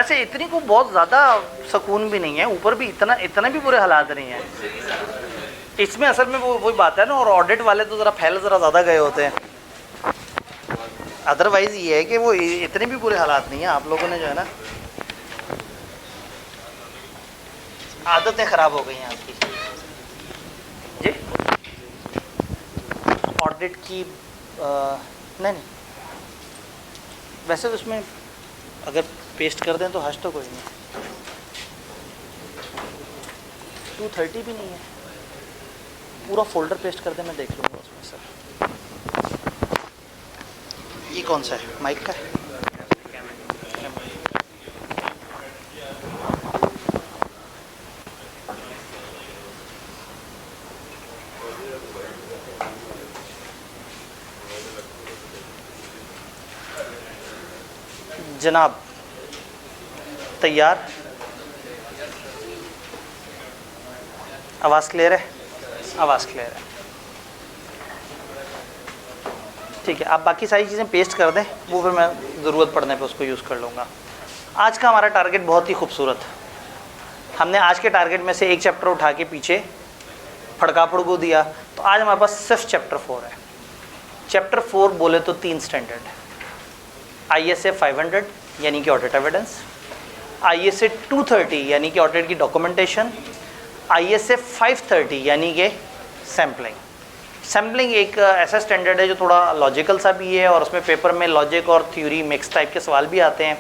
वैसे इतनी को बहुत ज़्यादा सुकून भी नहीं है, ऊपर भी इतना भी बुरे हालात नहीं है इसमें। असल में वो वही बात है ना, और ऑडिट वाले तो ज़रा फैल ज़रा ज़्यादा गए होते हैं। अदरवाइज़ ये है कि वो इतने भी बुरे हालात नहीं है। आप लोगों ने जो है ना आदतें ख़राब हो गई हैं आपकी जी। ऑडिट की नहीं वैसे तो उसमें अगर पेस्ट कर दें तो हर्ष तो कोई नहीं। 230 भी नहीं है, पूरा फोल्डर पेस्ट कर दें, मैं देख लूँगा उसमें सर। ये कौन सा है, माइक का है? जनाब तैयार? आवाज़ क्लियर है? आवाज़ क्लियर है, ठीक है। आप बाकी सारी चीज़ें पेस्ट कर दें, वो फिर मैं ज़रूरत पड़ने पे उसको यूज़ कर लूँगा। आज का हमारा टारगेट बहुत ही खूबसूरत। हमने आज के टारगेट में से एक चैप्टर उठा के पीछे फड़का फड़कू दिया, तो आज हमारे पास सिर्फ चैप्टर 4 है। चैप्टर 4 बोले तो 3 स्टैंडर्ड, ISA 500 यानी कि ऑडिट एविडेंस, ISA 230 यानी कि ऑडिट की डॉक्यूमेंटेशन, ISA 530 यानी कि सैम्पलिंग। सैम्पलिंग एक ऐसा स्टैंडर्ड है जो थोड़ा लॉजिकल सा भी है, और उसमें पेपर में लॉजिक और थ्योरी मिक्स टाइप के सवाल भी आते हैं।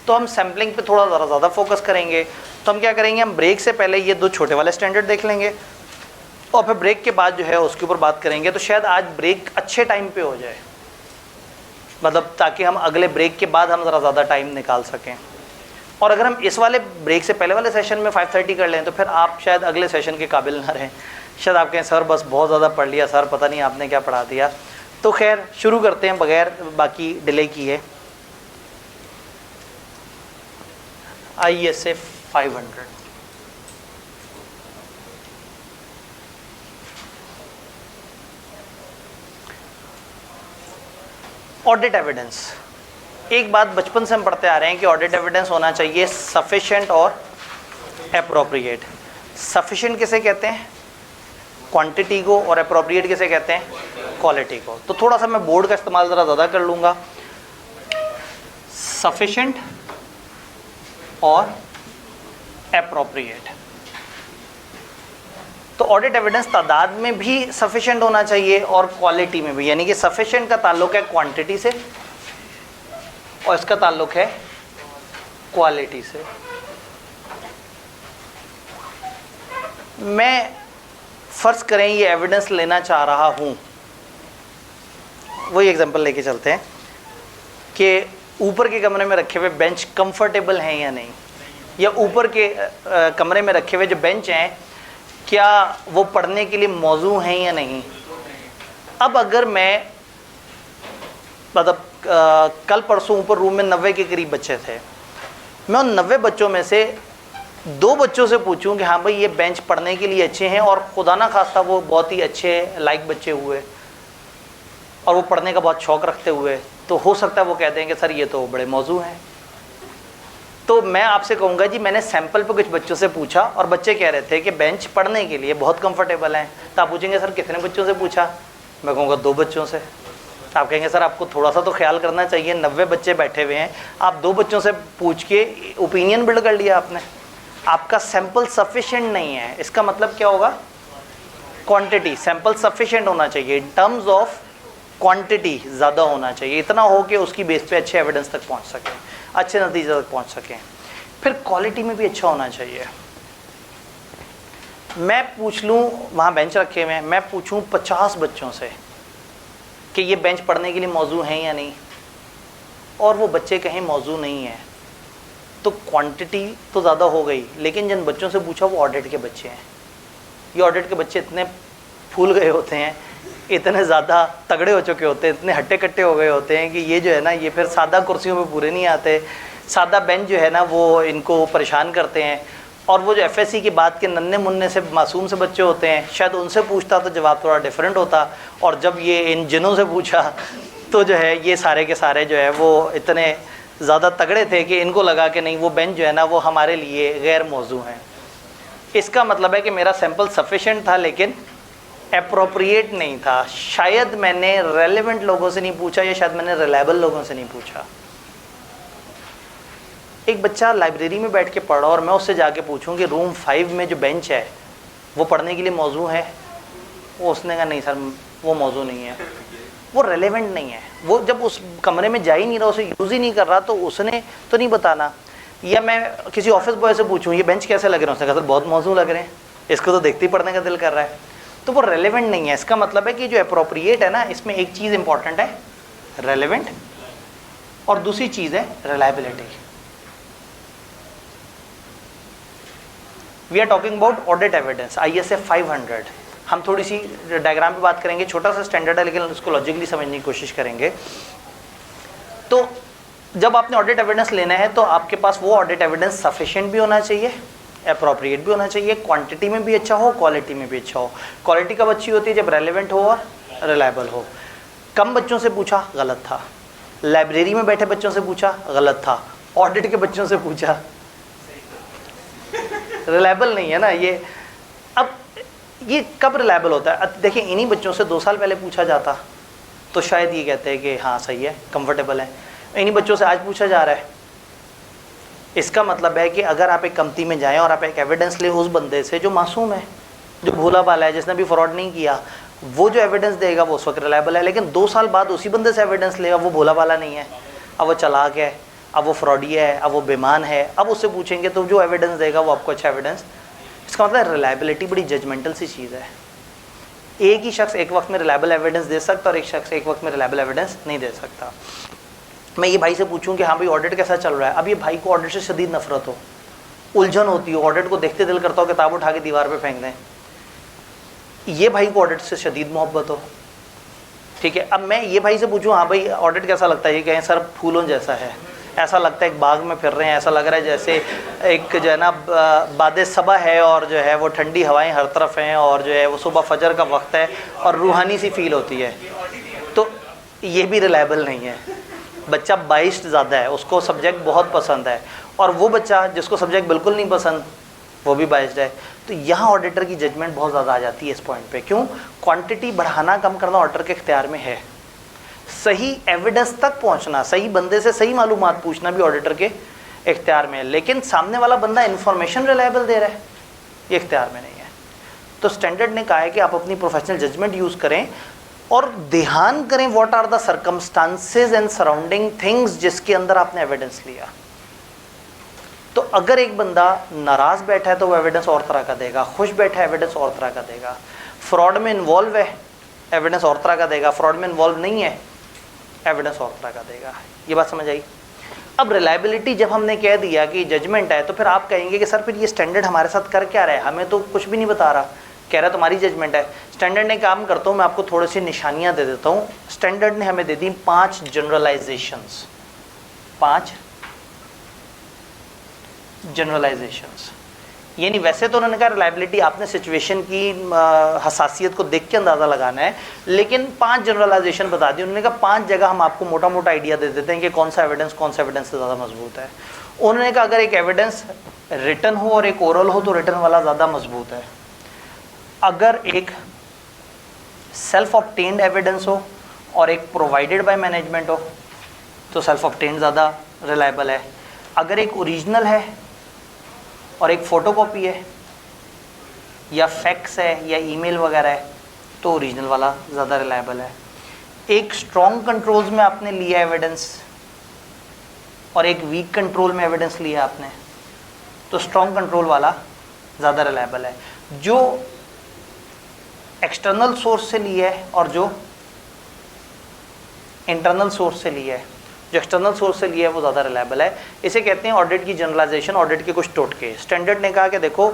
तो हम सैम्पलिंग पे थोड़ा ज़्यादा फोकस करेंगे। तो हम क्या करेंगे, हम ब्रेक से पहले ये 2 छोटे वाले स्टैंडर्ड देख लेंगे, और फिर ब्रेक के बाद जो है उसके ऊपर बात करेंगे। तो शायद आज ब्रेक अच्छे टाइम पे हो जाए, मतलब ताकि हम अगले ब्रेक के बाद हम ज़रा ज़्यादा टाइम निकाल सकें। और अगर हम इस वाले ब्रेक से पहले वाले सेशन में 5:30 कर लें तो फिर आप शायद अगले सेशन के काबिल ना रहें। शायद आप कहें सर बस बहुत ज़्यादा पढ़ लिया सर, पता नहीं आपने क्या पढ़ा दिया। तो खैर शुरू करते हैं बगैर बाकी डिले किए। ISA 500 audit evidence. एक बात बचपन से हम पढ़ते आ रहे हैं कि ऑडिट एविडेंस होना चाहिए सफिशिएंट और एप्रोप्रिएट। सफिशिएंट किसे कहते हैं, क्वांटिटी को, और एप्रोप्रिएट किसे कहते हैं, क्वालिटी को। तो थोड़ा सा मैं बोर्ड का इस्तेमाल ज़रा ज़्यादा कर लूँगा। सफिशिएंट और एप्रोप्रिएट। तो ऑडिट एविडेंस तादाद में भी सफिशिएंट होना चाहिए और क्वालिटी में भी, यानी कि सफिशिएंट का ताल्लुक है क्वांटिटी से और इसका ताल्लुक है क्वालिटी से। मैं फर्ज करें ये एविडेंस लेना चाह रहा हूँ, वही एग्जांपल लेके चलते हैं कि ऊपर के कमरे में रखे हुए बेंच कंफर्टेबल हैं या नहीं, या ऊपर के कमरे में रखे हुए जो बेंच हैं क्या वो पढ़ने के लिए मौजू हैं या नहीं। अब अगर मैं मतलब कल परसों ऊपर रूम में 90 के करीब बच्चे थे, मैं उन 90 बच्चों में से 2 बच्चों से पूछूं कि हाँ भाई ये बेंच पढ़ने के लिए अच्छे हैं, और खुदा ना खास्ता वो बहुत ही अच्छे लायक बच्चे हुए और वो पढ़ने का बहुत शौक़ रखते हुए, तो हो सकता है वो कह देंगे सर ये तो बड़े मौजू हैं। तो मैं आपसे कहूँगा जी मैंने सैंपल पे कुछ बच्चों से पूछा और बच्चे कह रहे थे कि बेंच पढ़ने के लिए बहुत कंफर्टेबल हैं। तो आप पूछेंगे सर कितने बच्चों से पूछा, मैं कहूँगा 2 बच्चों से। तो आप कहेंगे सर आपको थोड़ा सा तो ख्याल करना चाहिए, 90 बच्चे बैठे हुए हैं, आप 2 बच्चों से पूछ के ओपिनियन बिल्ड कर लिया आपने। आपका सैंपल सफिशिएंट नहीं है। इसका मतलब क्या होगा, क्वांटिटी। सैंपल सफिशिएंट होना चाहिए, इन टर्म्स ऑफ क्वांटिटी ज़्यादा होना चाहिए, इतना हो कि उसकी बेस पे अच्छे एविडेंस तक पहुंच सकें, अच्छे नतीजे तक पहुंच सकें। फिर क्वालिटी में भी अच्छा होना चाहिए। मैं पूछ लूँ, वहाँ बेंच रखे हुए हैं, मैं पूछूँ 50 बच्चों से कि ये बेंच पढ़ने के लिए मौजू हैं या नहीं, और वो बच्चे कहें मौजू नहीं है, तो क्वांटिटी तो ज़्यादा हो गई, लेकिन जिन बच्चों से पूछा वो ऑडिट के बच्चे हैं। ये ऑडिट के बच्चे इतने फूल गए होते हैं, इतने ज़्यादा तगड़े हो चुके होते हैं, इतने हट्टे कट्टे हो गए होते हैं कि ये जो है ना, ये फिर सादा कुर्सियों पे पूरे नहीं आते। सादा बेंच जो है ना वो इनको परेशान करते हैं। और वो जो FSC की बात के नन्हे मुन्ने से मासूम से बच्चे होते हैं, शायद उनसे पूछता तो जवाब थोड़ा डिफरेंट होता, और जब ये इन जिनों से पूछा तो जो है ये सारे के सारे जो है वो इतने ज़्यादा तगड़े थे कि इनको लगा कि नहीं वो बेंच जो है ना वो हमारे लिए गैर मौजू हैं। इसका मतलब है कि मेरा सैंपल सफिशेंट था लेकिन एप्रोप्रिएट नहीं था। शायद मैंने रेलेवेंट लोगों से नहीं पूछा या शायद मैंने रिलायबल लोगों से नहीं पूछा। एक बच्चा लाइब्रेरी में बैठ के पढ़ रहा और मैं उससे जाके पूछूं कि रूम 5 में जो बेंच है वो पढ़ने के लिए मौजू है, वो उसने कहा नहीं सर वो मौजू नहीं है, वो रेलेवेंट नहीं है। वो जब उस कमरे में जा ही नहीं रहा, उसे यूज़ ही नहीं कर रहा, तो उसने तो नहीं बताना। या मैं किसी ऑफिस बॉय से पूछूं ये बेंच कैसे लग रहे हैं, उसने कहा सर बहुत मौजू लग रहे हैं, इसको तो देखते ही पढ़ने का दिल कर रहा है, तो वो रेलेवेंट नहीं है। इसका मतलब है कि जो अप्रोप्रिएट है ना, इसमें एक चीज़ इंपॉर्टेंट है रेलेवेंट, और दूसरी चीज़ है reliability. We are talking about audit evidence ISA 500। हम थोड़ी सी डायग्राम पे बात करेंगे, छोटा सा स्टैंडर्ड है लेकिन उसको लॉजिकली समझने की कोशिश करेंगे। तो जब आपने ऑडिट एविडेंस लेना है तो आपके पास वो ऑडिट एविडेंस सफिशिएंट भी होना चाहिए, अप्रोप्रिएट भी होना चाहिए, क्वांटिटी में भी अच्छा हो, क्वालिटी में भी अच्छा हो। क्वालिटी कब अच्छी होती है, जब रेलेवेंट हो और रिलायबल हो। कम बच्चों से पूछा गलत था, लाइब्रेरी में बैठे बच्चों से पूछा गलत था, ऑडिट के बच्चों से पूछा रिलायबल नहीं है ना ये। अब ये कब रिलायबल होता है, देखिए इन्हीं बच्चों से 2 साल पहले पूछा जाता तो शायद ये कहते हैं कि हाँ सही है, कंफर्टेबल है। इन्हीं बच्चों से आज पूछा जा रहा है। इसका मतलब है कि अगर आप एक कंपनी में जाएं और आप एक एविडेंस ले उस बंदे से जो मासूम है, जो भोला भाला है, जिसने भी फ्रॉड नहीं किया, वो जो एविडेंस देगा वो उस वक्त रिलायबल है। लेकिन 2 साल बाद उसी बंदे से एविडेंस लेगा, वो भोला भाला नहीं है, अब वो चालाक है, अब वो फ्रॉडी है, अब वो बेईमान है, अब उससे पूछेंगे तो जो एविडेंस देगा वो आपको अच्छा एविडेंस। इसका मतलब रिलायबिलिटी बड़ी जजमेंटल सी चीज़ है। एक ही शख्स एक वक्त में रिलायबल एविडेंस दे सकता और एक शख्स एक वक्त में रिलायबल एविडेंस नहीं दे सकता। मैं ये भाई से पूछूं कि हाँ भाई ऑडिट कैसा चल रहा है, अब ये भाई को ऑडिट से शदीद नफरत हो, उलझन होती हो, ऑडिट को देखते दिल करता हो किताब उठा के दीवार पे फेंक दें। ये भाई को ऑडिट से शदीद मोहब्बत हो, ठीक है। अब मैं ये भाई से पूछूं हाँ भाई ऑडिट कैसा लगता है, ये कहें सर फूलों जैसा है, ऐसा लगता है एक बाग में फिर रहे हैं, ऐसा लग रहा है जैसे एक जो है ना बादे सबा है और जो है वो ठंडी हवाएं हर तरफ हैं और जो है वो सुबह फजर का वक्त है और रूहानी सी फील होती है, तो ये भी रिलायबल नहीं है। बच्चा बाइस्ड ज़्यादा है, उसको सब्जेक्ट बहुत पसंद है, और वो बच्चा जिसको सब्जेक्ट बिल्कुल नहीं पसंद वो भी बाइस्ड है। तो यहाँ ऑडिटर की जजमेंट बहुत ज़्यादा आ जाती है इस पॉइंट पे। क्यों? क्वांटिटी बढ़ाना कम करना ऑडिटर के इख्तियार में है, सही एविडेंस तक पहुँचना, सही बंदे से सही मालूमात पूछना भी ऑडिटर के इख्तियार में है। लेकिन सामने वाला बंदा इन्फॉर्मेशन रिलायबल दे रहा है, ये इख्तियार में नहीं है। तो स्टैंडर्ड ने कहा है कि आप अपनी प्रोफेशनल जजमेंट यूज़ करें और ध्यान करें what are the circumstances and surrounding things जिसके अंदर आपने एविडेंस लिया। तो अगर एक बंदा नाराज़ बैठा है तो वो एविडेंस और तरह का देगा, खुश बैठा है एविडेंस और तरह का देगा, फ्रॉड में इन्वॉल्व है एविडेंस और तरह का देगा, फ्रॉड में इन्वॉल्व नहीं है एविडेंस और तरह का देगा। ये बात समझ आई? अब रिलायबिलिटी जब हमने कह दिया कि जजमेंट है, तो फिर आप कहेंगे कि सर फिर ये स्टैंडर्ड हमारे साथ कर क्या रहा है, हमें तो कुछ भी नहीं बता रहा, कह रहा है तुम्हारी जजमेंट है। स्टैंडर्ड ने काम करता हूँ मैं आपको थोड़ी सी निशानियाँ दे देता हूँ। स्टैंडर्ड ने हमें दे दी 5 जनरलाइजेशंस, 5 जनरलाइजेशंस। यानी वैसे तो उन्होंने कहा रिलायबिलिटी आपने सिचुएशन की हसासियत को देख के अंदाज़ा लगाना है, लेकिन 5 जनरलाइजेशन बता दी उन्होंने। कहा 5 जगह हम आपको मोटा मोटा आइडिया दे देते हैं कि कौन सा एविडेंस से ज़्यादा मजबूत है। उन्होंने कहा अगर एक एविडेंस रिटन हो और एक ओरल हो तो रिटन वाला ज़्यादा मजबूत है। अगर एक सेल्फ ऑब्टेन्ड एविडेंस हो और एक प्रोवाइडेड बाय मैनेजमेंट हो तो सेल्फ ऑब्टेन्ड ज़्यादा रिलायबल है। अगर एक ओरिजिनल है और एक फ़ोटोकॉपी है या फैक्स है या ईमेल वगैरह है तो ओरिजिनल वाला ज़्यादा रिलायबल है। एक स्ट्रॉन्ग कंट्रोल्स में आपने लिया एविडेंस और एक वीक कंट्रोल में एविडेंस लिया आपने तो स्ट्रॉन्ग कंट्रोल वाला ज़्यादा रिलायबल है। जो एक्सटर्नल सोर्स से लिया है और जो इंटरनल सोर्स से लिया है, जो एक्सटर्नल सोर्स से लिया है वो ज़्यादा रिलायबल है। इसे कहते हैं ऑडिट की जनरलाइजेशन, ऑडिट के कुछ टोटके। स्टैंडर्ड ने कहा कि देखो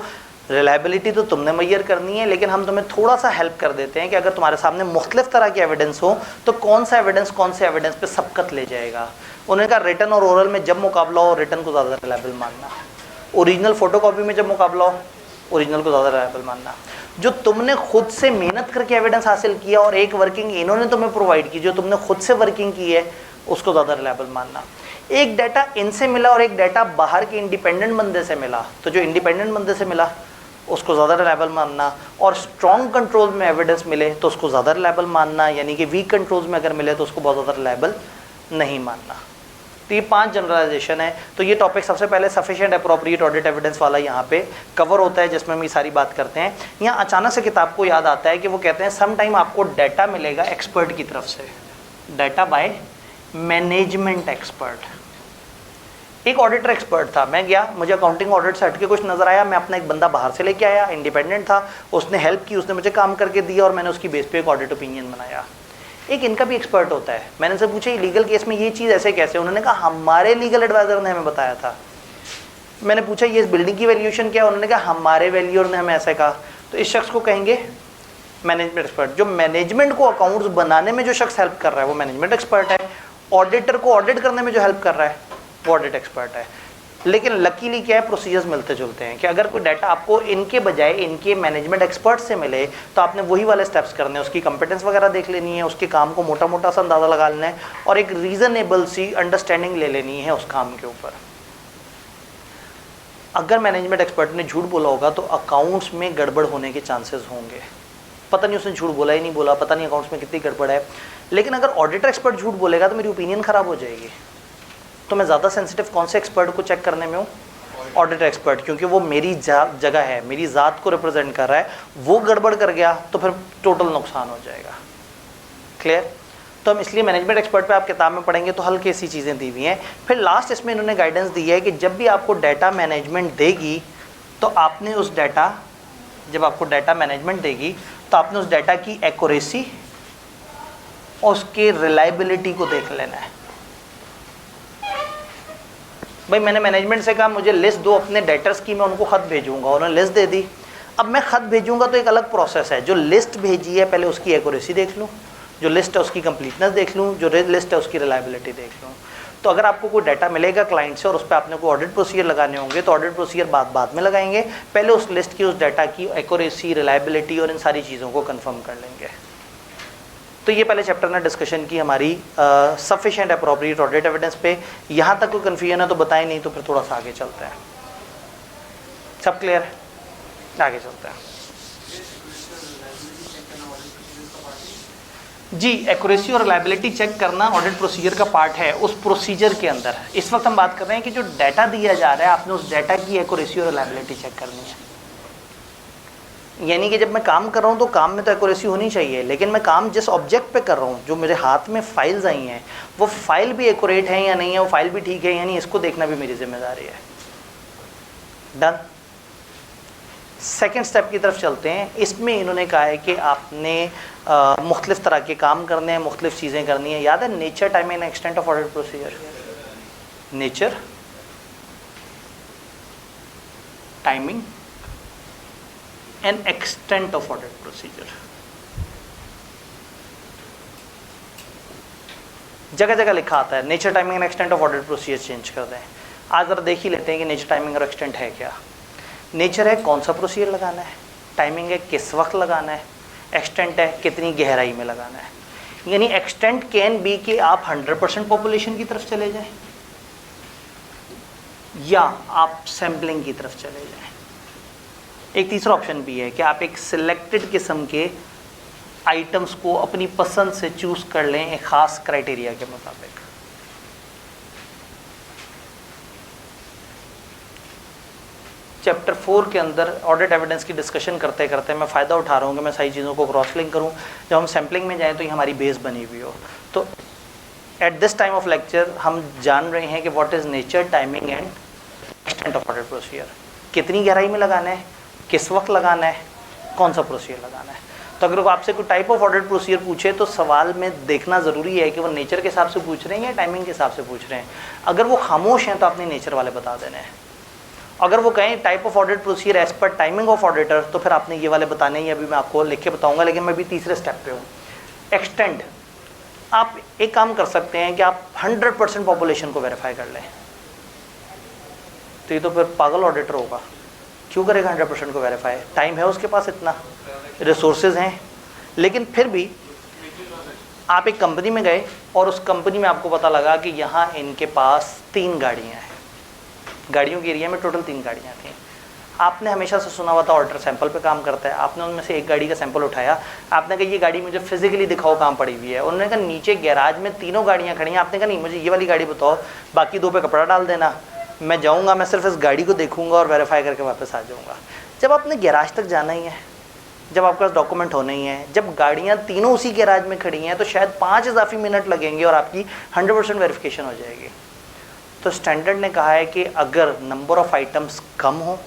रिलायबिलिटी तो तुमने मैयर करनी है, लेकिन हम तुम्हें थोड़ा सा हेल्प कर देते हैं कि अगर तुम्हारे सामने मुख्तलिफ तरह के एविडेंस हो तो कौन सा एविडेंस कौन से एविडेंस पे सबकत ले जाएगा। उन्होंने कहा रिटन और ओरल में जब मुकाबला हो रिटन को ज़्यादा रिलायबल मानना, ओरिजिनल फोटोकॉपी में जब मुकाबला हो ओरिजिनल को ज़्यादा रिलायबल मानना। जो तुमने खुद से मेहनत करके एविडेंस हासिल किया और एक वर्किंग इन्होंने तुम्हें प्रोवाइड की, जो तुमने खुद से वर्किंग की है उसको ज़्यादा रिलायबल मानना। एक डाटा इनसे मिला और एक डाटा बाहर के इंडिपेंडेंट बंदे से मिला, तो जो इंडिपेंडेंट बंदे से मिला उसको ज़्यादा रिलायबल मानना, और स्ट्रॉन्ग कंट्रोल में एविडेंस मिले तो उसको ज़्यादा रिलायबल मानना, यानी कि वीक कंट्रोल्स में अगर मिले तो उसको बहुत ज़्यादा रिलायबल नहीं मानना। तो ये 5 जनरलाइजेशन है। तो ये टॉपिक सबसे पहले सफिशिएंट एप्रोप्रिएट ऑडिट एविडेंस वाला यहाँ पे कवर होता है, जिसमें हम ये सारी बात करते हैं। यहाँ अचानक से किताब को याद आता है कि वो कहते हैं सम टाइम आपको डाटा मिलेगा एक्सपर्ट की तरफ से, डाटा बाय मैनेजमेंट एक्सपर्ट। एक ऑडिटर एक्सपर्ट था, मैं गया, मुझे अकाउंटिंग ऑडिट से हटके कुछ नजर आया, मैं अपना एक बंदा बाहर से लेके आया, इंडिपेंडेंट था, उसने हेल्प की, उसने मुझे काम करके दिया और मैंने उसकी बेस पे एक ऑडिट ओपिनियन बनाया। एक इनका भी एक्सपर्ट होता है, मैंने उनसे पूछा ये लीगल केस में ये चीज़ ऐसे कैसे, उन्होंने कहा हमारे लीगल एडवाइजर ने हमें बताया था। मैंने पूछा ये इस बिल्डिंग की वैल्यूएशन क्या है, उन्होंने कहा हमारे वैल्यूअर ने हमें ऐसे कहा। तो इस शख्स को कहेंगे मैनेजमेंट एक्सपर्ट। जो मैनेजमेंट को अकाउंट्स बनाने में जो शख्स हेल्प कर रहा है वो मैनेजमेंट एक्सपर्ट है, ऑडिटर को ऑडिट करने में जो हेल्प कर रहा है वो ऑडिट एक्सपर्ट है। लेकिन लकीली क्या है, प्रोसीजर्स मिलते जुलते हैं कि अगर कोई डाटा आपको इनके बजाय इनके मैनेजमेंट एक्सपर्ट से मिले तो आपने वही वाले स्टेप्स करने हैं, उसकी कंपेटेंस वगैरह देख लेनी है, उसके काम को मोटा मोटा सा अंदाज़ा लगा लेना है और एक रीज़नेबल सी अंडरस्टैंडिंग ले लेनी है उस काम के ऊपर। अगर मैनेजमेंट एक्सपर्ट ने झूठ बोला होगा तो अकाउंट्स में गड़बड़ होने के चांसेस होंगे। पता नहीं उसने झूठ बोला ही नहीं बोला, पता नहीं अकाउंट्स में कितनी गड़बड़ है। लेकिन अगर ऑडिटर एक्सपर्ट झूठ बोलेगा तो मेरी ओपिनियन ख़राब हो जाएगी। तो मैं ज़्यादा सेंसिटिव कौन से एक्सपर्ट को चेक करने में हूँ, ऑडिटर एक्सपर्ट, क्योंकि वो मेरी जगह है, मेरी ज़ात को रिप्रेजेंट कर रहा है। वो गड़बड़ कर गया तो फिर टोटल नुकसान हो जाएगा। क्लियर? तो हम इसलिए मैनेजमेंट एक्सपर्ट पे आप किताब में पढ़ेंगे तो हल्की सी चीज़ें दी हुई हैं। फिर लास्ट इसमें इन्होंने गाइडेंस दी है कि जब भी आपको डाटा मैनेजमेंट देगी तो आपने उस डाटा, जब आपको डाटा मैनेजमेंट देगी तो आपने उस डाटा की एक्यूरेसी और उसके रिलायबिलिटी को देख लेना है। भाई मैंने मैनेजमेंट से कहा मुझे लिस्ट दो अपने डेटर्स की, मैं उनको ख़त भेजूंगा, उन्होंने लिस्ट दे दी। अब मैं ख़त भेजूंगा तो एक अलग प्रोसेस है, जो लिस्ट भेजी है पहले उसकी एक्यूरेसी देख लूँ, जो लिस्ट है उसकी कंप्लीटनेस देख लूँ, जो लिस्ट है उसकी रिलायबिलिटी देख लूँ। तो अगर आपको कोई डाटा मिलेगा क्लाइंट से और उस पर आपने कोई ऑडिट प्रोसीजर लगाने होंगे तो ऑडिट प्रोसीजर बाद में लगाएंगे, पहले उस लिस्ट की, उस डाटा की एक्यूरेसी, रिलायबिलिटी और इन सारी चीज़ों को कन्फर्म कर लेंगे। तो ये पहले चैप्टर ने डिस्कशन की हमारी सफिशिएंट एप्रोप्रिएट ऑडिट एविडेंस पे। यहाँ तक कोई कन्फ्यूजन है तो बताएं, नहीं तो फिर थोड़ा सा आगे चलते हैं। सब क्लियर है? आगे चलते हैं जी। एक्यूरेसी और रिलायबिलिटी चेक करना ऑडिट प्रोसीजर का पार्ट है। उस प्रोसीजर के अंदर इस वक्त हम बात कर रहे हैं कि जो डाटा दिया जा रहा है आपने उस डाटा की एक्यूरेसी और रिलायबिलिटी चेक करनी है। यानी कि जब मैं काम कर रहा हूँ तो काम में तो एक्यूरेसी होनी चाहिए, लेकिन मैं काम जिस ऑब्जेक्ट पे कर रहा हूँ, जो मेरे हाथ में फाइल्स आई हैं, वो फाइल भी एक्यूरेट है या नहीं है, वो फाइल भी ठीक है यानी इसको देखना भी मेरी जिम्मेदारी है। डन। सेकेंड स्टेप की तरफ चलते हैं। इसमें इन्होंने कहा है कि आपने मुख्तलिफ तरह के काम करने हैं, मुख्तलिफ चीज़ें करनी है। याद है nature, timing and extent of audit procedure. Nature, timing and extent of audit procedure. जगह जगह लिखा आता है nature, timing and extent of audit procedure change कर दें। आज जरा देख ही लेते हैं कि नेचर, टाइमिंग और एक्सटेंट है क्या। नेचर है कौन सा प्रोसीजर लगाना है, टाइमिंग है किस वक्त लगाना है, एक्सटेंट है कितनी गहराई में लगाना है। यानी एक्सटेंट कैन बी कि आप 100% पॉपुलेशन की तरफ चले जाएं या आप सैम्पलिंग की तरफ चले जाएं। एक तीसरा ऑप्शन भी है कि आप एक सिलेक्टेड किस्म के आइटम्स को अपनी पसंद से चूज कर लें एक ख़ास क्राइटेरिया के मुताबिक। चैप्टर 4 के अंदर ऑडिट एविडेंस की डिस्कशन करते करते मैं फ़ायदा उठा रहा हूँ कि मैं सारी चीज़ों को क्रॉस लिंक करूँ। जब हम सैम्पलिंग में जाएँ तो ये हमारी बेस बनी हुई हो। तो at this time of lecture हम जान रहे हैं कि what is nature, timing and extent of audit procedure. कितनी गहराई में लगाना है, किस वक्त लगाना है, कौन सा प्रोसीजर लगाना है। तो अगर वो आपसे कोई टाइप ऑफ ऑडिट प्रोसीजर पूछे तो सवाल में देखना ज़रूरी है कि वो नेचर के हिसाब से पूछ रहे हैं या टाइमिंग के हिसाब से पूछ रहे हैं। अगर वो खामोश हैं तो आपने नेचर वाले बता देने हैं। अगर वो कहें type of audit procedure as per timing of auditor तो फिर आपने ये वाले बताने ही, अभी मैं आपको लिख के बताऊंगा, लेकिन मैं भी तीसरे स्टेप पे हूँ। एक्सटेंड, आप एक काम कर सकते हैं कि आप 100% पॉपुलेशन को वेरीफाई कर लें। तो ये तो फिर पागल ऑडिटर होगा, क्यों करेगा 100% को वेरीफाई? टाइम है उसके पास, इतना रिसोर्सेज हैं, लेकिन फिर भी आप एक कंपनी में गए और उस कंपनी में आपको पता लगा कि यहाँ इनके पास 3 गाड़ियाँ हैं, गाड़ियों के एरिया में टोटल 3 गाड़ियाँ थी। आपने हमेशा से सुना हुआ था ऑर्डर सैंपल पे काम करता है, आपने उनमें से एक गाड़ी का सैंपल उठाया, आपने कहा ये गाड़ी मुझे फिजिकली दिखाओ कहाँ पड़ी हुई है। उन्होंने कहा नीचे गैराज में 3 गाड़ियाँ खड़ी हैं। आपने कहा नहीं मुझे ये वाली गाड़ी बताओ, बाकी 2 पे कपड़ा डाल देना, मैं जाऊँगा, मैं सिर्फ इस गाड़ी को देखूँगा और वेरीफाई करके वापस आ जाऊँगा। जब आपने गैराज तक जाना ही है, जब आपके पास डॉक्यूमेंट होने ही है, जब गाड़ियाँ तीनों उसी गैराज में खड़ी हैं, तो शायद 5 इजाफी मिनट लगेंगे और आपकी 100% वेरिफिकेशन हो जाएगी। तो स्टैंडर्ड ने कहा है कि अगर नंबर ऑफ आइटम्स कम हो,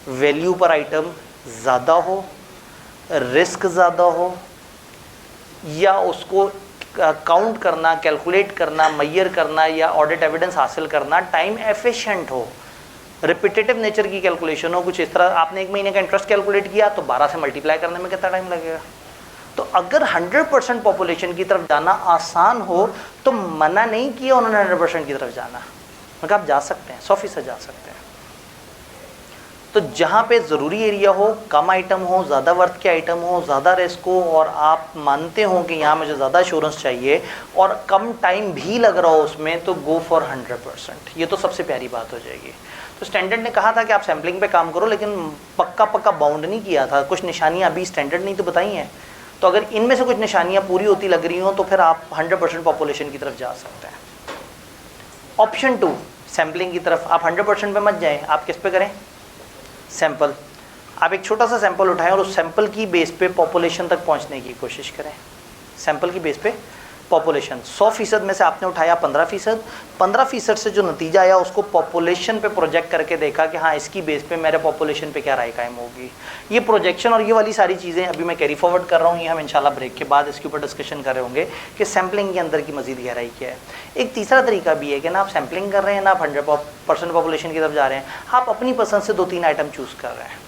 वैल्यू पर आइटम ज़्यादा हो, रिस्क ज़्यादा हो, या उसको काउंट करना, कैलकुलेट करना, मैयर करना या ऑडिट एविडेंस हासिल करना टाइम एफिशिएंट हो, रिपीटेटिव नेचर की कैलकुलेशन हो, कुछ इस तरह आपने 1 महीने का इंटरेस्ट कैलकुलेट किया तो 12 से मल्टीप्लाई करने में कितना टाइम लगेगा। तो अगर 100% पॉपुलेशन की तरफ जाना आसान हो तो मना नहीं किया उन्होंने 100% की तरफ जाना, मगर आप जा सकते हैं, 100% जा सकते हैं। तो जहाँ पे ज़रूरी एरिया हो, कम आइटम हो, ज़्यादा वर्थ के आइटम हो, ज़्यादा रिस्क हो और आप मानते हो कि यहाँ मुझे ज़्यादा एश्योरेंस चाहिए और कम टाइम भी लग रहा हो उसमें, तो गो फॉर 100%। ये तो सबसे प्यारी बात हो जाएगी। तो स्टैंडर्ड ने कहा था कि आप सैम्पलिंग पे काम करो, लेकिन पक्का बाउंड नहीं किया था। कुछ निशानियाँ अभी स्टैंडर्ड नहीं तो बताई हैं, तो अगर इनमें से कुछ निशानियाँ पूरी होती लग रही हो तो फिर आप 100% पॉपुलेशन की तरफ जा सकते हैं। ऑप्शन 2, सैम्पलिंग की तरफ आप 100% पे मत जाएं, आप किस पे करें, सैंपल। आप एक छोटा सा सैंपल उठाएं और उस सैंपल की बेस पे पॉपुलेशन तक पहुंचने की कोशिश करें। सैंपल की बेस पे पॉपुलेशन 100% में से आपने उठाया 15% से जो नतीजा आया उसको पॉपुलेशन पे प्रोजेक्ट करके देखा कि हाँ इसकी बेस पे मेरे पॉपुलेशन पे क्या राय कायम होगी। ये प्रोजेक्शन और ये वाली सारी चीज़ें अभी मैं कैरी फॉरवर्ड कर रहा हूँ, ये हम इंशाल्लाह ब्रेक के बाद इसके ऊपर डिस्कशन कर रहे होंगे कि सैम्पलिंग के अंदर की मजीद गहराई क्या है। एक तीसरा तरीका भी है कि ना आप सैम्पलिंग कर रहे हैं ना आप 100% पॉपुलेशन की तरफ जा रहे हैं, आप अपनी पसंद से 2-3 आइटम चूज़ कर रहे हैं।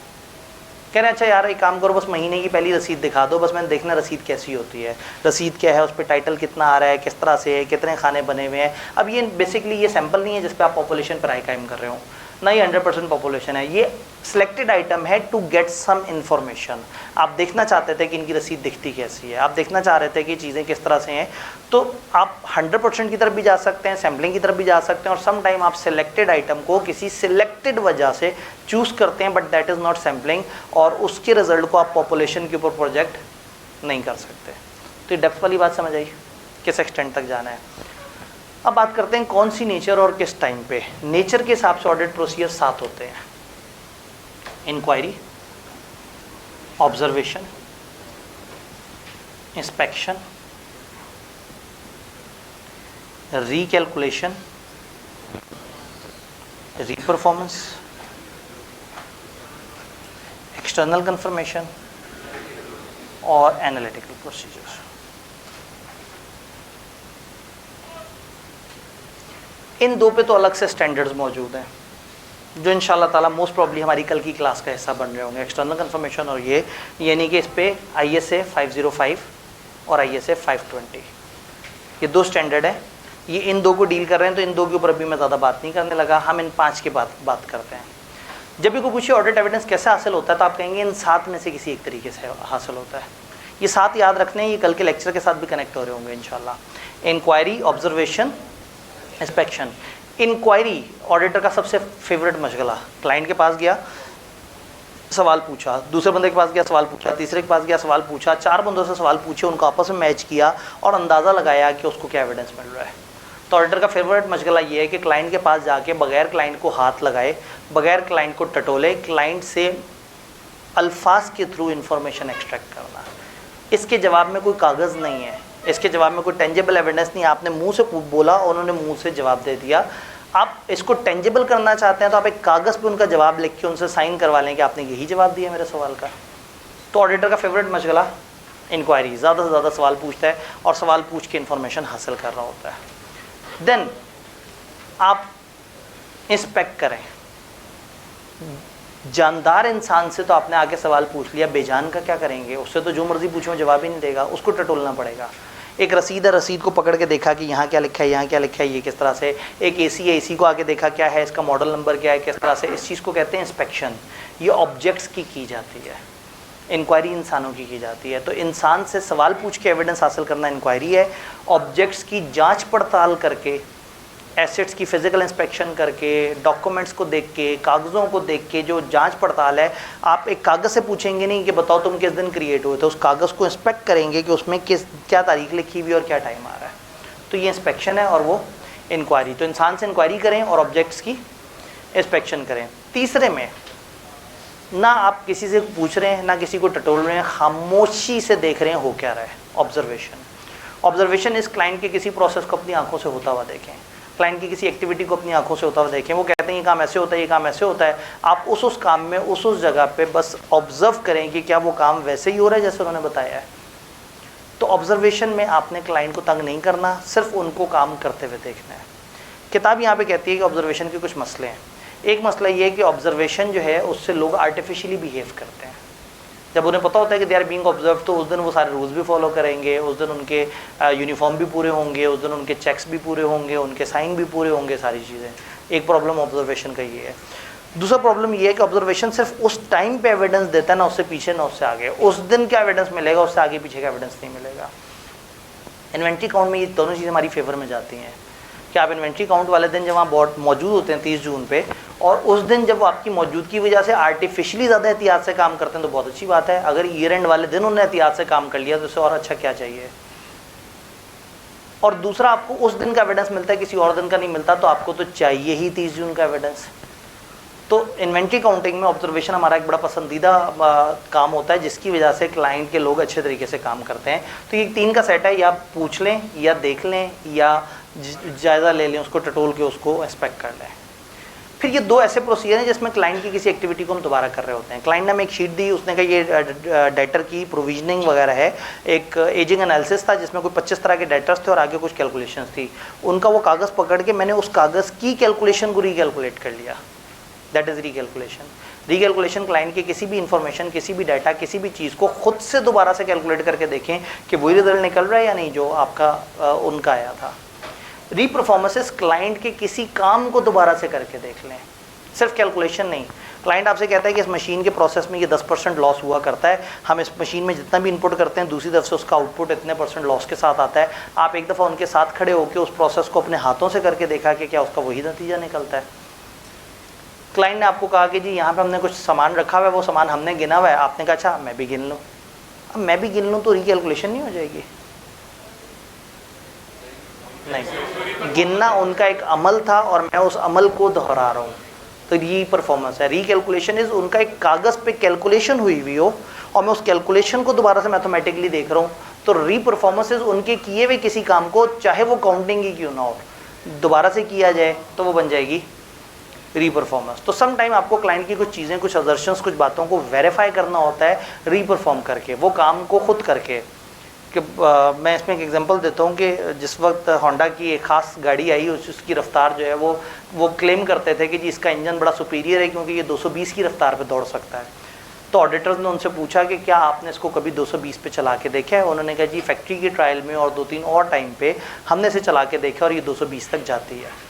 कह रहे हैं अच्छा यार एक काम करो, बस महीने की पहली रसीद दिखा दो, बस मैंने देखना रसीद कैसी होती है, रसीद क्या है, उस पर टाइटल कितना आ रहा है, किस तरह से है, कितने खाने बने हुए हैं। अब ये बेसिकली ये सैंपल नहीं है जिस पे आप पॉपुलेशन पर राय कायम कर रहे हो, ना ही 100% पॉपुलेशन है, ये सिलेक्टेड आइटम है टू गेट सम इन्फॉर्मेशन। आप देखना चाहते थे कि इनकी रसीद दिखती कैसी है, आप देखना चाह रहे थे कि चीज़ें किस तरह से हैं, तो आप 100% की तरफ भी जा सकते हैं, सैम्पलिंग की तरफ भी जा सकते हैं, और सम टाइम आप सिलेक्टेड आइटम को किसी सिलेक्टेड वजह से चूज़ करते हैं, but that is not sampling, और उसके रिजल्ट को आप पॉपुलेशन के ऊपर प्रोजेक्ट नहीं कर सकते। तो ये डेप्थ वाली बात समझ आई, किस एक्सटेंट तक जाना है। अब बात करते हैं कौन सी नेचर और किस टाइम पे। नेचर के हिसाब से ऑडिट प्रोसीजर 7 होते हैं: inquiry, observation, inspection, recalculation, reperformance, external confirmation और एनालिटिकल प्रोसीजर्स। इन 2 पे तो अलग से स्टैंडर्ड्स मौजूद हैं जो इंशाल्लाह ताला मोस्ट प्रॉब्ली हमारी कल की क्लास का हिस्सा बन रहे होंगे, एक्सटर्नल कंफर्मेशन और ये, यानी कि इस पे ISA 505 और ISA 520, ये 2 स्टैंडर्ड हैं। ये इन 2 को डील कर रहे हैं, तो इन 2 के ऊपर अभी मैं ज़्यादा बात नहीं करने लगा, हम इन 5 के बात करते हैं। जब भी कोई पूछे ऑडिट एविडेंस कैसे हासिल होता है, तो आप कहेंगे इन 7 में से किसी एक तरीके से हासिल होता है। ये 7 याद रखने हैं, ये कल के लेक्चर के साथ भी कनेक्ट हो रहे होंगे इंशाल्लाह। Inquiry, observation, inspection. Inquiry auditor का सबसे फेवरेट मशगला। क्लाइंट के पास गया, सवाल पूछा, दूसरे बंदे के पास गया, सवाल पूछा, तीसरे के पास गया, सवाल पूछा, 4 बंदों से सवाल पूछे, उनको आपस में मैच किया और अंदाज़ा लगाया कि उसको क्या एविडेंस मिल रहा है। तो ऑडिटर का फेवरेट मशगला ये है कि क्लाइंट के पास जाके बगैर क्लाइंट को हाथ लगाए, बगैर क्लाइंट को टटोले, क्लाइंट से अल्फाज के थ्रू इंफॉर्मेशन एक्सट्रैक्ट करना। इसके जवाब में कोई कागज़ नहीं है, इसके जवाब में कोई टेंजेबल एविडेंस नहीं। आपने मुंह से बोला, उन्होंने मुंह से जवाब दे दिया। आप इसको टेंजेबल करना चाहते हैं तो आप एक कागज़ पे उनका जवाब लिख के उनसे साइन करवा लें कि आपने यही जवाब दिया मेरे सवाल का। तो ऑडिटर का फेवरेट मशगला इंक्वायरी, ज़्यादा से ज़्यादा सवाल पूछता है और सवाल पूछ के इन्फॉर्मेशन हासिल कर रहा होता है। देन आप इंस्पेक्ट करें। जानदार इंसान से तो आपने आके सवाल पूछ लिया, बेजान का क्या करेंगे, उससे तो जो मर्जी पूछो जवाब ही नहीं देगा, उसको टटोलना पड़ेगा। एक रसीद है, रसीद को पकड़ के देखा कि यहाँ क्या लिखा है, यहाँ क्या लिखा है, ये किस तरह से। एक AC है, AC को आके देखा क्या है, इसका मॉडल नंबर क्या है, किस तरह से। इस चीज़ को कहते हैं इंस्पेक्शन। ये ऑब्जेक्ट्स की जाती है। इंक्वायरी इंसानों की जाती है। तो इंसान से सवाल पूछ के एविडेंस हासिल करना इंक्वायरी है। ऑब्जेक्ट्स की जांच पड़ताल करके, एसेट्स की फिजिकल इंस्पेक्शन करके, डॉक्यूमेंट्स को देख के, कागज़ों को देख के जो जांच पड़ताल है, आप एक कागज़ से पूछेंगे नहीं कि बताओ तुम किस दिन क्रिएट हुए थे, उस कागज़ को इंस्पेक्ट करेंगे कि उसमें क्या तारीख लिखी हुई और क्या टाइम आ रहा है। तो ये इंस्पेक्शन है और वो इंक्वायरी। तो इंसान से इंक्वायरी करें और ऑब्जेक्ट्स की इंस्पेक्शन करें। तीसरे में ना आप किसी से पूछ रहे हैं, ना किसी को टटोल रहे हैं, खामोशी से देख रहे हैं हो क्या रहा है। ऑब्जर्वेशन इस क्लाइंट के किसी प्रोसेस को अपनी आंखों से होता हुआ देखें, क्लाइंट की किसी एक्टिविटी को अपनी आंखों से होता हुआ देखें। वो कहते हैं ये काम ऐसे होता है, ये काम ऐसे होता है, आप उस काम में उस जगह पे बस ऑब्जर्व करें कि क्या वो काम वैसे ही हो रहा है जैसे उन्होंने बताया है। तो ऑब्जर्वेशन में आपने क्लाइंट को तंग नहीं करना, सिर्फ उनको काम करते हुए देखना है। किताब यहाँ पे कहती है कि ऑब्जर्वेशन के कुछ मसले हैं। एक मसला ये है कि ऑब्जर्वेशन जो है उससे लोग आर्टिफिशियली बिहेव करते हैं। जब उन्हें पता होता है कि दे आर बीइंग ऑब्जर्व, तो उस दिन वो सारे रूल्स भी फॉलो करेंगे, उस दिन उनके यूनिफॉर्म भी पूरे होंगे, उस दिन उनके चेक्स भी पूरे होंगे, उनके साइन भी पूरे होंगे, सारी चीज़ें। एक प्रॉब्लम ऑब्जर्वेशन का ये है। दूसरा प्रॉब्लम ये है कि ऑब्जर्वेशन सिर्फ उस टाइम पे एविडेंस देता है, ना उससे पीछे ना उससे आगे। उस दिन क्या एविडेंस मिलेगा, उससे आगे पीछे का एविडेंस नहीं मिलेगा। इन्वेंट्री काउंट में ये दोनों चीज़ें हमारी फेवर में जाती हैं कि आप इन्वेंट्री काउंट वाले दिन जब वहाँ बोर्ड मौजूद होते हैं 30 जून पे, और उस दिन जब आपकी मौजूदगी की वजह से आर्टिफिशियली ज़्यादा एहतियात से काम करते हैं तो बहुत अच्छी बात है। अगर ईयर एंड वाले दिन उन्होंने एहतियात से काम कर लिया तो उससे और अच्छा क्या चाहिए। और दूसरा, आपको उस दिन का एविडेंस मिलता है, किसी और दिन का नहीं मिलता, तो आपको तो चाहिए ही 30 जून का एविडेंस। तो इन्वेंट्री काउंटिंग में ऑब्जर्वेशन हमारा एक बड़ा पसंदीदा काम होता है, जिसकी वजह से क्लाइंट के लोग अच्छे तरीके से काम करते हैं। तो ये 3 का सेट है, या पूछ लें, या देख लें, या जायज़ा ले लें, उसको टटोल के उसको इंस्पेक्ट कर लें। फिर ये 2 ऐसे प्रोसीजर हैं जिसमें क्लाइंट की किसी एक्टिविटी को हम दोबारा कर रहे होते हैं। क्लाइंट ने हमें एक शीट दी, उसने कहा ये डेटर की प्रोविजनिंग वगैरह है, एक एजिंग एनालिसिस था जिसमें कोई 25 तरह के डेटर्स थे और आगे कुछ कैलकुलेशंस थी। उनका वो कागज़ पकड़ के मैंने उस कागज़ की कैलकुलेशन को रिकैलकुलेट कर लिया। दैट इज़ रिकैलकुलेशन क्लाइंट की किसी भी इंफॉर्मेशन, किसी भी डाटा, किसी भी चीज़ को खुद से दोबारा से कैलकुलेट करके देखें कि वही रिजल्ट निकल रहा है या नहीं जो आपका उनका आया था। रीपरफॉर्मेंसेस क्लाइंट के किसी काम को दोबारा से करके देख लें, सिर्फ कैलकुलेशन नहीं। क्लाइंट आपसे कहता है कि इस मशीन के प्रोसेस में ये 10% लॉस हुआ करता है, हम इस मशीन में जितना भी इनपुट करते हैं दूसरी तरफ से उसका आउटपुट इतने % लॉस के साथ आता है। आप एक दफ़ा उनके साथ खड़े होकर उस प्रोसेस को अपने हाथों से करके देखा कि क्या उसका वही नतीजा निकलता है। क्लाइंट ने आपको कहा कि जी यहाँ पे हमने कुछ सामान रखा हुआ है, वो सामान हमने गिना हुआ है, आपने कहा अच्छा मैं भी गिन लूँ। अब मैं भी गिन लूँ तो रिकैलकुलेशन नहीं हो जाएगी? नहीं, गिनना उनका एक अमल था और मैं उस अमल को दोहरा रहा हूँ, तो री परफॉर्मेंस है। रिकैलकुलेशन इज उनका एक कागज़ पे कैलकुलेशन हुई हुई हो और मैं उस कैलकुलेशन को दोबारा से मैथमेटिकली देख रहा हूँ। तो री परफॉर्मेंस इज उनके किए हुए किसी काम को, चाहे वो काउंटिंग ही क्यों ना हो, दोबारा से किया जाए तो वो बन जाएगी री परफॉर्मेंस। तो सम टाइम आपको क्लाइंट की कुछ चीज़ें, कुछ अजर्शंस, कुछ बातों को वेरीफाई करना होता है री परफॉर्म करके, वो काम को खुद करके। कि मैं इसमें एक एग्जांपल देता हूँ कि जिस वक्त होंडा की एक ख़ास गाड़ी आई, उसकी रफ्तार जो है वो क्लेम करते थे कि जी इसका इंजन बड़ा सुपीरियर है क्योंकि ये 220 की रफ्तार पे दौड़ सकता है। तो ऑडिटर्स ने उनसे पूछा कि क्या आपने इसको कभी 220 पे चला के देखा है? उन्होंने कहा जी फैक्ट्री की ट्रायल में और 2-3 और टाइम पे हमने इसे चला के देखा और ये 220 तक जाती है।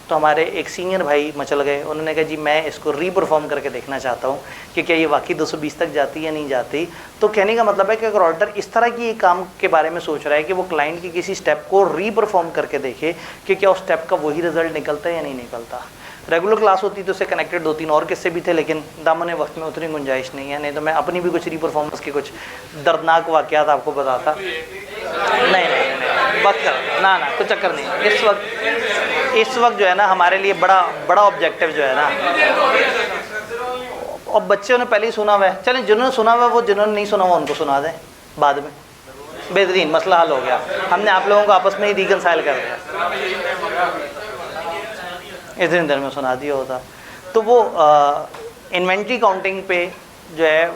तो हमारे एक सीनियर भाई मचल गए, उन्होंने कहा जी मैं इसको री परफॉर्म करके देखना चाहता हूँ कि क्या ये वाकई 220 तक जाती है या नहीं जाती। तो कहने का मतलब है कि अगर ऑडिटर इस तरह की काम के बारे में सोच रहा है कि वो क्लाइंट की किसी स्टेप को री परफॉर्म करके देखे कि क्या उस स्टेप का वही रिजल्ट निकलता है या नहीं निकलता। रेगुलर क्लास होती तो उससे कनेक्टेड 2-3 और किस्से भी थे, लेकिन दामन वक्त में उतनी गुंजाइश नहीं है, नहीं तो मैं अपनी भी कुछ री परफॉर्मेंस के कुछ दर्दनाक वाक़यात आपको बताता। नहीं वक्त ना कुछ चक्कर नहीं। इस वक्त जो है ना हमारे लिए बड़ा ऑब्जेक्टिव जो है ना, और बच्चों ने पहले ही सुना हुआ है, चलें जिन्होंने सुना हुआ है वो, जिन्होंने नहीं सुना हुआ उनको सुना दें बाद में, बेहतरीन मसला हल हो गया। हमने आप लोगों को आपस में ही रिकनसाइल कर दिया, इतनी देर में सुना दिया होता। तो वो इन्वेंट्री काउंटिंग पे जो है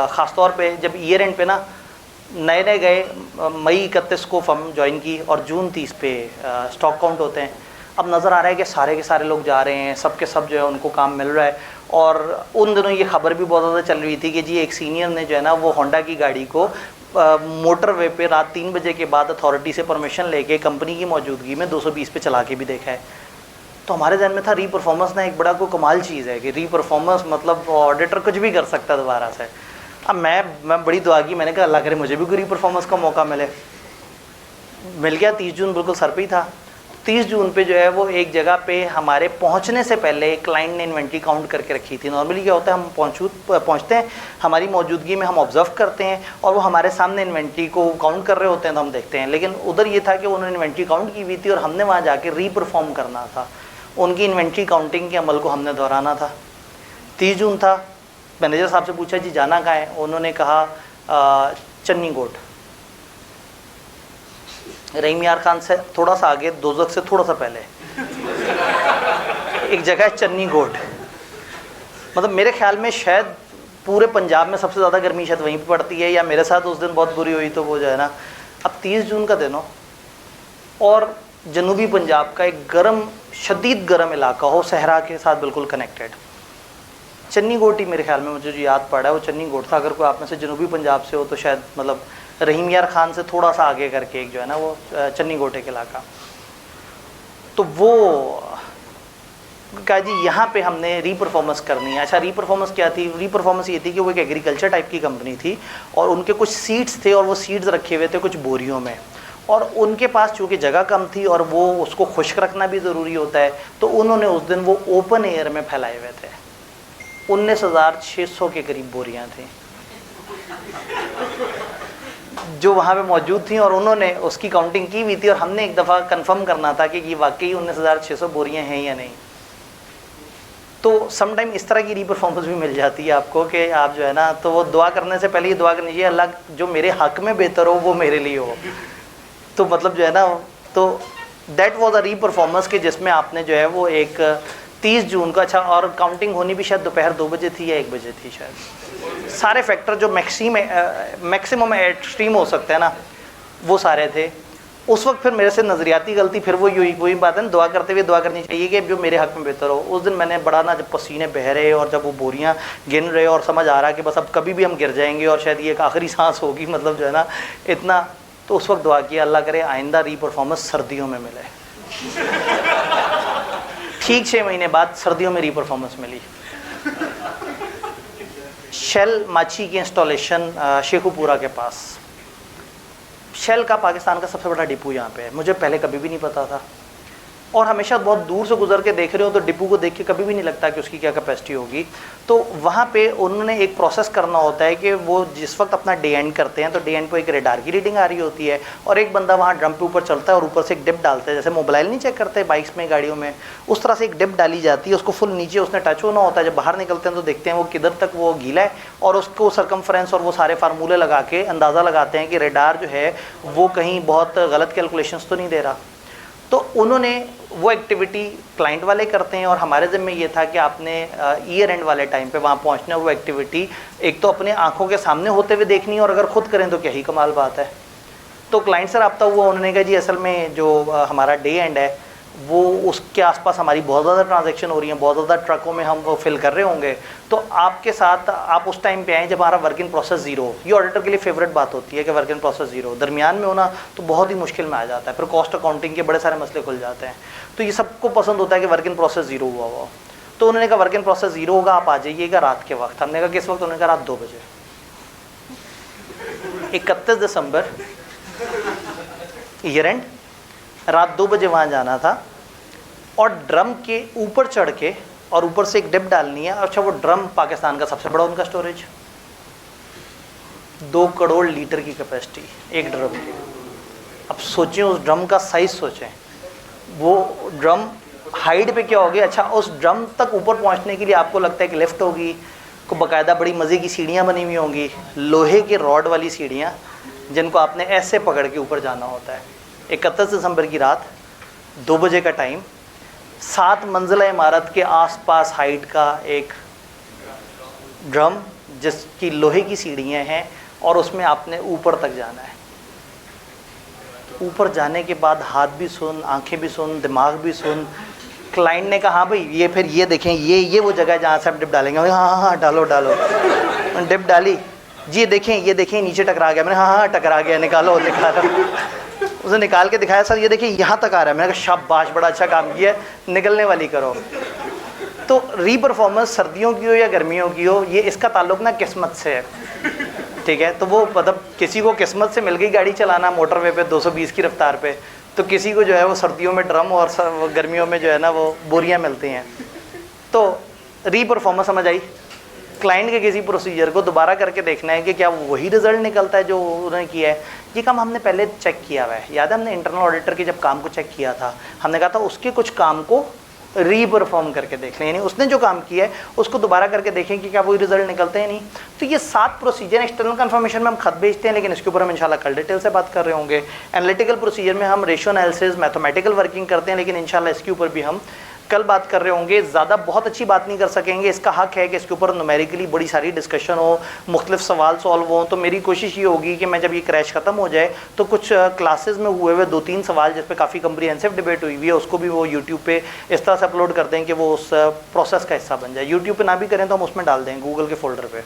ख़ास तौर पे जब ईयर एंड पे ना नए गए, मई 31 को फर्म ज्वाइन की और जून 30 पे स्टॉक काउंट होते हैं। अब नज़र आ रहा है कि सारे के सारे लोग जा रहे हैं, सब के सब जो है उनको काम मिल रहा है। और उन दिनों ये खबर भी बहुत ज़्यादा चल रही थी कि जी एक सीनियर ने जो है ना वो होंडा की गाड़ी को मोटरवे पे रात 3 बजे के बाद अथॉरिटी से परमिशन लेके कंपनी की मौजूदगी में 220 पे चला के भी देखा है। तो हमारे ध्यान में था री परफॉर्मेंस ना एक बड़ा कोई कमाल चीज़ है कि री परफॉर्मेंस मतलब ऑडिटर कुछ भी कर सकता है दोबारा से। अब मैं बड़ी दुआ की, मैंने कहा अल्लाह करे मुझे भी कोई परफॉर्मेंस का मौका मिले। मिल गया। 30 जून बिल्कुल सर पे ही था। 30 जून पे जो है वो एक जगह पे हमारे पहुंचने से पहले क्लाइंट ने इन्वेंट्री काउंट करके रखी थी। नॉर्मली क्या होता है, हम पहुंचते हैं, हमारी मौजूदगी में हम ऑब्जर्व करते हैं और वो हमारे सामने इन्वेंट्री को काउंट कर रहे होते हैं तो हम देखते हैं। लेकिन उधर ये था कि उन्होंने इन्वेंट्री काउंट की हुई थी और हमने वहाँ जाके रीपरफॉर्म करना था, उनकी इन्वेंट्री काउंटिंग के अमल को हमने दोहराना था। 30 जून था। मैनेजर साहब से पूछा जी जाना कहाँ है, उन्होंने कहा चन्नी गोट। रहीम यार खान से थोड़ा सा आगे, दोजख से थोड़ा सा पहले एक जगह है चन्नी गोट। मतलब मेरे ख्याल में शायद पूरे पंजाब में सबसे ज़्यादा गर्मी शायद वहीं पर पड़ती है, या मेरे साथ उस दिन बहुत बुरी हुई तो वो जो है ना। अब 30 जून का दिन हो और जनूबी पंजाब का एक गर्म, शदीद गर्म इलाका हो, सहरा के साथ बिल्कुल कनेक्टेड। चन्नी गोट ही मेरे ख्याल में मुझे जो याद पड़ा है वो चन्नी गोट था। अगर कोई आप में से जनूबी पंजाब से हो तो शायद मतलब रहीम यार खान से थोड़ा सा आगे करके एक जो है ना वो चन्नी गोटे के इलाका। तो वो कहा जी यहाँ पे हमने रीपरफॉर्मेंस करनी है। अच्छा रीपरफॉर्मेंस क्या थी? रीपरफॉर्मेंस ये थी कि वो एक एग्रीकल्चर टाइप की कंपनी थी और उनके कुछ सीड्स थे और वो सीड्स रखे हुए थे कुछ बोरियों में, और उनके पास चूँकि जगह कम थी और वो उसको खुश्क रखना भी ज़रूरी होता है, तो उन्होंने उस दिन वो ओपन एयर में फैलाए हुए थे। 19,600 के करीब बोरियाँ थी जो वहाँ पे मौजूद थी, और उन्होंने उसकी काउंटिंग की हुई थी और हमने एक दफ़ा कंफर्म करना था कि ये वाकई 19,600 बोरियाँ हैं या नहीं। तो सम टाइम इस तरह की रीपरफॉर्मेंस भी मिल जाती है आपको कि आप जो है ना, तो वो दुआ करने से पहले ये दुआ करनी चाहिए अल्लाह जो मेरे हक़ में बेहतर हो वो मेरे लिए हो। तो मतलब जो है ना, तो दैट वाज अ रीपरफॉर्मेंस के जिसमें आपने जो है वो एक 30 जून का, अच्छा और काउंटिंग होनी भी शायद दोपहर 2 बजे थी या 1 बजे थी शायद। सारे फैक्टर जो मैक्सिमम एक्सट्रीम हो सकते हैं ना वो सारे थे उस वक्त। फिर मेरे से नज़रियाती गलती फिर वही बात है ना, दुआ करते हुए दुआ करनी चाहिए कि जो मेरे हक़ में बेहतर हो। उस दिन मैंने बड़ा ना, जब पसीने बह रहे और जब वो बोरियां गिन रहे और समझ आ रहा कि बस अब कभी भी हम गिर जाएंगे और शायद ये एक आखिरी सांस होगी, मतलब जो है ना इतना, तो उस वक्त दुआ किया अल्लाह करे आइंदा रीपरफॉर्मेंस सर्दियों में मिले। ठीक 6 महीने बाद सर्दियों में रीपरफॉर्मेंस मिली। शेल माची की इंस्टॉलेशन शेखुपुरा के पास। शेल का पाकिस्तान का सबसे बड़ा डिपो यहाँ पे है, मुझे पहले कभी भी नहीं पता था, और हमेशा बहुत दूर से गुजर के देख रहे हो तो डिपो को देख के कभी भी नहीं लगता कि उसकी क्या कैपेसिटी होगी। तो वहाँ पे उन्होंने एक प्रोसेस करना होता है कि वो जिस वक्त अपना डे एंड करते हैं तो डे एंड पे एक रेडार की रीडिंग आ रही होती है और एक बंदा वहाँ ड्रम पे ऊपर चलता है और ऊपर से एक डिप डालता है, जैसे मोबाइल नहीं चेक करते बाइक्स में गाड़ियों में, उस तरह से एक डिप डाली जाती है, उसको फुल नीचे उसने टच होना होता है। जब बाहर निकलते हैं तो देखते हैं वो किधर तक वो गीला है, और उसको सरकमफ्रेंस और वो सारे फार्मूले लगा के अंदाज़ा लगाते हैं कि रेडार जो है वो कहीं बहुत गलत कैलकुलेशंस तो नहीं दे रहा। तो उन्होंने वो एक्टिविटी क्लाइंट वाले करते हैं और हमारे ज़िम्मे ये था कि आपने ईयर एंड वाले टाइम पे वहाँ पहुँचना, वो एक्टिविटी एक तो अपने आंखों के सामने होते हुए देखनी है और अगर खुद करें तो क्या ही कमाल बात है। तो क्लाइंट से रब्ता हुआ, उन्होंने कहा जी असल में जो हमारा डे एंड है वो उसके आसपास हमारी बहुत ज़्यादा ट्रांजैक्शन हो रही हैं, बहुत ज़्यादा ट्रकों में हम वो फिल कर रहे होंगे, तो आपके साथ आप उस टाइम पे आएँ जब हमारा वर्क इन प्रोसेस ज़ीरो। ये ऑडिटर के लिए फेवरेट बात होती है कि वर्क इन प्रोसेस ज़ीरो, दरमियान में होना तो बहुत ही मुश्किल में आ जाता है, फिर कॉस्ट अकाउंटिंग के बड़े सारे मसले खुल जाते हैं। तो ये सबको पसंद होता है कि वर्क इन प्रोसेस ज़ीरो हुआ। तो उन्होंने कहा वर्क इन प्रोसेस ज़ीरो होगा, आप आ जाइएगा रात के वक्त। हमने कहा किस वक्त? उन्होंने कहा रात 2 बजे। 31 दिसंबर ईयर एंड, रात 2 बजे वहाँ जाना था और ड्रम के ऊपर चढ़ के और ऊपर से एक डिप डालनी है। अच्छा वो ड्रम पाकिस्तान का सबसे बड़ा उनका स्टोरेज, 2 करोड़ लीटर की कैपेसिटी एक ड्रम की। अब सोचें उस ड्रम का साइज, सोचें वो ड्रम हाइट पे क्या होगी। अच्छा उस ड्रम तक ऊपर पहुंचने के लिए आपको लगता है कि लिफ्ट होगी, को बाकायदा बड़ी मज़े की सीढ़ियाँ बनी हुई होंगी, लोहे के रॉड वाली सीढ़ियाँ जिनको आपने ऐसे पकड़ के ऊपर जाना होता है। 31 दिसंबर की रात, 2 बजे का टाइम, 7 मंजिला इमारत के आसपास हाइट का एक ड्रम जिसकी लोहे की सीढ़ियाँ हैं और उसमें आपने ऊपर तक जाना है। ऊपर जाने के बाद हाथ भी सुन, आंखें भी सुन, दिमाग भी सुन। क्लाइंट ने कहा हाँ भाई ये फिर ये देखें, ये वो जगह है जहाँ से आप डिप डालेंगे। हाँ डालो डिप डाली जी, ये देखें नीचे टकरा गया। मैंने हाँ टकरा गया, निकालो। उसे निकाल के दिखाया, सर ये देखिए यहाँ तक आ रहा है। मैंने कहा शाबाश, बड़ा अच्छा काम किया, निकलने वाली करो। तो री परफॉर्मेंस सर्दियों की हो या गर्मियों की हो, ये इसका ताल्लुक ना किस्मत से है, ठीक है। तो वो मतलब किसी को किस्मत से मिल गई गाड़ी चलाना मोटरवे पे 220 की रफ्तार पे, तो किसी को जो है वो सर्दियों में ड्रम और गर्मियों में जो है ना वो बोरियां मिलती हैं। तो री परफॉर्मेंस समझ आई। क्लाइंट के किसी प्रोसीजर को दोबारा करके देखना है कि क्या वही रिजल्ट निकलता है जो उन्होंने किया है। ये काम हमने पहले चेक किया हुआ है, याद है हमने इंटरनल ऑडिटर के जब काम को चेक किया था, हमने कहा था उसके कुछ काम को री परफॉर्म करके देख लें, यानी उसने जो काम किया है उसको दोबारा करके देखें कि क्या वही रिजल्ट निकलते हैं नहीं। तो ये 7 प्रोसीजर एक्सटर्नल कंफर्मेशन में हम खत भेजते हैं, लेकिन इसके ऊपर हम इंशाल्लाह कल डिटेल से बात कर रहे होंगे। एनालिटिकल प्रोसीजर में हम रेशियो एनालिसिस मैथमेटिकल वर्किंग करते हैं, लेकिन इंशाल्लाह इसके ऊपर भी हम कल बात कर रहे होंगे। ज़्यादा बहुत अच्छी बात नहीं कर सकेंगे, इसका हक है कि इसके ऊपर न्यूमेरिकली बड़ी सारी डिस्कशन हो, मुख्तलिफ सवाल सॉल्व हो। तो मेरी कोशिश ये होगी कि मैं जब ये क्रैश ख़त्म हो जाए तो कुछ क्लासेस में हुए 2-3 सवाल जिस पे काफ़ी कम्प्रीहेंसिव डिबेट हुई हुई है उसको भी वो यूट्यूब पे इस तरह से अपलोड कर दें कि वो उस प्रोसेस का हिस्सा बन जाए। यूट्यूब पे ना भी करें तो हम उसमें डाल दें गूगल के फोल्डर पे,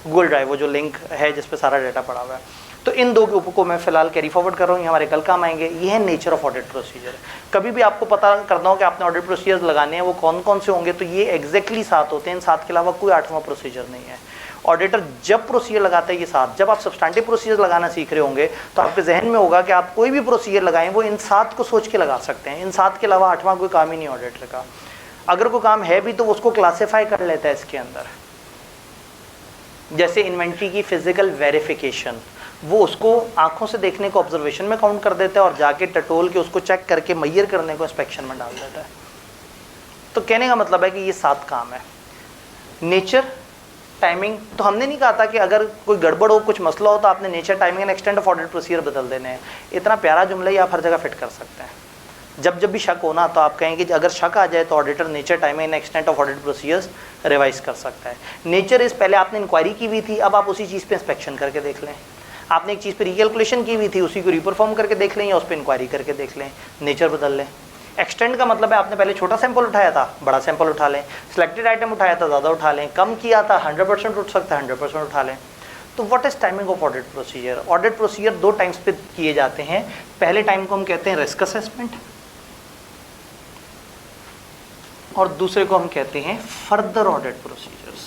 गूगल ड्राइव, वो जो लिंक है जिस पे सारा डाटा पड़ा हुआ है। तो इन 2 के ऊपर को मैं फिलहाल कैरी फॉरवर्ड कर रहा हूँ, ये हमारे कल काम आएंगे। ये है नेचर ऑफ ऑडिट प्रोसीजर। कभी भी आपको पता करना हो कि आपने ऑडिट प्रोसीजर लगाने हैं वो कौन कौन से होंगे, तो ये एग्जैक्टली 7 होते हैं। इन 7 के अलावा कोई 8वां प्रोसीजर नहीं है। ऑडिटर जब प्रोसीजर लगाता है ये 7, जब आप सब्सटैंटिव प्रोसीजर लगाना सीख रहे होंगे तो आपके जहन में होगा कि आप कोई भी प्रोसीजर लगाएं वो इन 7 को सोच के लगा सकते हैं। इन 7 के अलावा 8वां कोई काम ही नहीं ऑडिटर का। अगर कोई काम है भी तो उसको क्लासीफाई कर लेता है इसके अंदर। जैसे इन्वेंट्री की फिजिकल वेरिफिकेशन, वो उसको आंखों से देखने को ऑब्जर्वेशन में काउंट कर देता है और जाके टटोल के उसको चेक करके मैयर करने को इंस्पेक्शन में डाल देता है। तो कहने का मतलब है कि ये 7 काम है। नेचर, टाइमिंग, तो हमने नहीं कहा था कि अगर कोई गड़बड़ हो, कुछ मसला हो तो आपने nature, timing and extent of audit procedure बदल देने हैं। इतना प्यारा जुमला ही आप हर जगह फिट कर सकते हैं। जब जब भी शक हो ना तो आप कहेंगे कि अगर शक आ जाए तो auditor nature, timing and extent of audit procedures revise कर सकता है। नेचर इस पहले आपने इंक्वायरी की हुई थी, अब आप उसी चीज़ पे इंस्पेक्शन करके देख लें। आपने एक चीज़ पे रिकैलकुलेशन की हुई थी, उसी को रिपरफॉर्म करके देख लें या उस पर इंक्वायरी करके देख लें, नेचर बदल लें। एक्सटेंड का मतलब है आपने पहले छोटा सैंपल उठाया था, बड़ा सैंपल उठा लें। सिलेक्टेड आइटम उठाया था, ज़्यादा उठा लें। कम किया था, 100% उठ सकता है, 100% उठा लें। तो what is timing of audit procedure? Audit procedure 2 times पे किए जाते हैं। पहले टाइम को हम कहते हैं रिस्क असेसमेंट और दूसरे को हम कहते हैं further audit procedures.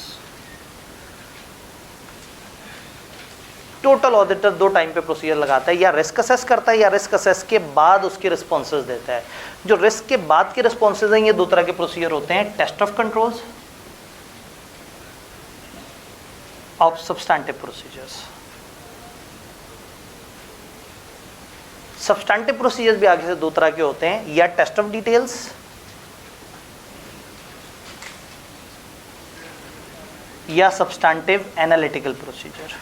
Total auditor 2 time पे प्रोसीजर लगाता है, या रिस्क असेस करता है या रिस्क असेस के बाद उसके रिस्पॉन्सेज देता है। जो रिस्क के बाद के रिस्पॉन्सेज हैं ये 2 तरह के प्रोसीजर होते हैं, टेस्ट ऑफ कंट्रोल्स और सब्सटैंटिव प्रोसीजर्स। सब्सटैंटिव प्रोसीजर्स भी आगे से 2 तरह के होते हैं, या टेस्ट ऑफ डिटेल्स या सब्सटैंटिव एनालिटिकल प्रोसीजर।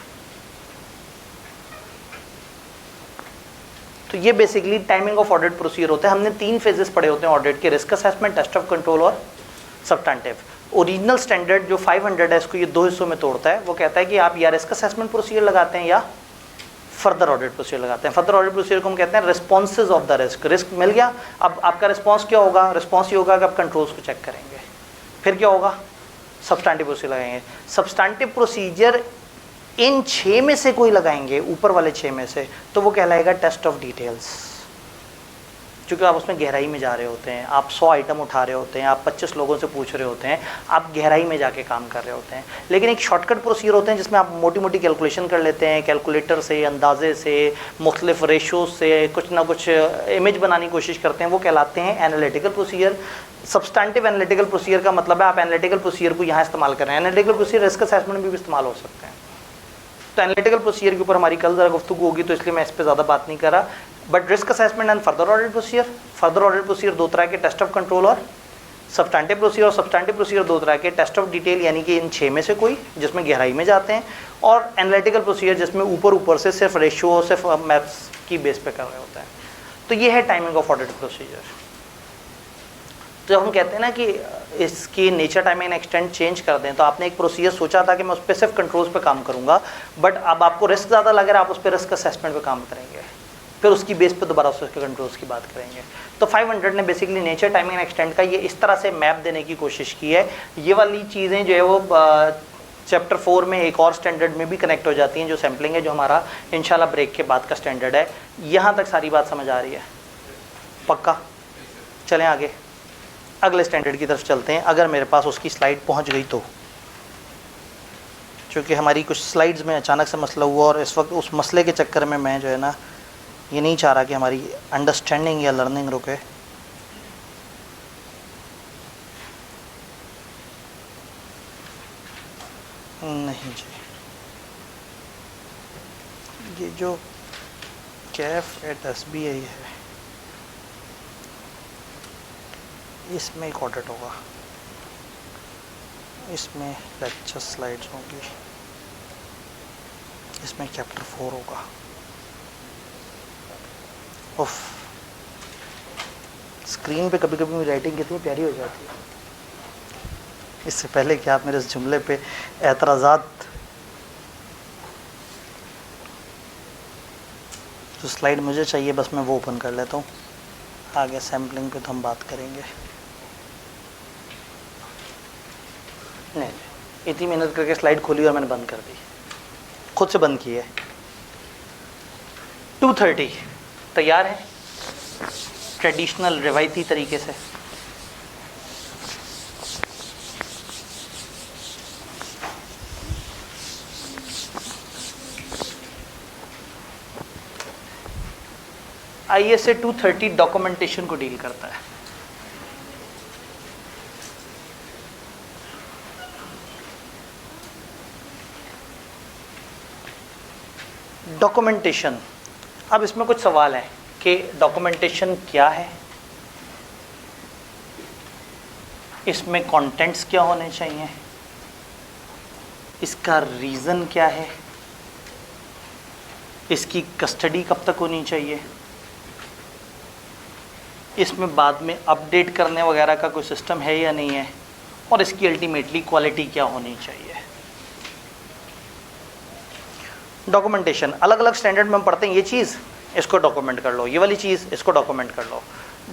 तो ये basically timing of audit procedure होता है। हमने 3 फेजेस पढ़े होते हैं ऑडिट के, risk assessment, test of control और सब्सटैंटिव। ओरिजिनल स्टैंडर्ड जो 500 है इसको ये 2 हिस्सों में तोड़ता है। वो कहता है कि आप या रिस्क असेसमेंट प्रोसीजर लगाते हैं या फर्दर ऑडिट प्रोसीजर लगाते हैं। फर्दर ऑडिट प्रोसीजर को हम कहते हैं responses of the risk. Risk मिल गया, अब आपका रिस्पॉन्स क्या होगा? रिस्पॉन्स ये होगा कि आप कंट्रोल्स को चेक करेंगे। फिर क्या होगा? सब्सटैंटिव प्रोसीजर लगाएंगे। सब्सटैंटिव प्रोसीजर इन 6 में से कोई लगाएंगे, ऊपर वाले 6 में से, तो वो कहलाएगा टेस्ट ऑफ डिटेल्स। क्योंकि आप उसमें गहराई में जा रहे होते हैं, आप 100 आइटम उठा रहे होते हैं, आप 25 लोगों से पूछ रहे होते हैं, आप गहराई में जाके काम कर रहे होते हैं। लेकिन एक शॉर्टकट प्रोसीजर होते हैं जिसमें आप मोटी मोटी कैलकुलेशन कर लेते हैं, कैलकुलेटर से, अंदाजे से, मुख्तलिफ रेशोज से कुछ ना कुछ इमेज बनाने की कोशिश करते हैं, वो कहलाते हैं analytical procedure. Substantive analytical procedure का मतलब है आप एनालिटिकल प्रोसीजर को यहाँ इस्तेमाल कर रहे हैं। एनालिटिकल प्रोसीजर रिस्क असेसमेंट में भी इस्तेमाल हो सकते हैं। तो एनालिटिकल प्रोसीजर के ऊपर हमारी कल ज़रा गुफ्तगू होगी, तो इसलिए मैं इस पर ज़्यादा बात नहीं कर रहा। But risk assessment and further audit procedure, further audit procedure 2 तरह के, टेस्ट ऑफ कंट्रोल और सब्सटैंटिव प्रोसीजर। और सब्सटैंटिव प्रोसीजर 2 तरह के, टेस्ट ऑफ डिटेल यानी कि इन 6 में से कोई जिसमें गहराई में जाते हैं, और एनालिटिकल प्रोसीजर जिसमें ऊपर ऊपर से सिर्फ रेशियो, सिर्फ मैथ्स की बेस पे कर रहे होते हैं। तो ये है टाइमिंग ऑफ ऑडिट प्रोसीजर। तो जब हम कहते हैं ना कि इसकी nature, timing and extent change कर दें, तो आपने एक प्रोसीजर सोचा था कि मैं उस पर सिर्फ कंट्रोल्स पे काम करूंगा, बट अब आपको रिस्क ज़्यादा लग रहा है, आप उस पर रिस्क असेसमेंट पे काम करेंगे, फिर उसकी बेस पे दोबारा उसके कंट्रोल्स की बात करेंगे। तो 500 ने basically nature, timing and extent का ये इस तरह से मैप देने की कोशिश की है। ये वाली चीज़ें जो है वो चैप्टर 4 में एक और स्टैंडर्ड में भी कनेक्ट हो जाती हैं, जो सैम्पलिंग है, जो हमारा इंशाल्लाह ब्रेक के बाद का स्टैंडर्ड है। यहाँ तक सारी बात समझ आ रही है? पक्का? चलें आगे। अगले स्टैंडर्ड की तरफ चलते हैं, अगर मेरे पास उसकी स्लाइड पहुंच गई तो। क्योंकि हमारी कुछ स्लाइड्स में अचानक से मसला हुआ और इस वक्त उस मसले के चक्कर में मैं जो है ना ये नहीं चाह रहा कि हमारी अंडरस्टैंडिंग या लर्निंग रुके। नहीं जी, ये जो CAF@SBI है इसमें एक ऑडिट होगा, इसमें लेक्चर स्लाइड्स होंगी, इसमें चैप्टर 4 होगा। उफ, स्क्रीन पे कभी कभी मेरी राइटिंग कितनी प्यारी हो जाती है। इससे पहले कि आप मेरे इस जुमले पे एतराज़ात, जो स्लाइड मुझे चाहिए बस मैं वो ओपन कर लेता हूँ, आगे सैम्पलिंग पे तो हम बात करेंगे। नहीं, इतनी मेहनत करके स्लाइड खोली और मैंने बंद कर दी, खुद से बंद की है। 230 तैयार है ट्रेडिशनल रिवायती तरीके से। ISA 230 डॉक्यूमेंटेशन को डील करता है। डॉक्यूमेंटेशन, अब इसमें कुछ सवाल है कि डॉक्यूमेंटेशन क्या है, इसमें कंटेंट्स क्या होने चाहिए, इसका रीज़न क्या है, इसकी कस्टडी कब तक होनी चाहिए, इसमें बाद में अपडेट करने वगैरह का कोई सिस्टम है या नहीं है, और इसकी अल्टीमेटली क्वालिटी क्या होनी चाहिए। डॉक्यूमेंटेशन अलग अलग स्टैंडर्ड में हम पढ़ते हैं, ये चीज़ इसको डॉक्यूमेंट कर लो, ये वाली चीज़ इसको डॉक्यूमेंट कर लो।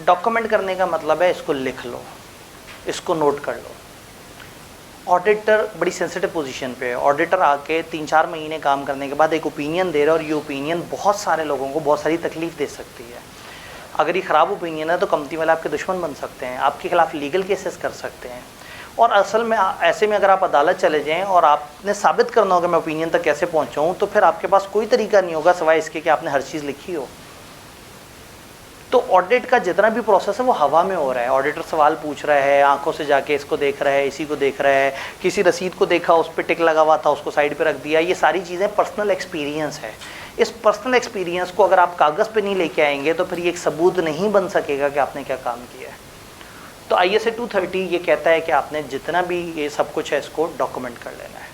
डॉक्यूमेंट करने का मतलब है इसको लिख लो, इसको नोट कर लो। ऑडिटर बड़ी सेंसिटिव पोजीशन पे है। ऑडिटर आके 3-4 महीने काम करने के बाद एक ओपिनियन दे रहा है और ये ओपिनियन बहुत सारे लोगों को बहुत सारी तकलीफ दे सकती है। अगर ये ख़राब ओपिनियन है तो कंपनी वाले आपके दुश्मन बन सकते हैं, आपके खिलाफ लीगल केसेस कर सकते हैं। और असल में ऐसे में अगर आप अदालत चले जाएं और आपने साबित करना होगा मैं ओपिनियन तक कैसे पहुंचा हूं, तो फिर आपके पास कोई तरीका नहीं होगा सिवाय इसके कि आपने हर चीज़ लिखी हो। तो ऑडिट का जितना भी प्रोसेस है वो हवा में हो रहा है। ऑडिटर सवाल पूछ रहा है, आंखों से जाके इसको देख रहा है, इसी को देख रहा है, किसी रसीद को देखा उस पर टिक लगा हुआ था उसको साइड पे रख दिया। ये सारी चीज़ें पर्सनल एक्सपीरियंस है। इस पर्सनल एक्सपीरियंस को अगर आप कागज़ पे नहीं लेके आएंगे तो फिर ये एक सबूत नहीं बन सकेगा कि आपने क्या काम किया है। तो ISA 230 ये कहता है कि आपने जितना भी ये सब कुछ है इसको डॉक्यूमेंट कर लेना है।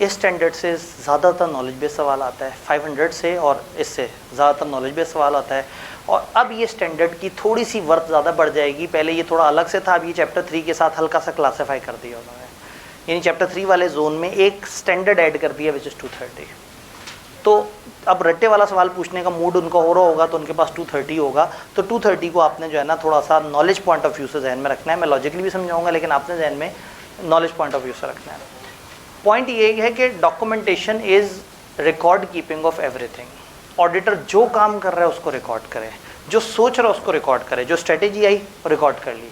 इस स्टैंडर्ड से ज़्यादातर नॉलेज बेस्ड सवाल आता है, 500 से और इससे ज़्यादातर नॉलेज बेस्ड सवाल आता है। और अब ये स्टैंडर्ड की थोड़ी सी वर्थ ज़्यादा बढ़ जाएगी। पहले ये थोड़ा अलग से था, अब ये चैप्टर 3 के साथ हल्का सा क्लासीफाई कर दिया उन्होंने, यानी चैप्टर 3 वाले जोन में एक स्टैंडर्ड ऐड कर दिया विच इज़ 230। तो अब रट्टे वाला सवाल पूछने का मूड उनका हो रहा होगा तो उनके पास 230 होगा। तो 230 को आपने जो है ना थोड़ा सा नॉलेज पॉइंट ऑफ व्यू से जहन में रखना है। मैं लॉजिकली भी समझाऊंगा लेकिन आपने जहन में नॉलेज पॉइंट ऑफ व्यू से रखना है। पॉइंट ये है कि documentation is record keeping of everything. Auditor जो काम कर रहा है उसको रिकॉर्ड करे, जो सोच रहा है उसको रिकॉर्ड करे, जो स्ट्रेटेजी आई रिकॉर्ड कर ली,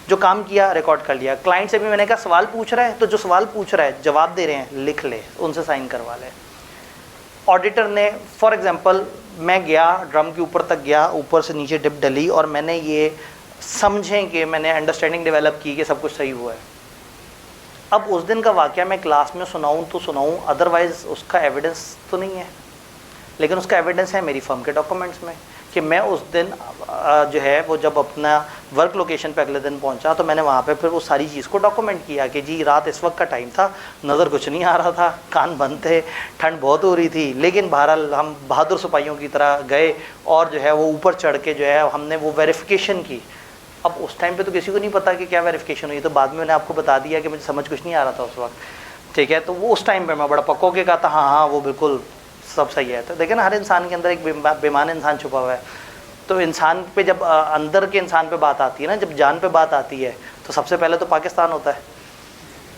जो काम किया रिकॉर्ड कर लिया। क्लाइंट से भी मैंने कहा सवाल पूछ रहा है तो जो सवाल पूछ रहा है जवाब दे रहे हैं लिख ले, उनसे साइन करवा ले। ऑडिटर ने फॉर एग्जांपल मैं गया ड्रम के ऊपर तक गया, ऊपर से नीचे डिप डली और मैंने ये समझें कि मैंने अंडरस्टैंडिंग डेवलप की कि सब कुछ सही हुआ है। अब उस दिन का वाक़या मैं क्लास में सुनाऊं तो सुनाऊं, अदरवाइज़ उसका एविडेंस तो नहीं है। लेकिन उसका एविडेंस है मेरी फर्म के डॉक्यूमेंट्स में कि मैं उस दिन जो है वो जब अपना वर्क लोकेशन पे अगले दिन पहुंचा तो मैंने वहाँ पे फिर वो सारी चीज़ को डॉक्यूमेंट किया कि जी रात इस वक्त का टाइम था, नज़र कुछ नहीं आ रहा था, कान बंद थे, ठंड बहुत हो रही थी, लेकिन बहरहाल हम बहादुर सिपाहियों की तरह गए और जो है वो ऊपर चढ़ के जो है हमने वो वेरिफिकेशन की। अब उस टाइम पे तो किसी को नहीं पता कि क्या वेरिफिकेशन हुई, तो बाद में मैंने आपको बता दिया कि मुझे समझ कुछ नहीं आ रहा था उस वक्त, ठीक है। तो वो उस टाइम पे मैं बड़ा पक्को के कहा था हाँ हाँ वो बिल्कुल सब सही है। तो देखें ना, हर इंसान के अंदर एक बेईमान इंसान छुपा हुआ है। तो इंसान पे जब अंदर के इंसान पे बात आती है ना, जब जान पे बात आती है तो सबसे पहले तो पाकिस्तान होता है,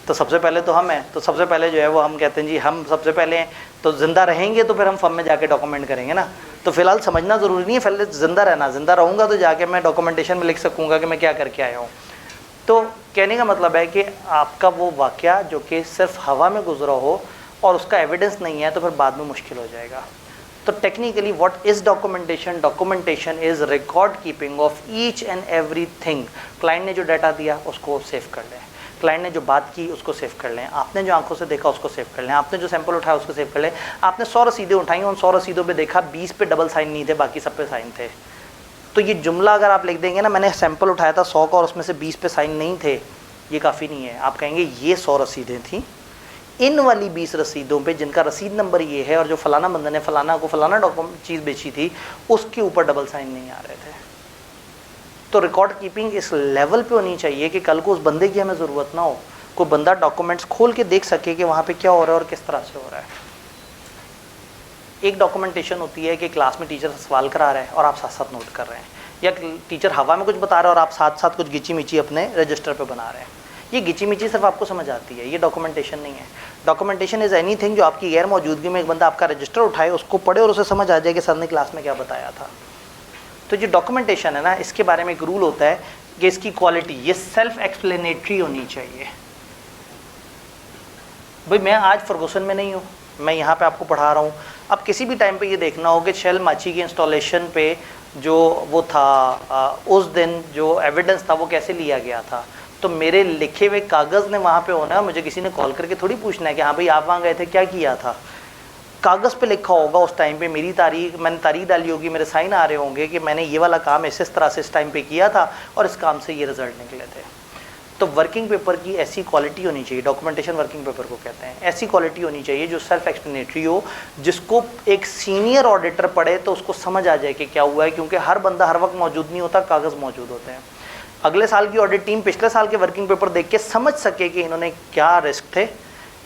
तो सबसे पहले तो हम हैं। तो सबसे पहले जो है वो हम कहते हैं जी हम सबसे पहले हैं, तो ज़िंदा रहेंगे तो फिर हम फर्म में जाके डॉक्यूमेंट करेंगे ना। तो फिलहाल समझना ज़रूरी नहीं है, पहले ज़िंदा रहना, ज़िंदा रहूँगा तो जाके मैं डॉक्यूमेंटेशन में लिख सकूँगा कि मैं क्या करके आया हूँ। तो कहने का मतलब है कि आपका वो वाक़या जो कि सिर्फ हवा में गुजरा हो और उसका एविडेंस नहीं है तो फिर बाद में मुश्किल हो जाएगा। तो technically what is documentation? Documentation is record keeping of each and every thing. Client ने जो डाटा दिया उसको सेव कर लें, क्लाइंट ने जो बात की उसको सेव कर लें, आपने जो आंखों से देखा उसको सेव कर लें, आपने जो सैंपल उठाया उसको सेव कर लें। आपने 100 रसीदें उठाई, उन 100 रसीदों पे देखा 20 पे डबल साइन नहीं थे, बाकी सब पे साइन थे। तो ये जुमला अगर आप लिख देंगे ना, मैंने सैंपल उठाया था 100 का और उसमें से 20 पे साइन नहीं थे, ये काफ़ी नहीं है। आप कहेंगे ये 100 रसीदें थी, इन वाली 20 रसीदों पे जिनका रसीद नंबर ये है और जो फलाना बंदे ने फलाना को फलाना डॉक्यूमेंट चीज़ बेची थी उसके ऊपर डबल साइन नहीं आ रहे थे। तो रिकॉर्ड कीपिंग इस लेवल पे होनी चाहिए कि कल को उस बंदे की हमें ज़रूरत ना हो, कोई बंदा डॉक्यूमेंट्स खोल के देख सके कि वहाँ पे क्या हो रहा है और किस तरह से हो रहा है। एक डॉक्यूमेंटेशन होती है कि क्लास में टीचर सवाल करा रहा है और आप साथ साथ नोट कर रहे हैं, या टीचर हवा में कुछ बता रहा है और आप साथ साथ कुछ गिची मिची अपने रजिस्टर पे बना रहे हैं। ये गिची मिची सिर्फ आपको समझ आती है, ये डॉक्यूमेंटेशन नहीं है। डॉक्यूमेंटेशन इज़ एनीथिंग जो आपकी गैर मौजूदगी में एक बंदा आपका रजिस्टर उठाए, उसको पढ़े और उसे समझ आ जाए कि सर ने क्लास में क्या बताया था। तो जो डॉक्यूमेंटेशन है ना, इसके बारे में एक रूल होता है कि इसकी क्वालिटी ये सेल्फ एक्सप्लेनेटरी होनी चाहिए। भाई मैं आज फर्गूसन में नहीं हूँ, मैं यहाँ पे आपको पढ़ा रहा हूँ। अब किसी भी टाइम पे ये देखना हो कि शेल माची की इंस्टॉलेशन पे जो वो था उस दिन जो एविडेंस था वो कैसे लिया गया था, तो मेरे लिखे हुए कागज़ ने वहाँ पे होना है। मुझे किसी ने कॉल करके थोड़ी पूछना है कि हाँ भाई आप वहाँ गए थे, क्या किया था। कागज़ पे लिखा होगा उस टाइम पे, मेरी तारीख, मैंने तारीख डाली होगी, मेरे साइन आ रहे होंगे कि मैंने ये वाला काम इस तरह से इस टाइम पे किया था और इस काम से ये रिजल्ट निकले थे। तो वर्किंग पेपर की ऐसी क्वालिटी होनी चाहिए, डॉक्यूमेंटेशन वर्किंग पेपर को कहते हैं, ऐसी क्वालिटी होनी चाहिए जो सेल्फ एक्सप्लेनेटरी हो, जिसको एक सीनियर ऑडिटर पढ़े तो उसको समझ आ जाए कि क्या हुआ है, क्योंकि हर बंदा हर वक्त मौजूद नहीं होता, कागज़ मौजूद होते हैं। अगले साल की ऑडिट टीम पिछले साल के वर्किंग पेपर देख के समझ सके कि इन्होंने क्या रिस्क थे,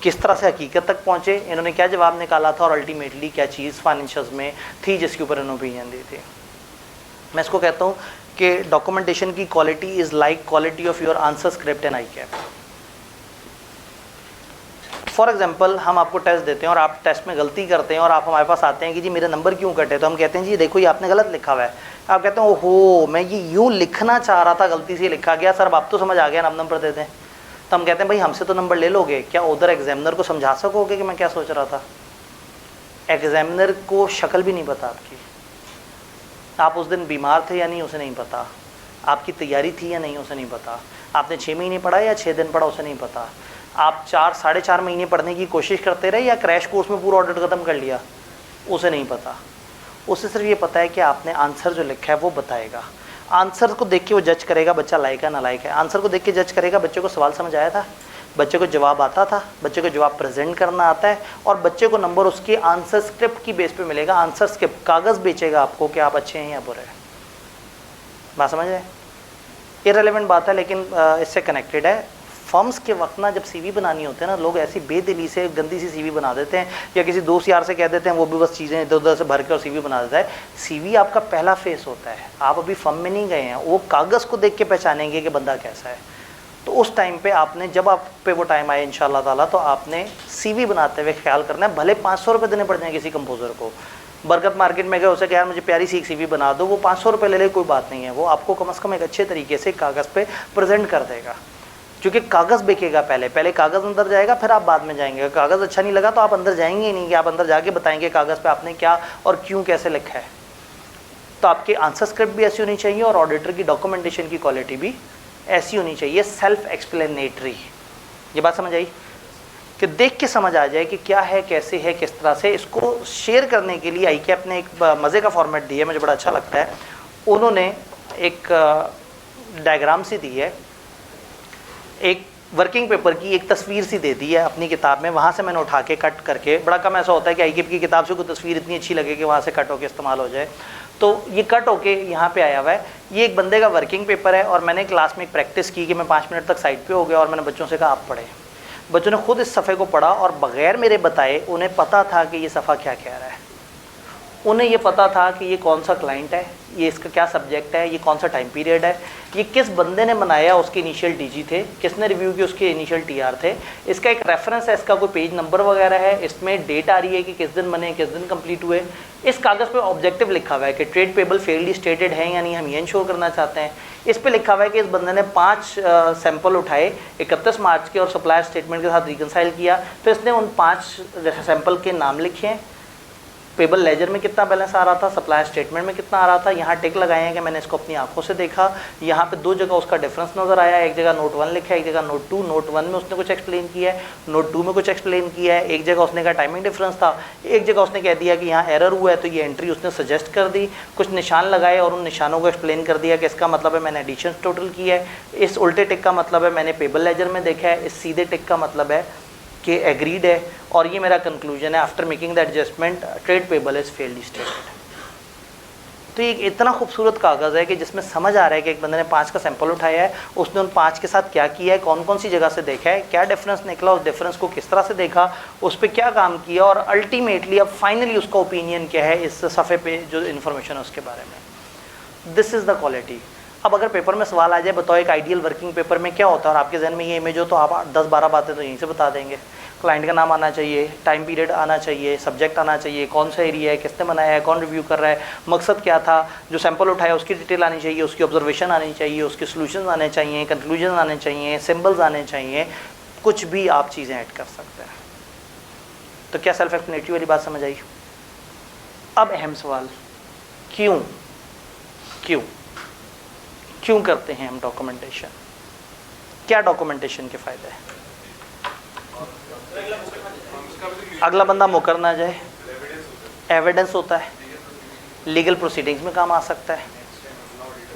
किस तरह से हकीकत तक पहुँचे, इन्होंने क्या जवाब निकाला था और अल्टीमेटली क्या चीज़ फाइनेंशियल्स में थी जिसके ऊपर इन्होंने ओपिनियन दी थी। मैं इसको कहता हूँ कि डॉक्यूमेंटेशन की quality is like quality of your answer script and I cap. For example, हम आपको टेस्ट देते हैं और आप टेस्ट में गलती करते हैं और आप हमारे पास आते हैं कि जी मेरे नंबर क्यों कटे, तो हम कहते हैं जी देखो ये आपने गलत लिखा हुआ है। आप कहते हैं ओहो मैं ये यूँ लिखना चाह रहा था, गलती से लिखा गया, सर अब आप तो समझ आ गया, नंबर दे दें। तो हम कहते हैं भाई हमसे तो नंबर ले लोगे, क्या उधर एग्जामिनर को समझा सकोगे कि मैं क्या सोच रहा था? एग्जामिनर को शक्ल भी नहीं पता आपकी, आप उस दिन बीमार थे या नहीं उसे नहीं पता, आपकी तैयारी थी या नहीं उसे नहीं पता, आपने 6 महीने पढ़ा या 6 दिन पढ़ा उसे नहीं पता, आप 4-4.5 महीने पढ़ने की कोशिश करते रहे या क्रैश कोर्स में पूरा ऑडिट ख़त्म कर लिया, उसे नहीं पता। उसे सिर्फ ये पता है कि आपने आंसर जो लिखा है वो बताएगा। आंसर को देख के वो जज करेगा बच्चा लायक है ना लायक है। आंसर को देख के जज करेगा बच्चे को सवाल समझ आया था, बच्चे को जवाब आता था, बच्चे को जवाब प्रेजेंट करना आता है, और बच्चे को नंबर उसके आंसर स्क्रिप्ट की बेस पे मिलेगा। आंसर स्क्रिप्ट कागज़ बेचेगा आपको कि आप अच्छे हैं या बुरे हैं। बात समझ आए? इररिलेवेंट बात है लेकिन इससे कनेक्टेड है। फर्म्स के वक्त ना जब सीवी बनानी होते हैं ना, लोग ऐसी बेदिली से गंदी सी सीवी बना देते हैं, या किसी दोस्त यार से कह देते हैं, वो भी बस चीज़ें इधर उधर से भर के और सीवी बना देता है। सीवी आपका पहला फेस होता है, आप अभी फर्म में नहीं गए हैं, वो कागज़ को देख के पहचानेंगे कि बंदा कैसा है। तो उस टाइम पे आपने, जब आप पे वो टाइम आए इंशाल्लाह ताला, तो आपने सीवी बनाते हुए ख्याल करना है, भले 500 रुपये देने पड़ जाए किसी कंपोज़र को। बरकत मार्केट में गए, उसे कहा यार मुझे प्यारी सी एक सीवी बना दो, वो 500 रुपये ले ले, कोई बात नहीं है, वो आपको कम से कम एक अच्छे तरीके से कागज़ पे प्रेजेंट कर देगा। क्योंकि कागज़ बिकेगा, पहले कागज़ अंदर जाएगा, फिर आप बाद में जाएंगे। कागज़ अच्छा नहीं लगा तो आप अंदर जाएंगे ही नहीं, कि आप अंदर जाके बताएंगे कागज़ पे आपने क्या और क्यों कैसे लिखा है। तो आपकी आंसर स्क्रिप्ट भी ऐसी होनी चाहिए और ऑडिटर की डॉक्यूमेंटेशन की क्वालिटी भी ऐसी होनी चाहिए, सेल्फ एक्सप्लेनेटरी। ये बात समझ आई कि देख के समझ आ जाए कि क्या है, कैसे है, किस तरह से। इसको शेयर करने के लिए ICAP ने एक मज़े का फॉर्मेट दिया है, मुझे बड़ा अच्छा लगता है। उन्होंने एक डायग्राम सी दी है, एक वर्किंग पेपर की एक तस्वीर सी दे दी है अपनी किताब में, वहाँ से मैंने उठा के कट करके, बड़ा कम ऐसा होता है कि ICAP की किताब से कोई तस्वीर इतनी अच्छी लगे कि वहाँ से कट होकर इस्तेमाल हो जाए। तो ये कट होके यहाँ पे आया हुआ है, ये एक बंदे का वर्किंग पेपर है। और मैंने क्लास में एक प्रैक्टिस की कि मैं 5 मिनट तक साइड पे हो गया और मैंने बच्चों से कहा आप पढ़ें। बच्चों ने खुद इस सफ़े को पढ़ा और बग़ैर मेरे बताए उन्हें पता था कि ये सफ़ा क्या कह रहा है। उन्हें ये पता था कि ये कौन सा क्लाइंट है, ये इसका क्या सब्जेक्ट है, ये कौन सा टाइम पीरियड है, ये किस बंदे ने बनाया, उसके इनिशियल डीजी थे, किसने रिव्यू की, उसके इनिशियल टीआर थे, इसका एक रेफरेंस है, इसका कोई पेज नंबर वगैरह है, इसमें डेट आ रही है कि किस दिन बने, किस दिन कंप्लीट हुए, इस कागज़ पे ऑब्जेक्टिव लिखा हुआ है कि ट्रेड पेबल फेयरली स्टेटेड है या नहीं, हम ये इंश्योर करना चाहते हैं। इस पे लिखा हुआ है कि इस बंदे ने 5 सैंपल उठाए 31 मार्च के और सप्लायर स्टेटमेंट के साथ रिकनसाइल किया, तो इसने उन 5 सैंपल के नाम लिखे हैं, पेबल लेजर में कितना बैलेंस आ रहा था, सप्लायर स्टेटमेंट में कितना आ रहा था, यहाँ टिक लगाए हैं कि मैंने इसको अपनी आंखों से देखा, यहाँ पे 2 जगह उसका डिफरेंस नज़र आया, एक जगह नोट 1 लिखा है, एक जगह नोट 2, नोट 1 में उसने कुछ एक्सप्लेन किया है, नोट 2 में कुछ एक्सप्लेन किया है, एक जगह उसने कहा टाइमिंग डिफरेंस था, एक जगह उसने कह दिया कि यहाँ एरर हुआ है, तो ये एंट्री उसने सजेस्ट कर दी, कुछ निशान लगाए और उन निशानों को एक्सप्लेन कर दिया कि इसका मतलब है मैंने एडिशन टोटल किया है, इस उल्टे टिक का मतलब है मैंने पेबल लेजर में देखा है, इस सीधे टिक का मतलब है कि एग्रीड है, और ये मेरा कंक्लूजन है, after making the adjustment trade payable is fairly stated. तो ये इतना खूबसूरत कागज़ है कि जिसमें समझ आ रहा है कि एक बंदे ने 5 का सैंपल उठाया है, उसने उन 5 के साथ क्या किया है, कौन कौन सी जगह से देखा है, क्या डिफरेंस निकला, उस डिफरेंस को किस तरह से देखा, उस पर क्या काम किया, और अल्टीमेटली अब फाइनली उसका ओपिनियन क्या है इस सफ़े पे जो इन्फॉर्मेशन है उसके बारे में। This is the quality. अब अगर पेपर में सवाल आ जाए बताओ एक आइडियल वर्किंग पेपर में क्या होता है, और आपके जहन में ये इमेज हो, तो आप 10-12 बातें तो यहीं से बता देंगे। क्लाइंट का नाम आना चाहिए, टाइम पीरियड आना चाहिए, सब्जेक्ट आना चाहिए, कौन सा एरिया है, किसने बनाया है, कौन रिव्यू कर रहा है, मकसद क्या था, जो सैंपल उठाया उसकी डिटेल आनी चाहिए, उसकी ऑब्जर्वेशन आनी चाहिए, उसके सॉल्यूशंस आने चाहिए, कंक्लूजन आने चाहिए, सिंबल्स आने चाहिए, कुछ भी आप चीज़ें ऐड कर सकते हैं। तो क्या सेल्फ एक्सप्लेनेटरी वाली बात समझ आई? अब अहम सवाल, क्यों क्यों क्यों करते हैं हम डॉक्यूमेंटेशन? क्या डॉक्यूमेंटेशन के फ़ायदे हैं? अगला बंदा मुकर ना जाए, एविडेंस होता है, लीगल प्रोसीडिंग्स में काम आ सकता है,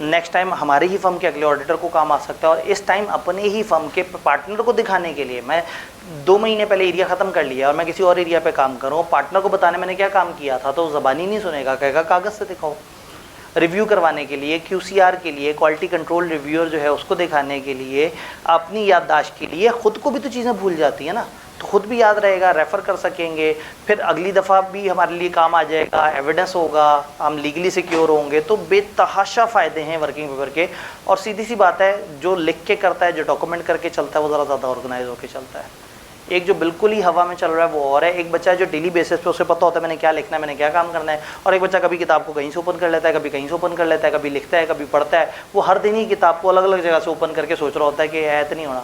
नेक्स्ट टाइम हमारे ही फर्म के अगले ऑडिटर को काम आ सकता है, और इस टाइम अपने ही फर्म के पार्टनर को दिखाने के लिए मैं 2 महीने पहले एरिया ख़त्म कर लिया और मैं किसी और एरिया पे काम करूँ, पार्टनर को बताने मैंने क्या काम किया था, तो ज़बानी नहीं सुनेगा, कहेगा कागज़ से दिखाओ। रिव्यू करवाने के लिए, QCR के लिए, क्वालिटी कंट्रोल रिव्यूअर जो है उसको दिखाने के लिए, अपनी याददाश्त के लिए, ख़ुद को भी तो चीज़ें भूल जाती हैं ना, तो ख़ुद भी याद रहेगा, रेफ़र कर सकेंगे, फिर अगली दफ़ा भी हमारे लिए काम आ जाएगा, एविडेंस होगा, हम लीगली सिक्योर होंगे। तो बेतहाशा फ़ायदे हैं वर्किंग पेपर के। और सीधी सी बात है, जो लिख के करता है, जो डॉक्यूमेंट करके चलता है, वो ज़रा ज़्यादा ऑर्गेनाइज होकर चलता है। एक जो बिल्कुल ही हवा में चल रहा है वो और है, एक बच्चा है जो डेली बेसिस पे उसे पता होता है मैंने क्या लिखना है, मैंने क्या काम करना है, और एक बच्चा कभी किताब को कहीं से ओपन कर लेता है, कभी कहीं से ओपन कर लेता है, कभी लिखता है, कभी पढ़ता है, वो हर दिन ही किताब को अलग अलग जगह से ओपन करके सोच रहा होता है कि ऐत नहीं होना,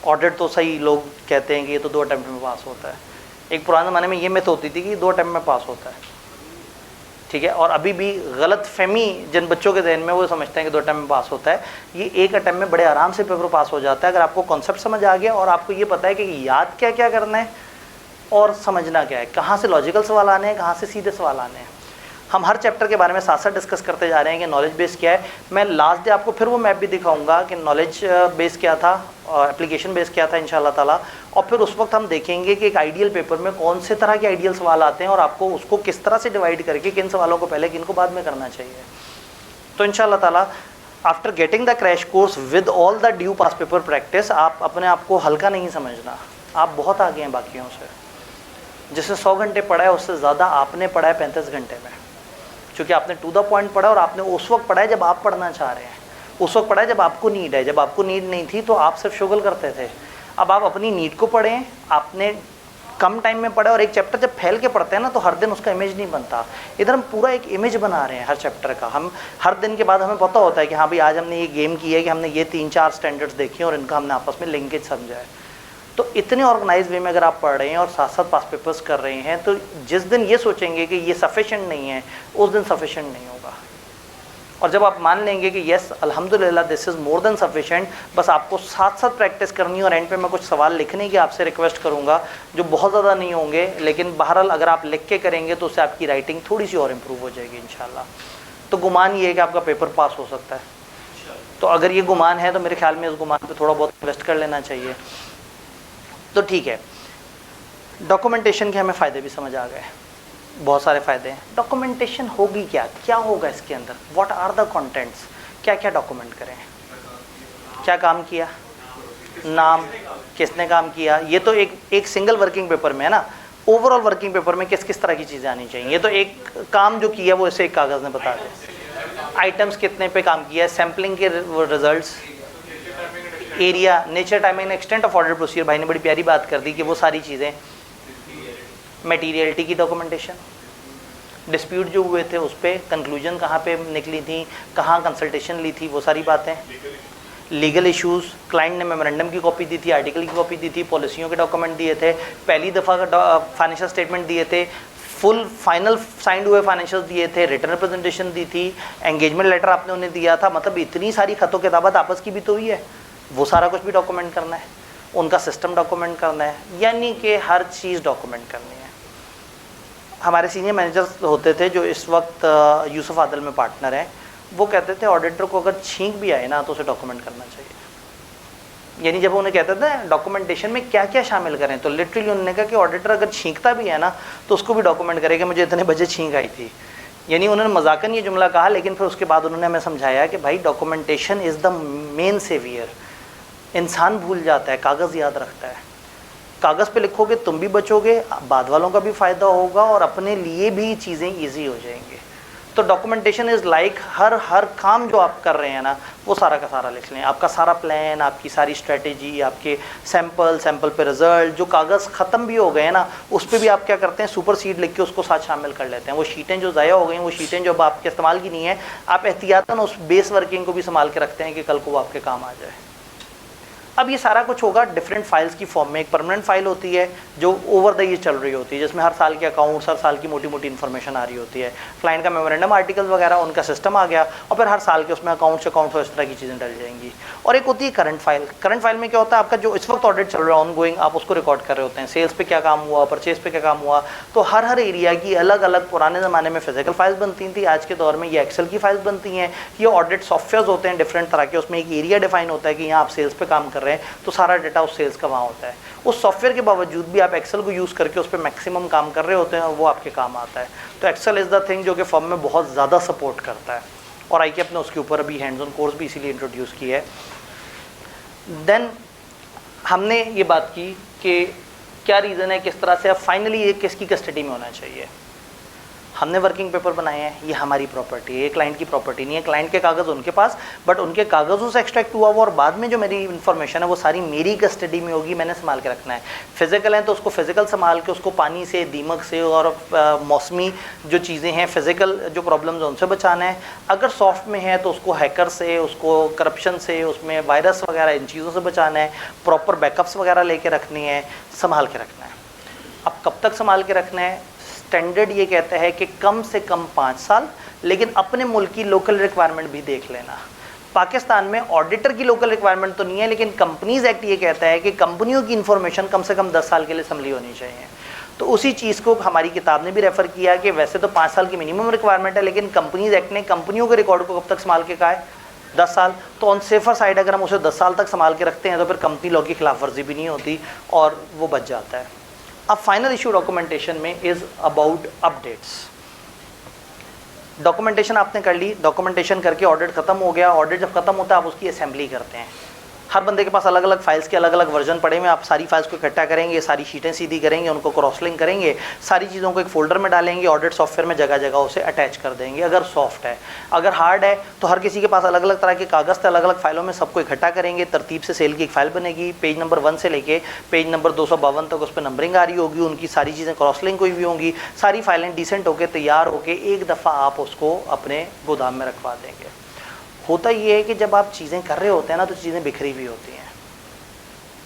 ऑडिट तो सही लोग कहते हैं कि ये तो 2 अटेम्प्ट में पास होता है। एक पुराने ज़माने में ये मिथ होती थी कि 2 अटेम्प्ट में पास होता है, ठीक है, और अभी भी गलत फहमी जिन बच्चों के जहन में, वो समझते हैं कि 2 अटेम्प्ट में पास होता है। ये 1 अटेम्प्ट में बड़े आराम से पेपर पास हो जाता है, अगर आपको कॉन्सेप्ट समझ आ गया और आपको ये पता है कि याद क्या क्या करना है और समझना क्या है, कहाँ से लॉजिकल सवाल आने हैं, कहाँ से सीधे सवाल आने हैं। हम हर चैप्टर के बारे में साथ साथ डिस्कस करते जा रहे हैं कि नॉलेज बेस क्या है। मैं लास्ट डे आपको फिर वो मैप भी दिखाऊंगा कि नॉलेज बेस क्या था और एप्लीकेशन बेस क्या था इंशाल्लाह ताला, और फिर उस वक्त हम देखेंगे कि एक आइडियल पेपर में कौन से तरह के आइडियल सवाल आते हैं और आपको उसको किस तरह से डिवाइड करके किन सवालों को पहले किन को बाद में करना चाहिए। तो इंशाल्लाह ताला after getting the crash course with all the due pass paper practice, आप अपने आप को हल्का नहीं समझना, आप बहुत आगे हैं बाकियों से। जिसने 100 घंटे पढ़ा है उससे ज़्यादा आपने पढ़ा है 35 घंटे में, क्योंकि आपने टू द पॉइंट पढ़ा और आपने उस वक्त पढ़ा है जब आप पढ़ना चाह रहे हैं, उस वक्त पढ़ा है जब आपको नीड है। जब आपको नीड नहीं थी तो आप सिर्फ शुगल करते थे। अब आप अपनी नीड को पढ़ें, आपने कम टाइम में पढ़ा, और एक चैप्टर जब फैल के पढ़ते हैं ना तो हर दिन उसका इमेज नहीं बनता। इधर हम पूरा एक इमेज बना रहे हैं हर चैप्टर का। हम हर दिन के बाद हमें पता होता है कि हाँ भाई आज हमने ये गेम की है कि हमने ये 3-4 स्टैंडर्ड्स देखे और इनका हमने आपस में लिंकेज समझा है। तो इतने ऑर्गेनाइज वे में अगर आप पढ़ रहे हैं और साथ साथ पास पेपर्स कर रहे हैं, तो जिस दिन ये सोचेंगे कि ये सफिशेंट नहीं है, उस दिन सफिशेंट नहीं होगा। और जब आप मान लेंगे कि यस अल्हम्दुलिल्लाह this is more than sufficient, बस आपको साथ साथ प्रैक्टिस करनी है। और एंड पे मैं कुछ सवाल लिखने की आपसे रिक्वेस्ट करूँगा जो बहुत ज़्यादा नहीं होंगे, लेकिन बहरहाल अगर आप लिख के करेंगे तो उससे आपकी राइटिंग थोड़ी सी और इम्प्रूव हो जाएगी इंशाल्लाह। तो गुमान ये है कि आपका पेपर पास हो सकता है। तो अगर ये गुमान है तो मेरे ख्याल में इस गुमान पर थोड़ा बहुत इन्वेस्ट कर लेना चाहिए। तो ठीक है, डॉक्यूमेंटेशन के हमें फ़ायदे भी समझ आ गए, बहुत सारे फ़ायदे हैं। डॉक्यूमेंटेशन होगी क्या, क्या होगा इसके अंदर, व्हाट आर द कंटेंट्स, क्या क्या डॉक्यूमेंट करें, क्या काम किया, नाम, किसने काम किया, ये तो एक सिंगल वर्किंग पेपर में है ना। ओवरऑल वर्किंग पेपर में किस किस तरह की चीज़ें आनी चाहिए। ये तो एक काम जो किया वो इसे एक कागज़ ने बता दिया। आइटम्स कितने पे काम किया है, सैम्पलिंग के results, area, nature, timing, extent of order procedure, भाई ने बड़ी प्यारी बात कर दी कि वो सारी चीज़ें, मटीरियलिटी की डॉक्यूमेंटेशन, डिस्प्यूट जो हुए थे उस पर कंक्लूजन कहाँ पे निकली थी, कहाँ कंसल्टेशन ली थी, वो सारी बातें, लीगल इश्यूज़, क्लाइंट ने मेमोरेंडम की कॉपी दी थी, आर्टिकल की कॉपी दी थी, पॉलिसियों के डॉक्यूमेंट दिए थे, पहली दफ़ा का फाइनेंशियल स्टेटमेंट दिए थे, फुल फाइनल साइंड हुए फाइनेंशियल दिए थे, रिटर्न रिप्रेजेंटेशन दी थी, एंगेजमेंट लेटर आपने उन्हें दिया था। मतलब इतनी सारी खतों किताबत आपस की भी तो हुई है, वो सारा कुछ भी डॉक्यूमेंट करना है, उनका सिस्टम डॉक्यूमेंट करना है, यानी कि हर चीज़ डॉक्यूमेंट करनी है। हमारे सीनियर मैनेजर्स होते थे जो इस वक्त यूसुफ आदल में पार्टनर हैं, वो कहते थे ऑडिटर को अगर छींक भी आए ना तो उसे डॉक्यूमेंट करना चाहिए। यानी जब उन्हें कहते थे डॉक्यूमेंटेशन में क्या क्या शामिल करें, तो लिटरली उन्होंने कहा कि ऑडिटर अगर छींकता भी है ना तो उसको भी डॉक्यूमेंट करे कि मुझे इतने बजे छींक आई थी। यानी उन्होंने मजाकन ये जुमला कहा, लेकिन फिर उसके बाद उन्होंने हमें समझाया कि भाई documentation is the main saviour. इंसान भूल जाता है, कागज़ याद रखता है। कागज़ पे लिखोगे तुम भी बचोगे, बाद वालों का भी फ़ायदा होगा और अपने लिए भी चीज़ें ईजी हो जाएंगे। तो डॉक्यूमेंटेशन इज़ लाइक हर काम जो आप कर रहे हैं ना वो सारा का सारा लिख लें। आपका सारा प्लान, आपकी सारी स्ट्रेटेजी, आपके सैंपल पे रिजल्ट, जो कागज़ ख़त्म भी हो गए ना उस पर भी आप क्या करते हैं, सुपर सीड लिख के उसको साथ शामिल कर लेते हैं। वो शीटें जो ज़ाया हो गई वो शीटें जो अब आपके इस्तेमाल की नहीं है, आप एहतियातन उस बेस वर्किंग को भी संभाल के रखते हैं कि कल को वो आपके काम आ जाए। अब ये सारा कुछ होगा डिफरेंट फाइल्स की फॉर्म में। एक परमानेंट फाइल होती है जो ओवर द ईयर चल रही होती है, जिसमें हर साल के अकाउंट्स, हर साल की मोटी मोटी इन्फॉर्मेशन आ रही होती है, क्लाइंट का मेमोरेंडम, आर्टिकल वगैरह, उनका सिस्टम आ गया और फिर हर साल के उसमें अकाउंट्स और इस तरह की चीज़ें डल जाएंगी। और एक होती है करंट फाइल। करंट फाइल में क्या होता है, आपका जो इस वक्त ऑडिट चल रहा है ऑन गोइंग, आप उसको रिकॉर्ड कर रहे होते हैं। सेल्स पे क्या काम हुआ, परचेज पे क्या काम हुआ, तो हर एरिया की अलग अलग, पुराने ज़माने में फिजिकल फाइल्स बनती थी, आज के दौर में ये एक्सेल की फाइल्स बनती हैं। ये ऑडिट सॉफ्टवेयर होते हैं डिफरेंट तरह के, उसमें एक एरिया डिफाइन होता है कि यहाँ आप सेल्स पे काम कर रहे हैं तो सारा डेटा उस सेल्स का वहाँ होता है। उस सॉफ्टवेयर के बावजूद भी आप एक्सेल को यूज़ करके उस पर मैक्सिमम काम कर रहे होते हैं और वो आपके काम आता है। तो एक्सेल इज़ द थिंग जो कि फर्म में बहुत ज़्यादा सपोर्ट करता है और IKEAP ने उसके ऊपर अभी हैंड्स ऑन कोर्स भी इसीलिए इंट्रोड्यूस किया है। देन हमने ये बात की कि क्या रीज़न है, किस तरह से अब फाइनली ये किसकी कस्टडी में होना चाहिए। हमने वर्किंग पेपर बनाए हैं, ये हमारी प्रॉपर्टी है, ये क्लाइंट की प्रॉपर्टी नहीं है। क्लाइंट के कागज़ उनके पास, बट उनके कागज़ों से एक्सट्रैक्ट हुआ और बाद में जो मेरी इन्फॉर्मेशन है वो सारी मेरी कस्टडी में होगी, मैंने संभाल के रखना है। फिजिकल है तो उसको फिजिकल संभाल के उसको पानी से, दीमक से और मौसमी जो चीज़ें हैं, फिजिकल जो प्रॉब्लम्स हैं उनसे बचाना है। अगर सॉफ्ट में है तो उसको हैकर से, उसको करप्शन से, उसमें वायरस वगैरह इन चीज़ों से बचाना है। प्रॉपर बैकअप्स वगैरह लेके रखनी है, संभाल के रखना है। अब कब तक संभाल के रखना है, स्टैंडर्ड ये कहता है कि कम से कम 5 साल, लेकिन अपने मुल्क की लोकल रिक्वायरमेंट भी देख लेना। पाकिस्तान में ऑडिटर की लोकल रिक्वायरमेंट तो नहीं है, लेकिन कंपनीज एक्ट ये कहता है कि कंपनियों की इंफॉर्मेशन कम से कम 10 साल के लिए संभली होनी चाहिए। तो उसी चीज़ को हमारी किताब ने भी रेफ़र किया कि वैसे तो 5 साल की मिनिमम रिक्वायरमेंट है, लेकिन कंपनीज एक्ट ने कंपनियों के रिकॉर्ड को कब तक संभाल के कहा है, 10 साल। तो ऑन सेफर साइड अगर हम उसे 10 साल तक संभाल के रखते हैं तो फिर कंपनी लॉ की खिलाफ वर्जी भी नहीं होती और वो बच जाता है। अब फाइनल इशू डॉक्यूमेंटेशन में इज़ अबाउट अपडेट्स। डॉक्यूमेंटेशन आपने कर ली, डॉक्यूमेंटेशन करके ऑडिट खत्म हो गया। ऑडिट जब खत्म होता है आप उसकी असेंबली करते हैं। हर बंदे के पास अलग अलग फाइल्स के अलग अलग वर्जन पड़े हुए, आप सारी फाइल्स को इकट्ठा करेंगे, सारी शीटें सीधी करेंगे, उनको क्रॉस लिंक करेंगे, सारी चीज़ों को एक फोल्डर में डालेंगे, ऑडिट सॉफ्टवेयर में जगह जगह उसे अटैच कर देंगे अगर सॉफ्ट है। अगर हार्ड है तो हर किसी के पास अलग अलग तरह के कागज़ थे, अलग अलग फाइलों में सबको इकट्ठा करेंगे, तरतीब से सेल की एक फाइल बनेगी, पेज नंबर 1 से लेके पेज नंबर 252 तक उस पर नंबरिंग आ रही होगी, उनकी सारी चीज़ें क्रॉस लिंक हुई हुई होंगी, सारी फाइलें डिसेंट होकर तैयार होकर एक दफ़ा आप उसको अपने गोदाम में रखवा देंगे। होता ये है कि जब आप चीज़ें कर रहे होते हैं ना तो चीज़ें बिखरी हुई होती हैं,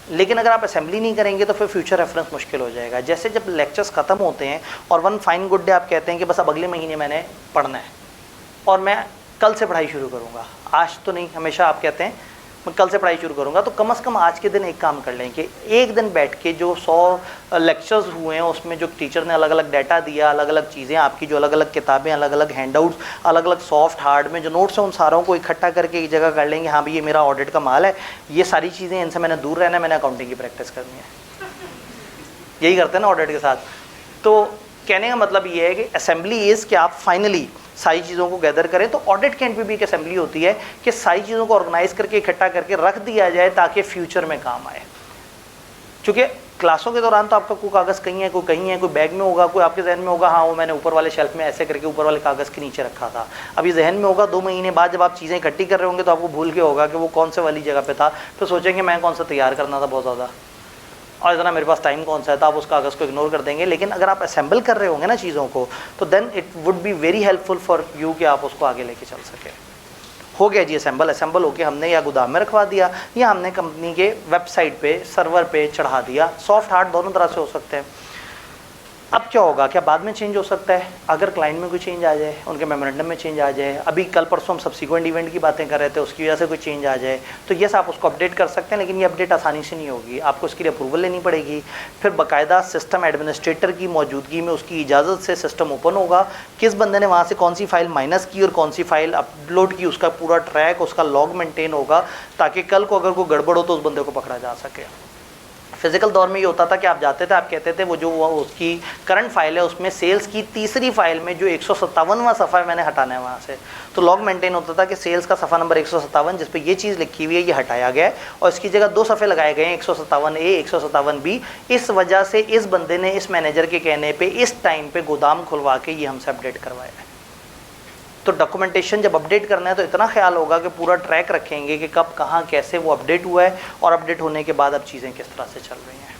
लेकिन अगर आप असेंबली नहीं करेंगे तो फिर फ्यूचर रेफरेंस मुश्किल हो जाएगा। जैसे जब लेक्चर्स ख़त्म होते हैं और वन फाइन गुड डे आप कहते हैं कि बस अब अगले महीने मैंने पढ़ना है और मैं कल से पढ़ाई शुरू करूँगा, आज तो नहीं, हमेशा आप कहते हैं मैं कल से पढ़ाई शुरू करूँगा, तो कम से कम आज के दिन एक काम कर लें कि एक दिन बैठ के जो 100 लेक्चर्स हुए हैं उसमें जो टीचर ने अलग अलग डाटा दिया, अलग अलग चीज़ें, आपकी जो अलग अलग किताबें, अलग अलग हैंडआउट्स, अलग अलग सॉफ्ट हार्ड में जो नोट्स हैं उन सारों को इकट्ठा करके एक जगह कर लेंगे। हाँ भाई ये मेरा ऑडिट का माल है, ये सारी चीज़ें इनसे मैंने दूर रहना है, मैंने अकाउंटिंग की प्रैक्टिस करनी है। यही करते हैं ना ऑडिट के साथ। तो कहने का मतलब ये है कि असेंबली इज़ कि आप फाइनली सारी चीज़ों को गैदर करें। तो ऑडिट के एंड पे भी एक असेंबली होती है कि सारी चीज़ों को ऑर्गेनाइज करके इकट्ठा करके रख दिया जाए ताकि फ्यूचर में काम आए। चूँकि क्लासों के दौरान तो आपका कोई कागज़ कहीं है, कोई बैग में होगा, कोई आपके जहन में होगा, हाँ वो मैंने ऊपर वाले शेल्फ में ऐसे करके ऊपर वाले कागज़ के नीचे रखा था। अब ये जहन में होगा 2 महीने बाद जब आप चीज़ें इकट्ठी कर रहे होंगे तो आपको भूल के होगा कि वो कौन से वाली जगह पे था, तो सोचेंगे मैं कौन सा तैयार करना था बहुत ज़्यादा, और इतना मेरे पास टाइम कौन सा है, तो आप उस कागज़ को इग्नोर कर देंगे। लेकिन अगर आप असेंबल कर रहे होंगे ना चीज़ों को, तो then it would be very helpful for you कि आप उसको आगे लेके चल सकें। हो गया जी असेंबल होके हमने या गोदाम में रखवा दिया या हमने कंपनी के वेबसाइट पे सर्वर पे चढ़ा दिया। सॉफ्ट हार्ड दोनों तरह से हो सकते हैं। अब क्या होगा, क्या बाद में चेंज हो सकता है? अगर क्लाइंट में कोई चेंज आ जाए, उनके मेमोरेंडम में चेंज आ जाए, अभी कल परसों हम सब्सिक्वेंट इवेंट की बातें कर रहे थे, उसकी वजह से कोई चेंज आ जाए, तो यस आप उसको अपडेट कर सकते हैं, लेकिन ये अपडेट आसानी से नहीं होगी। आपको उसके लिए अप्रूवल लेनी पड़ेगी, फिर बाकायदा सिस्टम एडमिनिस्ट्रेटर की मौजूदगी में उसकी इजाज़त से सिस्टम ओपन होगा। किस बंदे ने वहाँ से कौन सी फाइल माइनस की और कौन सी फाइल अपलोड की, उसका पूरा ट्रैक, उसका लॉग मेंटेन होगा, ताकि कल को अगर कोई गड़बड़ हो तो उस बंदे को पकड़ा जा सके। फिजिकल दौर में ये होता था कि आप जाते थे, आप कहते थे वो जो उसकी करंट फाइल है उसमें सेल्स की तीसरी फाइल में जो 157वां सफ़ा है मैंने हटाना है वहाँ से, तो लॉग मेंटेन होता था कि सेल्स का सफ़ा नंबर 157 जिस पे ये चीज़ लिखी हुई है ये हटाया गया है और इसकी जगह 2 सफ़े लगाए गए हैं, 157A 157B। इस वजह से इस बंदे ने इस मैनेजर के कहने पर इस टाइम पर गोदाम खुलवा के ये हमसे अपडेट करवाया है। तो डॉक्यूमेंटेशन जब अपडेट करना है तो इतना ख्याल होगा कि पूरा ट्रैक रखेंगे कि कब कहाँ कैसे वो अपडेट हुआ है और अपडेट होने के बाद अब चीज़ें किस तरह से चल रही हैं।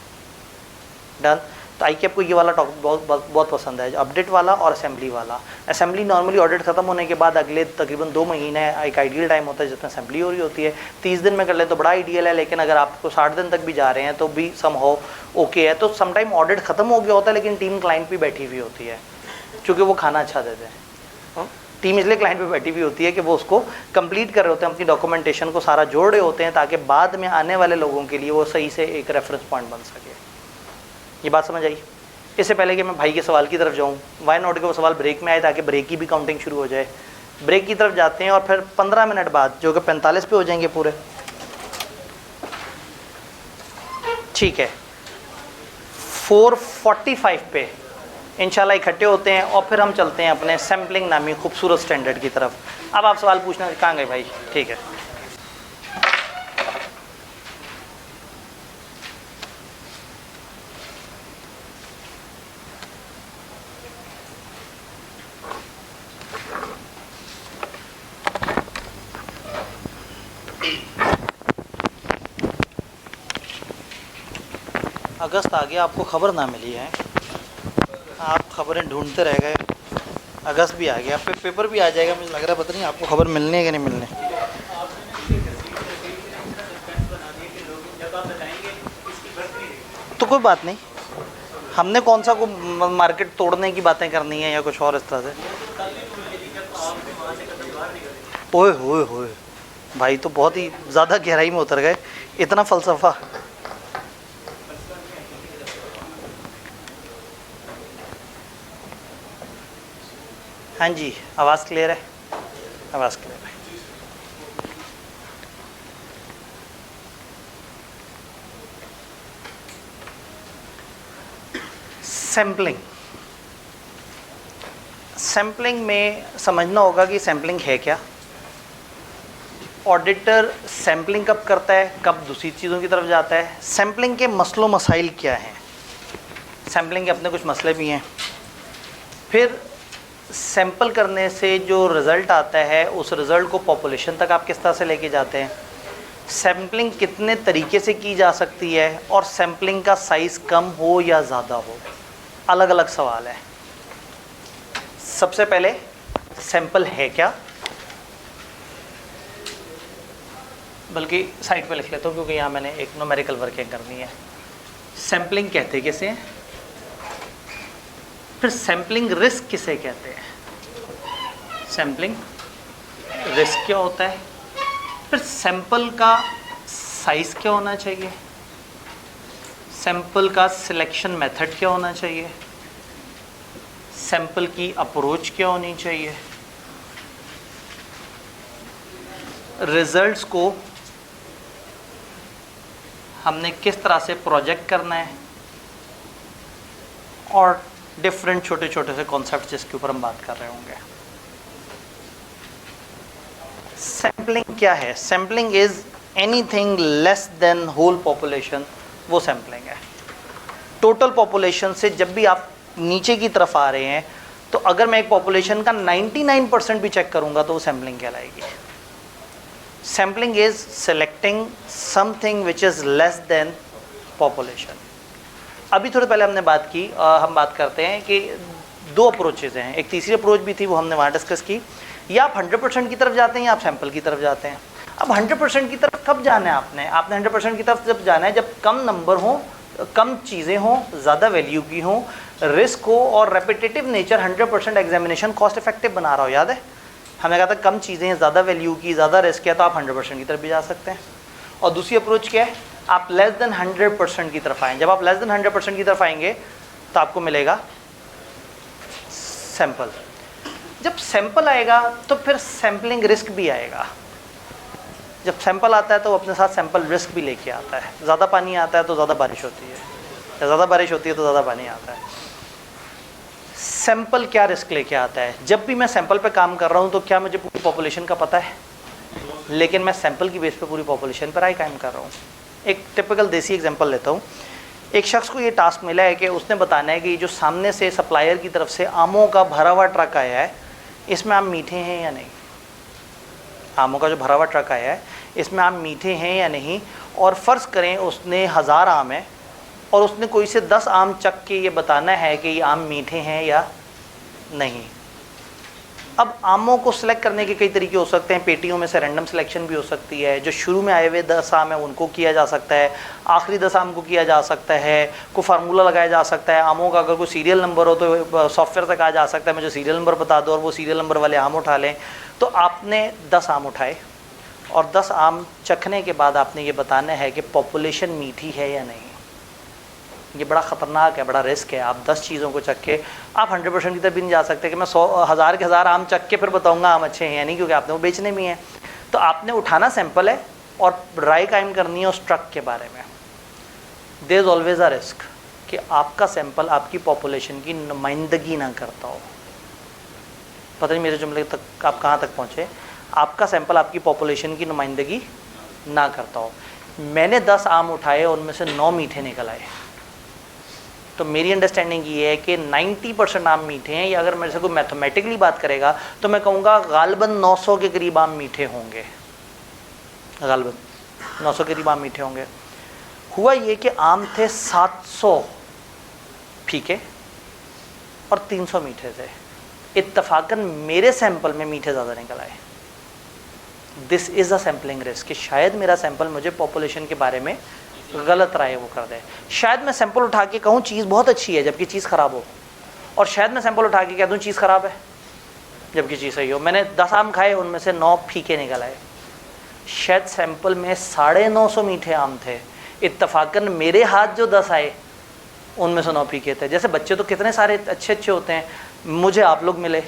डन। तो आई कि आपको ये वाला टॉपिक बहुत पसंद है, अपडेट वाला और असेंबली वाला। असेंबली नॉर्मली ऑडिट खत्म होने के बाद अगले तकरीबन 2 महीने एक आइडियल टाइम होता है जिसमें असेंबली हो रही होती है। 30 दिन में कर ले तो बड़ा आइडियल है, लेकिन अगर आपको 60 दिन तक भी जा रहे हैं तो भी समहाउ ओके है। तो समटाइम ऑडिट खत्म हो गया होता है लेकिन टीम क्लाइंट पर बैठी हुई होती है, चूँकि वो खाना अच्छा देते हैं। टीम इसलिए क्लाइंट पे बैठी हुई होती है कि वो उसको कंप्लीट कर रहे होते हैं, अपनी डॉक्यूमेंटेशन को सारा जोड़ रहे होते हैं ताकि बाद में आने वाले लोगों के लिए वो सही से एक रेफरेंस पॉइंट बन सके। ये बात समझ आई? इससे पहले कि मैं भाई के सवाल की तरफ जाऊँ, वाई नॉट के वो सवाल ब्रेक में आए ताकि ब्रेक की भी काउंटिंग शुरू हो जाए। ब्रेक की तरफ जाते हैं और फिर 15 मिनट बाद जो कि 45 पे हो जाएंगे पूरे, ठीक है, 4:45 पे इंशाल्लाह इकट्ठे होते हैं और फिर हम चलते हैं अपने सैम्पलिंग नामी खूबसूरत स्टैंडर्ड की तरफ। अब आप सवाल पूछना कहाँ गए भाई? ठीक है, अगस्त आ गया, आपको खबर ना मिली है, आप खबरें ढूंढते रह गए। अगस्त भी आ गया, फिर पेपर भी आ जाएगा, मुझे लग रहा है पता नहीं आपको खबर मिलने है कि नहीं मिलने। तो कोई बात नहीं, हमने कौन सा को मार्केट तोड़ने की बातें करनी है या कुछ और इस तरह से। ओए होए होए भाई, तो बहुत ही ज़्यादा गहराई में उतर गए, इतना फ़लसफ़ा। हाँ जी, आवाज़ क्लियर है? आवाज़ क्लियर है। सैम्पलिंग में समझना होगा कि सैम्पलिंग है क्या, ऑडिटर सैम्पलिंग कब करता है, कब दूसरी चीज़ों की तरफ जाता है, सैम्पलिंग के मसलो मसाइल क्या हैं। सैम्पलिंग के अपने कुछ मसले भी हैं। फिर सैंपल करने से जो रिज़ल्ट आता है उस रिज़ल्ट को पॉपुलेशन तक आप किस तरह से लेके जाते हैं, सैम्पलिंग कितने तरीके से की जा सकती है और सैम्पलिंग का साइज़ कम हो या ज़्यादा हो, अलग अलग सवाल है। सबसे पहले सैंपल है क्या, बल्कि साइड पे लिख लेता हूँ क्योंकि यहाँ मैंने एक न्यूमेरिकल वर्किंग करनी है। सैम्पलिंग कहते किसे हैं, फिर सैम्पलिंग रिस्क किसे कहते हैं, सैम्पलिंग रिस्क क्या होता है, फिर सैंपल का साइज़ क्या होना चाहिए, सैंपल का सिलेक्शन मेथड क्या होना चाहिए, सैंपल की अप्रोच क्या होनी चाहिए, रिजल्ट्स को हमने किस तरह से प्रोजेक्ट करना है, और डिफरेंट छोटे छोटे से कॉन्सेप्ट जिसके ऊपर हम बात कर रहे होंगे। सैम्पलिंग क्या है? Sampling is anything less than whole population वो सैम्पलिंग है। टोटल पॉपुलेशन से जब भी आप नीचे की तरफ आ रहे हैं तो अगर मैं एक पॉपुलेशन का 99% भी चेक करूंगा तो वो सैम्पलिंग कहलाएगी। Sampling is selecting something which is less than population. अभी थोड़े पहले हमने बात की, हम बात करते हैं कि दो अप्रोचेज हैं, एक तीसरी अप्रोच भी थी वो हमने वहाँ डिस्कस की। या आप 100% की तरफ जाते हैं या आप सैंपल की तरफ जाते हैं। अब 100% की तरफ कब जाना है आपने 100% की तरफ जब जाना है जब कम नंबर हो, कम चीज़ें हों, ज़्यादा वैल्यू की हों, रिस्क हो और repetitive nature 100% examination cost effective बना रहा हो। याद है हमने कहा था कम चीज़ें, ज़्यादा वैल्यू की, ज़्यादा रिस्क है तो आप 100% की तरफ भी जा सकते हैं। और दूसरी अप्रोच क्या है, आप लेस देन 100% की तरफ आएँ। जब आप लेस देन 100% की तरफ आएंगे तो आपको मिलेगा सैंपल। जब सैंपल आएगा तो फिर सैम्पलिंग रिस्क भी आएगा। जब सैंपल आता है तो वो अपने साथ सैंपल रिस्क भी लेके आता है। ज़्यादा पानी आता है तो ज़्यादा बारिश होती है, या ज़्यादा बारिश होती है तो ज़्यादा पानी आता है। सैंपल क्या रिस्क लेके आता है, जब भी मैं सैंपल पे काम कर रहा हूँ तो क्या मुझे पूरी पॉपुलेशन का पता है, लेकिन मैं सैंपल की बेस पे पूरी पॉपुलेशन पर आई काम कर रहा हूँ। एक टिपिकल देसी एग्जांपल लेता हूँ। एक शख्स को ये टास्क मिला है कि उसने बताना है कि जो सामने से सप्लायर की तरफ से आमों का भरा हुआ ट्रक आया है इसमें आम मीठे हैं या नहीं। आमों का जो भरा हुआ ट्रक आया है इसमें आम मीठे हैं या नहीं। और फ़र्ज़ करें उसने 1000 आम है और उसने कोई से 10 आम चख के ये बताना है कि ये आम मीठे हैं या नहीं। अब आमों को सिलेक्ट करने के कई तरीके हो सकते हैं। पेटियों में से रैंडम सिलेक्शन भी हो सकती है। जो शुरू में आए हुए 10 आम है उनको किया जा सकता है, आखिरी 10 आम को किया जा सकता है। कोई फार्मूला लगाया जा सकता है। आमों का अगर कोई सीरियल नंबर हो तो सॉफ्टवेयर से कहा जा सकता है मुझे सीरियल नंबर बता दो और वो सीरियल नंबर वाले आम उठा लें। तो आपने 10 आम उठाए और 10 आम चखने के बाद आपने ये बताना है कि पॉपुलेशन मीठी है या नहीं। ये बड़ा ख़तरनाक है, बड़ा रिस्क है। आप 10 चीज़ों को चख के आप 100% की तरफ भी नहीं जा सकते कि मैं 100,000 के 1000 आम चख के फिर बताऊंगा आम अच्छे हैं या नहीं, क्योंकि आपने वो बेचने भी हैं। तो आपने उठाना सैंपल है और राय कायम करनी है उस ट्रक के बारे में। There is always a risk कि आपका सैंपल आपकी पॉपुलेशन की नुमाइंदगी ना करता हो। पता नहीं मेरे जुमले तक आप कहाँ तक पहुँचे। आपका सैंपल आपकी पॉपुलेशन की नुमाइंदगी ना करता हो। मैंने 10 आम उठाए और उनमें से 9 मीठे निकल आए, तो मेरी अंडरस्टैंडिंग ये है कि 90% आम मीठे हैं। या अगर मेरे से कोई मैथमेटिकली बात करेगा तो मैं कहूँगा गालबन 900 के करीब आम मीठे होंगे। गालबन 900 के करीब आम मीठे होंगे। हुआ ये कि आम थे 700 फीके और 300 मीठे थे। इत्तफाकन मेरे सैंपल में मीठे ज़्यादा निकल आए। This is a sampling risk कि शायद मेरा सैंपल मुझे पॉपुलेशन के बारे में गलत राय वो कर दे। शायद मैं सैंपल उठा के कहूँ चीज़ बहुत अच्छी है जबकि चीज़ ख़राब हो, और शायद मैं सैंपल उठा के कह दूँ चीज़ ख़राब है जबकि चीज़ सही हो। मैंने 10 आम खाए उनमें से 9 फीके निकल आए। शायद सैंपल में 950 मीठे आम थे। इत्तफाकन मेरे हाथ जो 10 आए उनमें से 9 फीके थे। जैसे बच्चे तो कितने सारे अच्छे अच्छे होते हैं, मुझे आप लोग मिले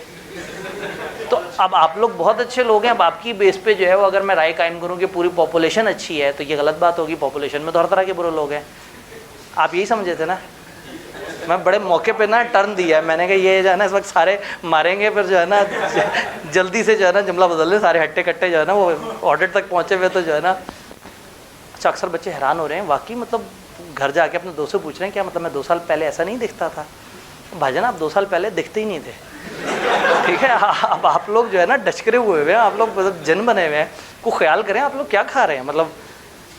तो अब आप लोग बहुत अच्छे लोग हैं। अब आपकी बेस पे जो है वो अगर मैं राय कायम करूं कि पूरी पॉपुलेशन अच्छी है तो ये गलत बात होगी। पॉपुलेशन में तो हर तरह के बुरे लोग हैं। आप यही समझे थे ना। मैं बड़े मौके पे ना टर्न दिया है, मैंने कहा ये जो है ना इस वक्त सारे मारेंगे, फिर जो है ना जल्दी से जो है ना जुमला बदल लें। सारे हट्टे कट्टे जो है ना वो ऑडिट तक पहुँचे हुए तो जो है ना। अच्छा, अक्सर बच्चे हैरान हो रहे हैं वाकई, मतलब घर जाके अपने दोस्त से पूछ रहे हैं क्या मतलब मैं 2 साल पहले ऐसा नहीं दिखता था। भाईजान आप 2 साल पहले दिखते ही नहीं थे, ठीक है। अब आप लोग जो है ना डचकरे हुए हैं, आप लोग मतलब जन बने हुए हैं। को ख्याल करें आप लोग क्या खा रहे हैं। मतलब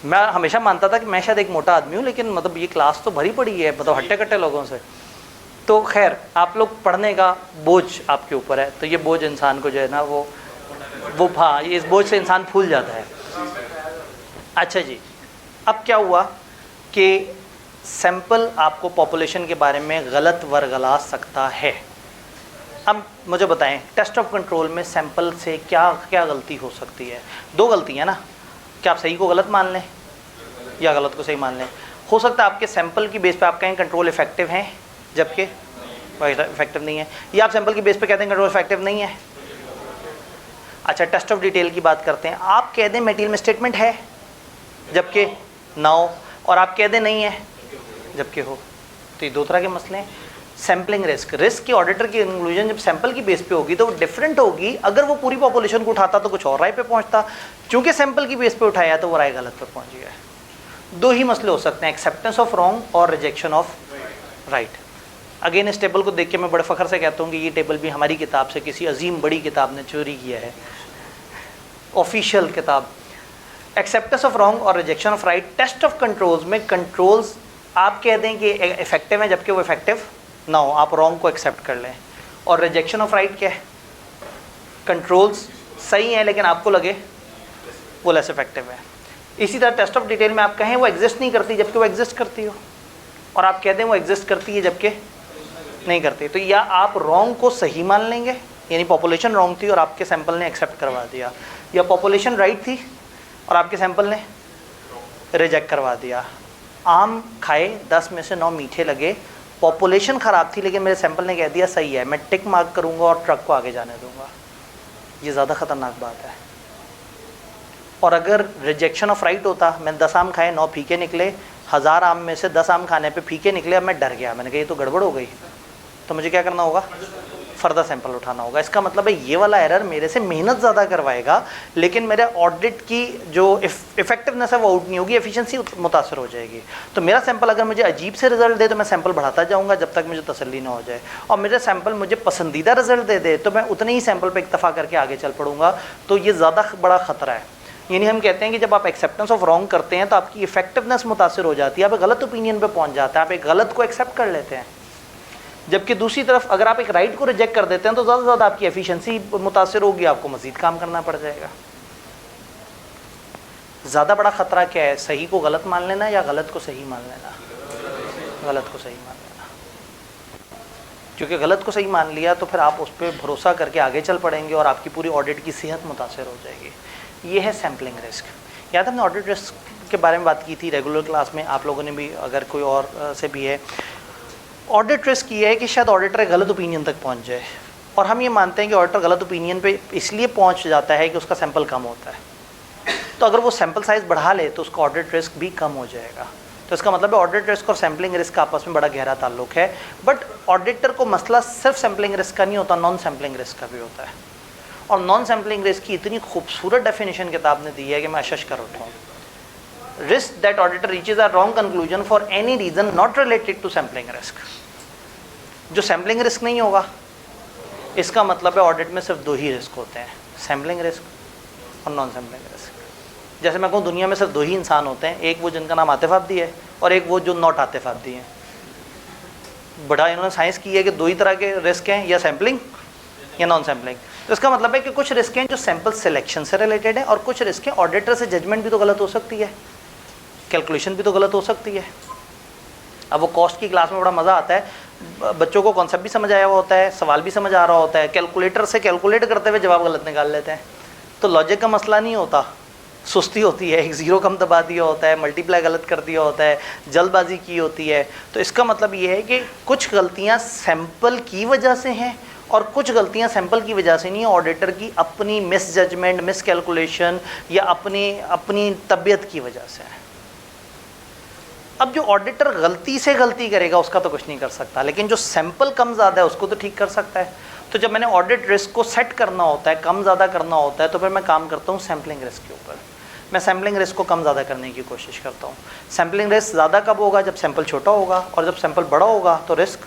मैं हमेशा मानता था कि मैं शायद एक मोटा आदमी हूँ, लेकिन मतलब ये क्लास तो भरी पड़ी है मतलब हट्टे कट्टे लोगों से। तो खैर आप लोग पढ़ने का बोझ आपके ऊपर है, तो ये बोझ इंसान को जो है ना वो हाँ इस बोझ से इंसान फूल जाता है। अच्छा जी, अब क्या हुआ कि सैंपल आपको पॉपुलेशन के बारे में गलत वर्गला सकता है। अब मुझे बताएं टेस्ट ऑफ कंट्रोल में सैंपल से क्या क्या गलती हो सकती है। 2 गलतियाँ ना, क्या आप सही को गलत मान लें या गलत को सही मान लें। हो सकता है आपके सैंपल की बेस पे आप कहें कंट्रोल इफेक्टिव हैं जबकि इफेक्टिव नहीं है, या आप सैंपल की बेस पे कहते हैं कंट्रोल इफेक्टिव नहीं है। अच्छा, टेस्ट ऑफ डिटेल की बात करते हैं। आप कह दें मटेरियल में स्टेटमेंट है जबकि ना हो, और आप कह दें नहीं है जबकि हो। तो ये 2 तरह के मसले हैं। सैम्पलिंग रिस्क की ऑडिटर की इंक्लूजन जब सैंपल की बेस पे होगी तो वो डिफरेंट होगी। अगर वो पूरी पॉपुलेशन को उठाता तो कुछ और राय पे पहुंचता, क्योंकि सैंपल की बेस पे उठाया तो वो राय गलत पे पहुंच गया है। दो ही मसले हो सकते हैं, एक्सेप्टेंस ऑफ रॉन्ग और रिजेक्शन ऑफ राइट। अगेन इस टेबल को देख के मैं बड़े फ़ख्र से कहता हूँ कि ये टेबल भी हमारी किताब से किसी अजीम बड़ी किताब ने चोरी किया है, ऑफिशियल किताब। एक्सेप्टेंस ऑफ रॉन्ग और rejection of right. Test of controls में कंट्रोल्स आप कह दें कि इफेक्टिव है जबकि वो इफेक्टिव ना हो, आप रॉन्ग को एक्सेप्ट कर लें। और रिजेक्शन ऑफ राइट क्या है? कंट्रोल्स सही हैं लेकिन आपको लगे वो लेस इफेक्टिव है। इसी तरह टेस्ट ऑफ डिटेल में आप कहें वो एग्जिस्ट नहीं करती जबकि वो एग्जिस्ट करती हो, और आप कह दें वो एग्जिस्ट करती है जबकि नहीं करती। तो या आप रॉन्ग को सही मान लेंगे, यानी पॉपुलेशन रॉन्ग थी और आपके सैंपल ने एक्सेप्ट करवा दिया, या पॉपुलेशन राइट थी और आपके सैंपल ने रिजेक्ट करवा दिया। आम खाए 10 में से 9 मीठे लगे, पॉपुलेशन ख़राब थी लेकिन मेरे सैंपल ने कह दिया सही है, मैं टिक मार्क करूँगा और ट्रक को आगे जाने दूँगा। ये ज़्यादा ख़तरनाक बात है। और अगर रिजेक्शन ऑफ राइट होता, मैंने 10 आम खाए 9 फीके निकले, 1000 आम में से 10 आम खाने पे फीके निकले, अब मैं डर गया, मैंने कहा ये तो गड़बड़ हो गई, तो मुझे क्या करना होगा? फर्दर सैंपल उठाना होगा। इसका मतलब है ये वाला एरर मेरे से मेहनत ज़्यादा करवाएगा लेकिन मेरे ऑडिट की जो इफेक्टिवनेस है वो आउट नहीं होगी, एफिशिएंसी मुतासर हो जाएगी। तो मेरा सैंपल अगर मुझे अजीब से रिजल्ट दे तो मैं सैंपल बढ़ाता जाऊँगा जब तक मुझे तसल्ली ना हो जाए, और मेरा सैंपल मुझे पसंदीदा रिजल्ट दे दे तो मैं उतने ही सैंपल पर इक्तफा करके आगे चल पड़ूँगा। तो ये ज़्यादा बड़ा ख़तरा है। यानी हम कहते हैं कि जब आप एक्सेप्टेंस ऑफ रॉन्ग करते हैं तो आपकी इफेक्टिवनेस मुतासर हो जाती है, आप एक गलत ओपिनियन पे पहुंच जाते हैं, आप एक गलत को एक्सेप्ट कर लेते हैं। जबकि दूसरी तरफ अगर आप एक राइट को रिजेक्ट कर देते हैं तो ज़्यादा से ज़्यादा आपकी एफिशिएंसी मुतासर होगी, आपको मज़ीद काम करना पड़ जाएगा। ज़्यादा बड़ा ख़तरा क्या है? सही को गलत मान लेना या गलत को सही मान लेना? गलत को सही मान लेना। क्योंकि गलत को सही मान लिया तो फिर आप उस पर भरोसा करके आगे चल पड़ेंगे और आपकी पूरी ऑडिट की सेहत मुतासर हो जाएगी। ये है सैम्पलिंग रिस्क। याद हमने ऑडिट रिस्क के बारे में बात की थी रेगुलर क्लास में, आप लोगों ने भी, अगर कोई और से भी है। ऑडिट रिस्क ये है कि शायद ऑडिटर गलत ओपिनियन तक पहुंच जाए, और हम ये मानते हैं कि ऑडिटर गलत ओपिनियन पे इसलिए पहुंच जाता है कि उसका सैंपल कम होता है। तो अगर वो सैंपल साइज़ बढ़ा ले तो उसका ऑडिट रिस्क भी कम हो जाएगा। तो इसका मतलब है ऑडिट रिस्क और सैम्पलिंग रिस्क का आपस में बड़ा गहरा ताल्लुक है। बट ऑडिटर को मसला सिर्फ सैम्पलिंग रिस्क का नहीं होता, नॉन सैम्पलिंग रिस्क का भी होता है। और नॉन सैम्पलिंग रिस्क की इतनी खूबसूरत डेफिनेशन किताब ने दी है कि मैं अशश कर उठाऊँ। Risk that auditor reaches a wrong conclusion for any reason not related to sampling risk. जो सैम्पलिंग रिस्क नहीं होगा, इसका मतलब है ऑडिट में सिर्फ 2 ही रिस्क होते हैं, सैम्पलिंग रिस्क और नॉन सैम्पलिंग रिस्क। जैसे मैं कहूँ दुनिया में सिर्फ 2 ही इंसान होते हैं, एक वो जिनका नाम आतिफ आब्दी है और एक वो जो नॉट आतिफ आब्दी हैं। बड़ा इन्होंने साइंस की है कि 2 ही तरह के रिस्क हैं, या सैम्पलिंग या नॉन सैम्पलिंग। तो इसका मतलब है कि कुछ रिस्क हैं जो सैंपल सिलेक्शन से रिलेटेड है, और कुछ रिस्क हैं ऑडिटर से जजमेंट भी तो गलत हो सकती है, कैलकुलेशन भी तो गलत हो सकती है। अब वो कॉस्ट की क्लास में बड़ा मज़ा आता है, बच्चों को कॉन्सेप्ट भी समझ आया हुआ होता है, सवाल भी समझ आ रहा होता है, कैलकुलेटर से कैलकुलेट करते हुए जवाब गलत निकाल लेते हैं। तो लॉजिक का मसला नहीं होता, सुस्ती होती है, एक ज़ीरो कम दबा दिया होता है, मल्टीप्लाई गलत कर दिया होता है, जल्दबाजी की होती है। तो इसका मतलब ये है कि कुछ गलतियाँ सैंपल की वजह से हैं और कुछ गलतियाँ सैंपल की वजह से नहीं है, ऑडिटर की अपनी मिस जजमेंट, मिस कैलकुलेशन या अपनी तबीयत की वजह से है। अब जो ऑडिटर गलती से गलती करेगा उसका तो कुछ नहीं कर सकता, लेकिन जो सैंपल कम ज़्यादा है उसको तो ठीक कर सकता है। तो जब मैंने ऑडिट रिस्क को सेट करना होता है, कम ज़्यादा करना होता है, तो फिर मैं काम करता हूँ सैम्पलिंग रिस्क के ऊपर। मैं सैम्पलिंग रिस्क को कम ज़्यादा करने की कोशिश करता हूँ। सैम्पलिंग रिस्क ज़्यादा कब होगा? जब सैंपल छोटा होगा, और जब सैंपल बड़ा होगा तो रिस्क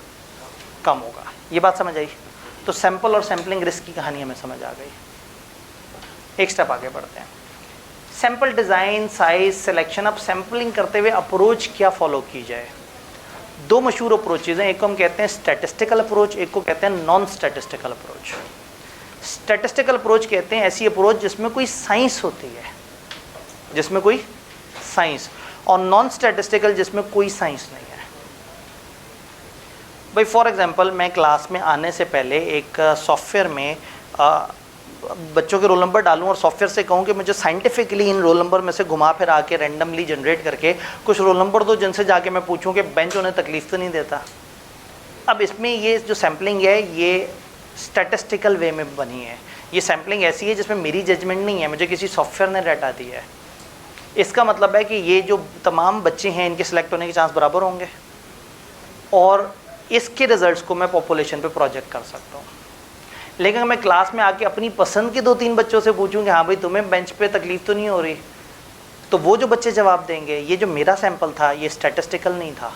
कम होगा। ये बात समझ आई? तो सैंपल और सैम्पलिंग रिस्क की कहानी हमें समझ आ गई। एक स्टेप आगे बढ़ते हैं। Sample design, size, selection. अब सैम्पलिंग करते हुए अप्रोच क्या फॉलो की जाए? 2 मशहूर अप्रोचेज़ हैं, एक को हम कहते हैं स्टैटिस्टिकल अप्रोच, एक को कहते हैं non statistical approach. Statistical approach कहते हैं ऐसी अप्रोच जिसमें कोई साइंस होती है, जिसमें कोई साइंस, और नॉन स्टैटिस्टिकल जिसमें कोई साइंस नहीं है। भाई फॉर एग्जांपल, मैं क्लास में आने से पहले एक सॉफ्टवेयर में बच्चों के रोल नंबर डालूं और सॉफ्टवेयर से कहूं कि मुझे साइंटिफिकली इन रोल नंबर में से घुमा फिर आके रैंडमली जनरेट करके कुछ रोल नंबर दो जिनसे जाके मैं पूछूं कि बेंच उन्हें तकलीफ तो नहीं देता। अब इसमें ये जो सैम्पलिंग है ये स्टैटिस्टिकल वे में बनी है। ये सैम्पलिंग ऐसी है जिसमें मेरी जजमेंट नहीं है, मुझे किसी सॉफ्टवेयर ने डाटा दिया है। इसका मतलब है कि ये जो तमाम बच्चे हैं इनके सिलेक्ट होने के चांस बराबर होंगे, और इसके रिजल्ट्स को मैं पॉपुलेशन पे प्रोजेक्ट कर सकता हूँ। लेकिन अगर मैं क्लास में आके अपनी पसंद के 2-3 बच्चों से पूछूं कि हाँ भाई तुम्हें बेंच पे तकलीफ तो नहीं हो रही, तो वो जो बच्चे जवाब देंगे, ये जो मेरा सैंपल था ये स्टैटिस्टिकल नहीं था,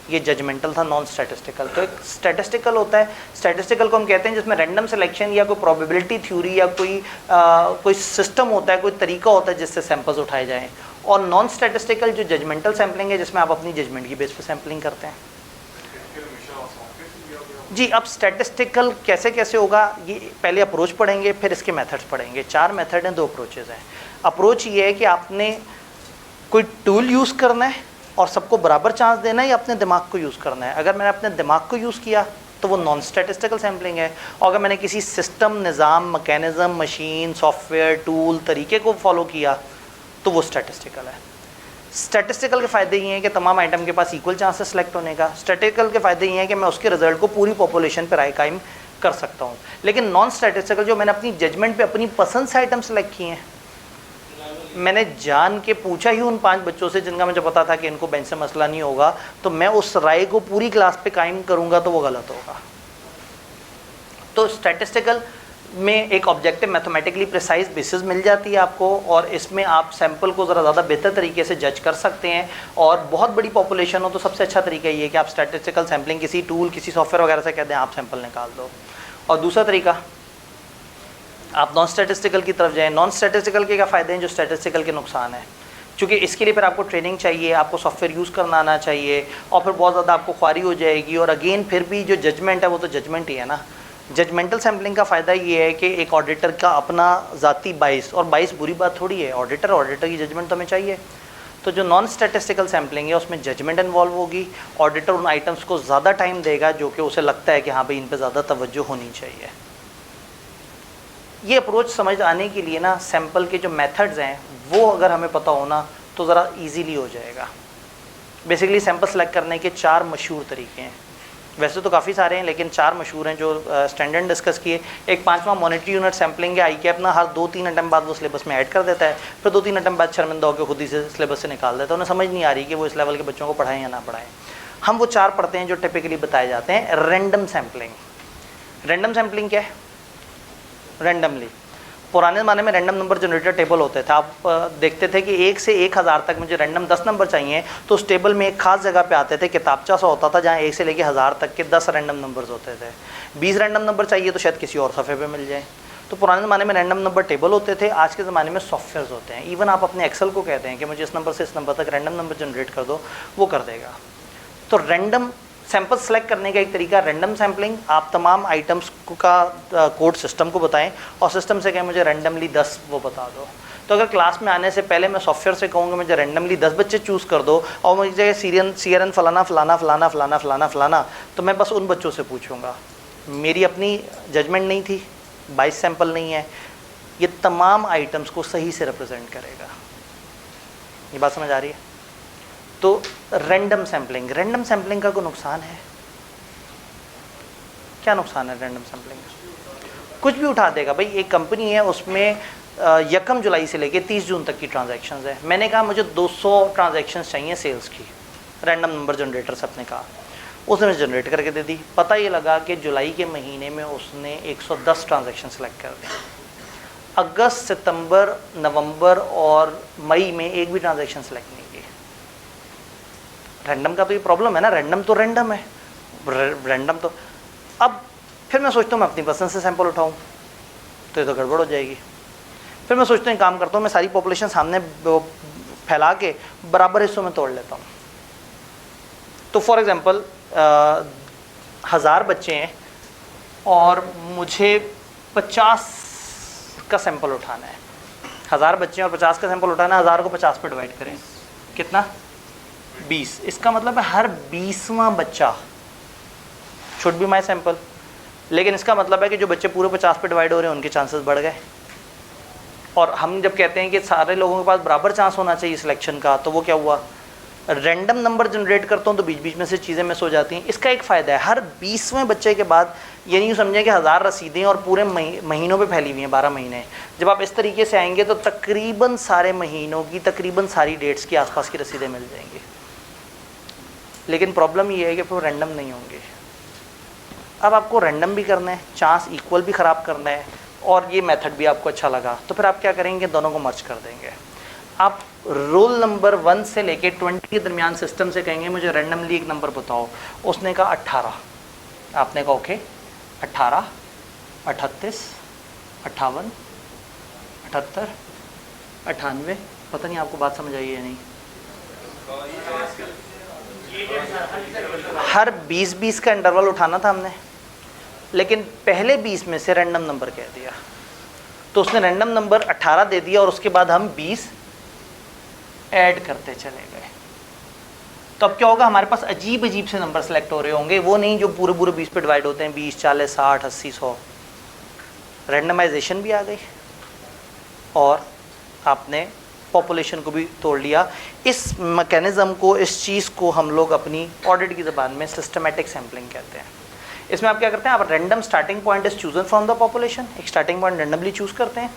ये जजमेंटल था, नॉन स्टैटिस्टिकल। तो एक स्टैटिस्टिकल होता है, स्टैटिस्टिकल को हम कहते हैं जिसमें रैंडम सिलेक्शन या कोई प्रोबेबिलिटी थ्योरी या कोई सिस्टम होता है, कोई तरीका होता है जिससे सैंपल्स उठाए जाएं। और नॉन स्टैटिस्टिकल जो जजमेंटल सैम्पलिंग है, जिसमें आप अपनी जजमेंट की बेस पर सैम्पलिंग करते हैं। जी, अब स्टैटिस्टिकल कैसे कैसे होगा, ये पहले अप्रोच पढ़ेंगे, फिर इसके मेथड्स पढ़ेंगे। 4 मेथड हैं, 2 अप्रोचेज हैं। अप्रोच ये है कि आपने कोई टूल यूज़ करना है और सबको बराबर चांस देना है, या अपने दिमाग को यूज़ करना है। अगर मैंने अपने दिमाग को यूज़ किया तो वो नॉन स्टैटिस्टिकल सैम्पलिंग है, और अगर मैंने किसी सिस्टम, निज़ाम, मैकेनिज़्म, मशीन, सॉफ्टवेयर, टूल, तरीके को फॉलो किया तो वो स्टैटिस्टिकल है। स्टैटिस्टिकल के फ़ायदे ये हैं कि तमाम आइटम के पास इक्वल चांसेस सेलेक्ट होने का। स्टैटिस्टिकल के फ़ायदे ये हैं कि मैं उसके रिजल्ट को पूरी पॉपुलेशन पर राय कायम कर सकता हूँ। लेकिन नॉन स्टैटिस्टिकल, जो मैंने अपनी जजमेंट पे अपनी पसंद से आइटम सेलेक्ट किए हैं, मैंने जान के पूछा ही उन 5 बच्चों से जिनका मुझे पता था कि इनको बेंच से मसला नहीं होगा, तो मैं उस राय को पूरी क्लास पे कायम करूँगा तो वो गलत होगा। तो स्टैटिस्टिकल में एक ऑब्जेक्टिव मैथमेटिकली प्रिसाइज बेसिस मिल जाती है आपको, और इसमें आप सैंपल को ज़रा ज़्यादा बेहतर तरीके से जज कर सकते हैं। और बहुत बड़ी पॉपुलेशन हो तो सबसे अच्छा तरीका ये है कि आप स्टैटिस्टिकल सैम्पलिंग किसी टूल, किसी सॉफ्टवेयर वगैरह से कह दें आप सैंपल निकाल दो। और दूसरा तरीका, आप नॉन स्टैटिस्टिकल की तरफ जाएँ। नॉन स्टैटिस्टिकल के क्या फ़ायदे हैं, जो स्टैटिस्टिकल के नुकसान हैं। क्योंकि इसके लिए फिर आपको ट्रेनिंग चाहिए, आपको सॉफ्टवेयर यूज़ करना आना चाहिए, और फिर बहुत ज़्यादा आपको ख्वारी हो जाएगी। और अगेन फिर भी जो जजमेंट है वो तो जजमेंट ही है ना। जजमेंटल सैम्पलिंग का फ़ायदा ये है कि एक ऑडिटर का अपना ज़ाती बाइस, और बाइस बुरी बात थोड़ी है, ऑडिटर की जजमेंट तो हमें चाहिए। तो जो नॉन स्टैटिस्टिकल सैम्पलिंग है उसमें जजमेंट इन्वॉल्व होगी। ऑडिटर उन आइटम्स को ज़्यादा टाइम देगा जो कि उसे लगता है कि हाँ भाई इन पर ज़्यादा तवज्जो होनी चाहिए। ये अप्रोच समझ आने के लिए ना, सैंपल के जो मेथड्स हैं वो अगर हमें पता हो ना तो ज़रा ईजीली हो जाएगा। बेसिकली सैंपल सेलेक्ट करने के 4 मशहूर तरीके हैं। वैसे तो काफ़ी सारे हैं, लेकिन 4 मशहूर हैं जो स्टैंडर्ड डिस्कस किए। एक 5वां मॉनिटरी यूनिट सैम्पलिंग है। आईकैप ना हर 2-3 अटैम्प्ट बाद वो सिलेबस में ऐड कर देता है, फिर 2-3 अटैम्प्ट बाद शर्मिंदा होकर खुद ही से सिलेबस से निकाल देता है। उन्हें समझ नहीं आ रही कि वो इस लेवल के बच्चों को पढ़ाएं या ना पढ़ाएं। हम वो 4 पढ़ते हैं जो टिपिकली बताए जाते हैं। Random sampling. रैंडम सैम्पलिंग क्या है? रैंडमली, पुराने ज़माने में रैंडम नंबर जनरेटर टेबल होते थे। आप देखते थे कि 1 से 1000 तक मुझे रैंडम 10 नंबर चाहिए, तो उस टेबल में एक खास जगह पे आते थे, किताबचा सा होता था जहाँ 1 से लेकर 1000 तक के 10 रैंडम नंबर्स होते थे। 20 रैंडम नंबर चाहिए तो शायद किसी और सफ़े पे मिल जाए। तो पुराने ज़माने में रैंडम नंबर टेबल होते थे। आज के ज़माने में सॉफ्टवेयर्स होते हैं। इवन आप अपने एक्सेल को कहते हैं कि मुझे इस नंबर से इस नंबर तक रैंडम नंबर जनरेट कर दो, वो कर देगा। तो रैंडम सैंपल सेलेक्ट करने का एक तरीका रैंडम सैम्पलिंग। आप तमाम आइटम्स का कोड सिस्टम को बताएं और सिस्टम से कहें मुझे रैंडमली 10 वो बता दो। तो अगर क्लास में आने से पहले मैं सॉफ्टवेयर से कहूँगा मुझे रैंडमली 10 बच्चे चूज़ कर दो और मुझे CRN फलाना फलाना फलाना फलाना फलाना फलाना, तो मैं बस उन बच्चों से पूछूंगा। मेरी अपनी जजमेंट नहीं थी, 22 सैंपल नहीं है, ये तमाम आइटम्स को सही से रिप्रेजेंट करेगा। ये बात समझ आ रही है? तो रैंडम सैम्पलिंग का कोई नुकसान है? क्या नुकसान है रैंडम सैम्पलिंग? कुछ भी उठा देगा भाई। एक कंपनी है, उसमें 1 जुलाई से लेके 30 जून तक की ट्रांजैक्शंस है। मैंने कहा मुझे 200 ट्रांजैक्शंस चाहिए सेल्स की, रैंडम नंबर जनरेटर से अपने कहा, उसने जनरेट करके दे दी। पता ये लगा कि जुलाई के महीने में उसने 110 ट्रांजैक्शन सेलेक्ट कर दी। अगस्त, सितंबर, नवंबर और मई में एक भी ट्रांजैक्शन सेलेक्ट नहीं की। रैंडम का तो ये प्रॉब्लम है ना, रैंडम तो रैंडम है, रैंडम तो। अब फिर मैं सोचता हूँ मैं अपनी पसंद से सैंपल उठाऊँ तो ये तो गड़बड़ हो जाएगी। फिर मैं सोचता हूँ काम करता हूँ, मैं सारी पॉपुलेशन सामने फैला के बराबर हिस्सों में तोड़ लेता हूँ। तो फॉर एग्जांपल 1000 बच्चे हैं और मुझे 50 का सैंपल उठाना है। 1000 बच्चे हैं और 50 का सैंपल उठाना है। 1000 को 50 पे डिवाइड करें, कितना? 20। इसका मतलब है हर 20वां बच्चा शुड बी माई सैंपल। लेकिन इसका मतलब है कि जो बच्चे पूरे 50 पे डिवाइड हो रहे हैं उनके चांसेस बढ़ गए। और हम जब कहते हैं कि सारे लोगों के पास बराबर चांस होना चाहिए सिलेक्शन का, तो वो क्या हुआ? रैंडम नंबर जनरेट करता हूँ तो बीच बीच में से चीज़ें मिस हो जाती हैं। इसका एक फ़ायदा है, हर 20वें बच्चे के बाद ये नहीं समझें कि 1000 रसीदें और पूरे महीनों पे फैली हुई हैं, 12 महीने। जब आप इस तरीके से आएंगे तो तकरीबन सारे महीनों की, तकरीबन सारी डेट्स की आसपास की रसीदें मिल जाएंगी। लेकिन प्रॉब्लम ये है कि फिर रैंडम नहीं होंगे। अब आपको रैंडम भी करना है, चांस इक्वल भी ख़राब करना है, और ये मेथड भी आपको अच्छा लगा, तो फिर आप क्या करेंगे? दोनों को मर्ज कर देंगे। आप रोल नंबर 1 से लेके 20 के दरमियान सिस्टम से कहेंगे मुझे रैंडमली एक नंबर बताओ, उसने कहा 18, आपने कहा ओके 18, 38, 58, 78, 98, पता नहीं आपको बात समझ आई है नहीं। हर 20-20 का इंटरवल उठाना था हमने, लेकिन पहले 20 में से रैंडम नंबर कह दिया, तो उसने रैंडम नंबर 18 दे दिया और उसके बाद हम 20 ऐड करते चले गए। तो अब क्या होगा, हमारे पास अजीब अजीब से नंबर सेलेक्ट हो रहे होंगे, वो नहीं जो पूरे पूरे 20 पे डिवाइड होते हैं, 20, 40, 60, 80, 100। रैंडमाइजेशन भी आ गई और आपने पॉपुलेशन को भी तोड़ लिया। इस मैकेनिज्म को, इस चीज़ को हम लोग अपनी ऑडिट की ज़बान में सिस्टमेटिक सैम्पलिंग कहते हैं। इसमें आप क्या करते हैं, आप random starting point is chosen from the population, एक स्टार्टिंग पॉइंट रैंडमली चूज करते हैं,